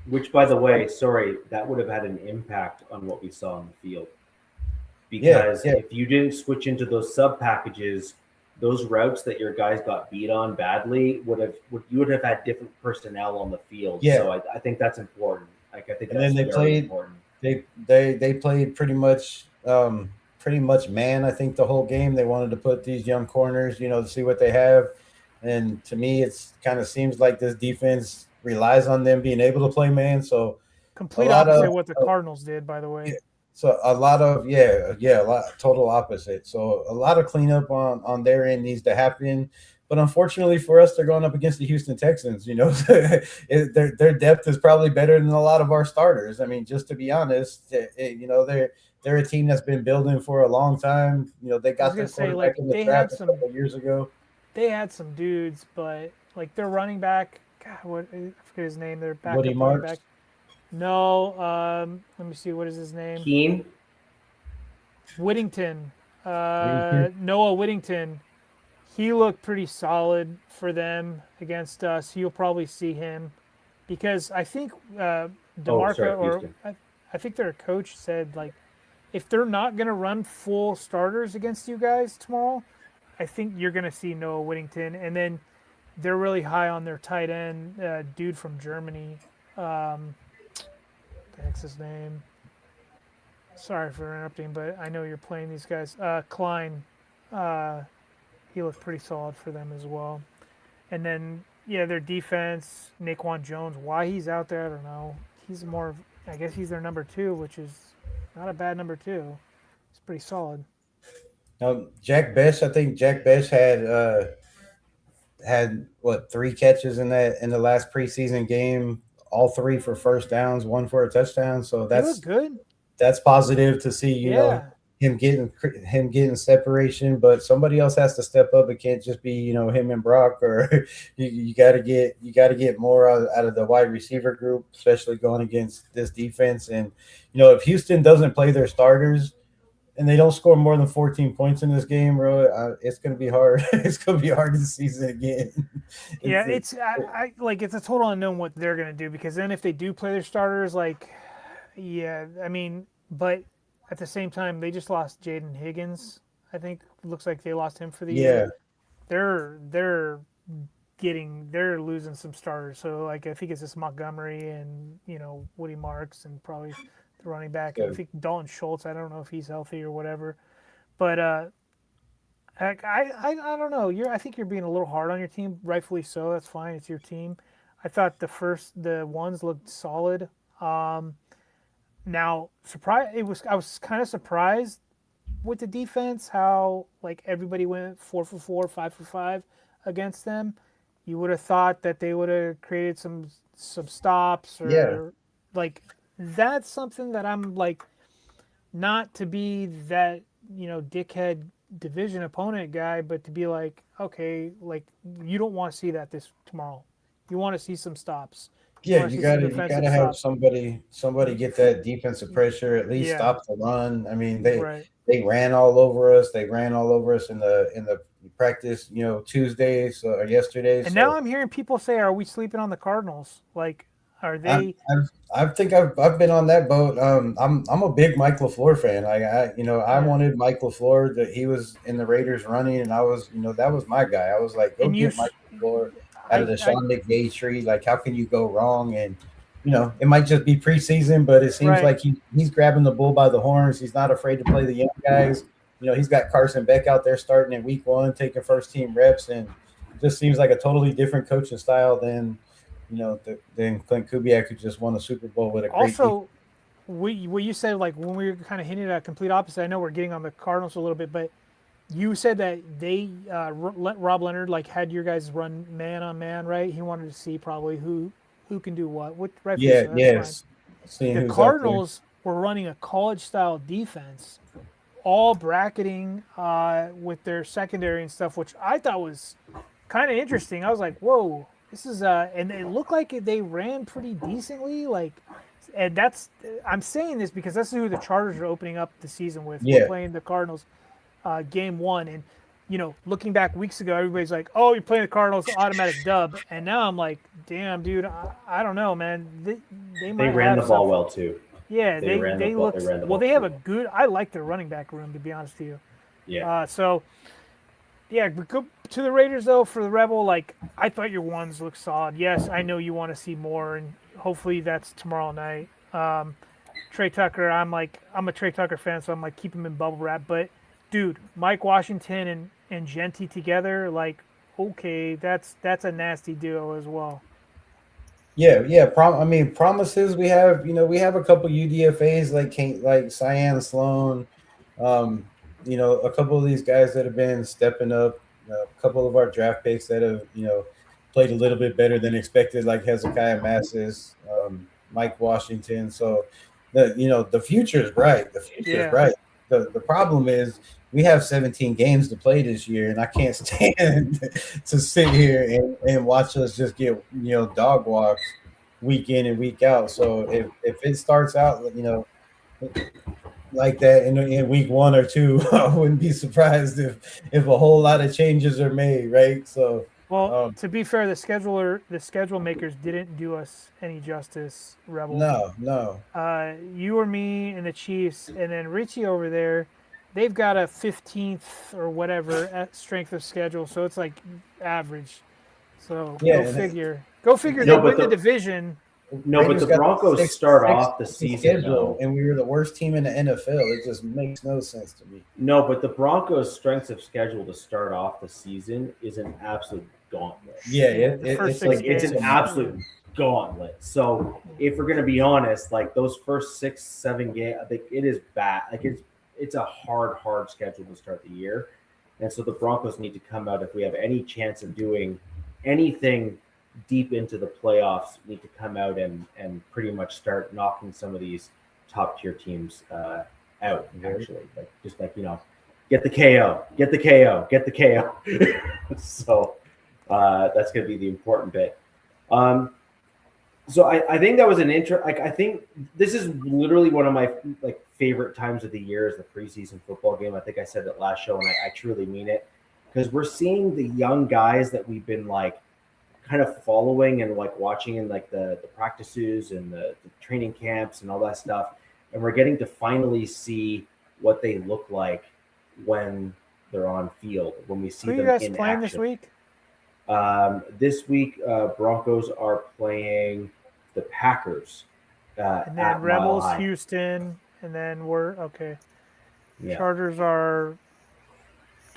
Which, by the way, sorry, that would have had an impact on what we saw on the field. Because if you didn't switch into those sub packages, those routes that your guys got beat on badly you would have had different personnel on the field. Yeah. So I think that's important. I think and that's then very important. They played pretty much man. I think the whole game they wanted to put these young corners, to see what they have. And to me, it's kind of seems like this defense relies on them being able to play man. So complete opposite what the Cardinals did, by the way. Yeah, so a lot of total opposite. So a lot of cleanup on their end needs to happen. But unfortunately for us, they're going up against the Houston Texans. Their depth is probably better than a lot of our starters. I mean, just to be honest, they're a team that's been building for a long time. They got their quarterback in the draft a couple years ago. They had some dudes, but like their running back, God, I forget his name. Their backup Woody running Marks? back. No, let me see. What is his name? Keen? Whittington. Noah Whittington. He looked pretty solid for them against us. You'll probably see him because I think DeMarco I think their coach said like if they're not going to run full starters against you guys tomorrow, I think you're going to see Noah Whittington. And then they're really high on their tight end dude from Germany. What the heck's his name? Sorry for interrupting, but I know you're playing these guys. Klein. He looked pretty solid for them as well. And then, their defense, Naquan Jones, why he's out there, I don't know. I guess he's their number 2, which is not a bad number 2. It's pretty solid. Now, Jack Bess had 3 catches in the last preseason game, all 3 for first downs, 1 for a touchdown. So that's good. That's positive to see, him getting separation, but somebody else has to step up. It can't just be, him and Brock, or you got to get more out of the wide receiver group, especially going against this defense. And, if Houston doesn't play their starters and they don't score more than 14 points in this game, bro, it's going to be hard. It's going to be hard this season again. It's a total unknown what they're going to do, because then if they do play their starters, but at the same time, they just lost Jaden Higgins. I think it looks like they lost him for the year. They're losing some starters. So I think it's just Montgomery and Woody Marks and probably the running back. I think Dalton Schultz. I don't know if he's healthy or whatever, but I don't know. I think you're being a little hard on your team, rightfully so. That's fine. It's your team. I thought the ones looked solid. Now, I was kind of surprised with the defense how like everybody went 4 for 4, 5 for 5 against them. You would have thought that they would have created some stops Yeah. or like that's something that I'm like not to be that dickhead division opponent guy, but to be like okay, like you don't want to see that this tomorrow. You want to see some stops. You Yeah, want to see some you defensive gotta have stops. somebody get that defensive pressure, at least Yeah, stop the run. I mean, right. they ran all over us. They ran all over us in the practice, Tuesday or yesterday. And now So I'm hearing people say, "Are we sleeping on the Cardinals? Like, are I they?" I think I've been on that boat. I'm a big Mike LaFleur fan. I Yeah. wanted Mike LaFleur that he was in the Raiders running, and I was that was my guy. I was like, go And get Mike LaFleur out of the I Sean McVay tree. Like, how can you go wrong? And it might just be preseason, but it seems right. like he's grabbing the bull by the horns. He's not afraid to play the young guys. He's got Carson Beck out there starting in week 1, taking first team reps, and just seems like a totally different coaching style than then Clint Kubiak, who just won a Super Bowl with a great defense. Also, what you said, like when we were kind of hinting at a complete opposite. I know we're getting on the Cardinals a little bit, but you said that they Rob Leonard like had your guys run man on man, right? He wanted to see probably who can do what. With rightfully Yeah, so, that's fine. yes. Seeing The who's out there. Cardinals were running a college style defense, all bracketing with their secondary and stuff, which I thought was kind of interesting. I was like, whoa, this is and it looked like they ran pretty decently. Like, and that's I'm saying this because that's who the Chargers are opening up the season with. We're Yeah. playing the Cardinals game 1, and looking back weeks ago, everybody's like, oh, you're playing the Cardinals, automatic dub, and now I'm like, damn, dude, I don't know, man. They might ran have the ball some. well too. Yeah, They ran the they ball. look They ran the well. ball They have too a good. I like their running back room, to be honest with you. Yeah. So, yeah, but go to the Raiders though for the Rebel. Like I thought your ones looked solid. Yes, I know you want to see more, and hopefully that's tomorrow night. Trey Tucker, I'm a Trey Tucker fan, so I'm like keep him in bubble wrap. But dude, Mike Washington and Genty together, like okay, that's a nasty duo as well. Yeah. Promises. We have a couple UDFA's like Cyan Sloan. A couple of these guys that have been stepping up. A couple of our draft picks that have played a little bit better than expected, like Hezekiah Massis, Mike Washington. So the future is bright. The future is Yeah. bright. The problem is we have 17 games to play this year, and I can't stand to sit here and watch us just get dog walks week in and week out. So if it starts out like that in week 1 or 2, I wouldn't be surprised if a whole lot of changes are made, right? So Well, to be fair, the schedule makers didn't do us any justice, Rebel. no. You or me and the Chiefs, and then Richie over there, they've got a 15th or whatever at strength of schedule, so it's like average. So Yeah, go figure. Go figure. No, They but win the division. No, but Raiders the got Broncos sixth- start sixth off the season though. and we were the worst team in the NFL. It just makes no sense to me. No, but the Broncos' strength of schedule to start off the season is an absolute gauntlet. Yeah, The first it's six It's an games. absolute gauntlet. So if we're gonna be honest, like those first 6, 7 games, I think it is bad. Like it's a hard schedule to start the year, and so the Broncos need to come out if we have any chance of doing anything deep into the playoffs. Need to come out and pretty much start knocking some of these top tier teams out. Actually, get the KO, get the KO, get the KO. So that's going to be the important bit. So I think that was an intro. Like I think this is literally one of my favorite times of the year is the preseason football game. I think I said it last show, and I truly mean it because we're seeing the young guys that we've been kind of following and watching in the practices and the training camps and all that stuff, and we're getting to finally see what they look like when they're on field, when we see Who are them you guys in playing action. this week? This week, Broncos are playing the Packers. And then at Rebels, Mile High. Houston, and then we're okay. Yeah. Chargers are.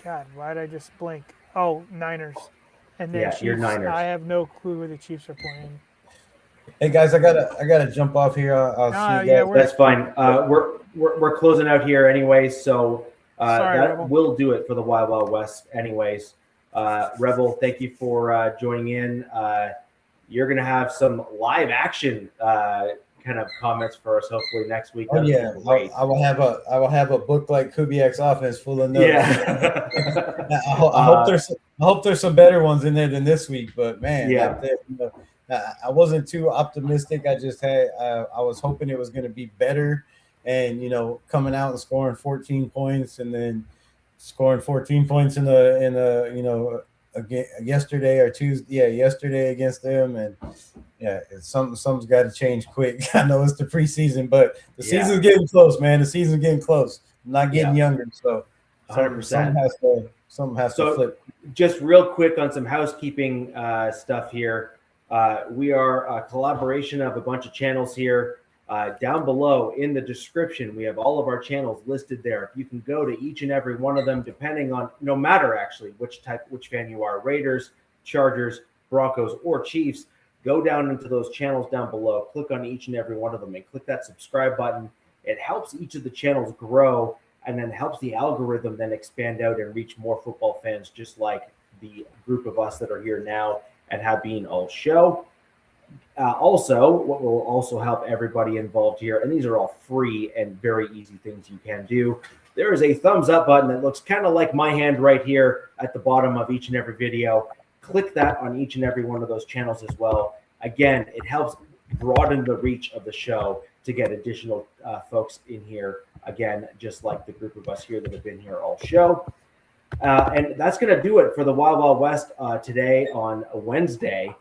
God, why did I just blink? Oh, Niners. And then Yeah, Chiefs, you're Niners. I have no clue who the Chiefs are playing. Hey guys, I gotta jump off here. I'll see you Yeah, guys. That's fine. We're closing out here anyways, so Sorry, that Rebel. will do it for the Wild Wild West anyways. Rebel, thank you for joining in. You're gonna have some live action kind of comments for us hopefully next week. Oh That'll be yeah, great. I will have a book like Kubiak's offense full of notes. Yeah. I hope there's some better ones in there than this week. But man, Yeah. I wasn't too optimistic. I just had I was hoping it was going to be better, and coming out and scoring 14 points, and then scoring 14 points in a again yesterday or Tuesday. Yeah, yesterday against them, and yeah, something's got to change quick. I know it's the preseason, but the season's getting close, man. The season's getting close. I'm not getting younger, so 100%. Something has to flip. Just real quick on some housekeeping stuff here. We are a collaboration of a bunch of channels here. Down below in the description, we have all of our channels listed there. You can go to each and every one of them, depending on, no matter actually which fan you are, Raiders, Chargers, Broncos, or Chiefs. Go down into those channels down below, click on each and every one of them, and click that subscribe button. It helps each of the channels grow, and then helps the algorithm then expand out and reach more football fans, just like the group of us that are here now and have been all show. Also, what will also help everybody involved here, and these are all free and very easy things you can do, there is a thumbs up button that looks kind of like my hand right here at the bottom of each and every video. Click that on each and every one of those channels as well. Again, it helps broaden the reach of the show to get additional folks in here. Again, just like the group of us here that have been here all show. And that's going to do it for the Wild Wild West today on a Wednesday,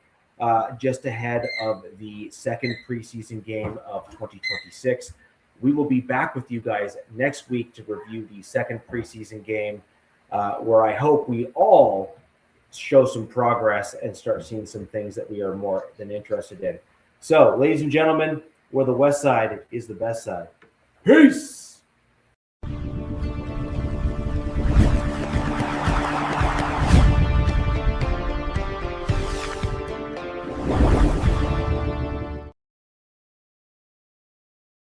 just ahead of the second preseason game of 2026. We will be back with you guys next week to review the second preseason game, where I hope we all show some progress and start seeing some things that we are more than interested in. So, ladies and gentlemen, where the West Side is the best side. Peace!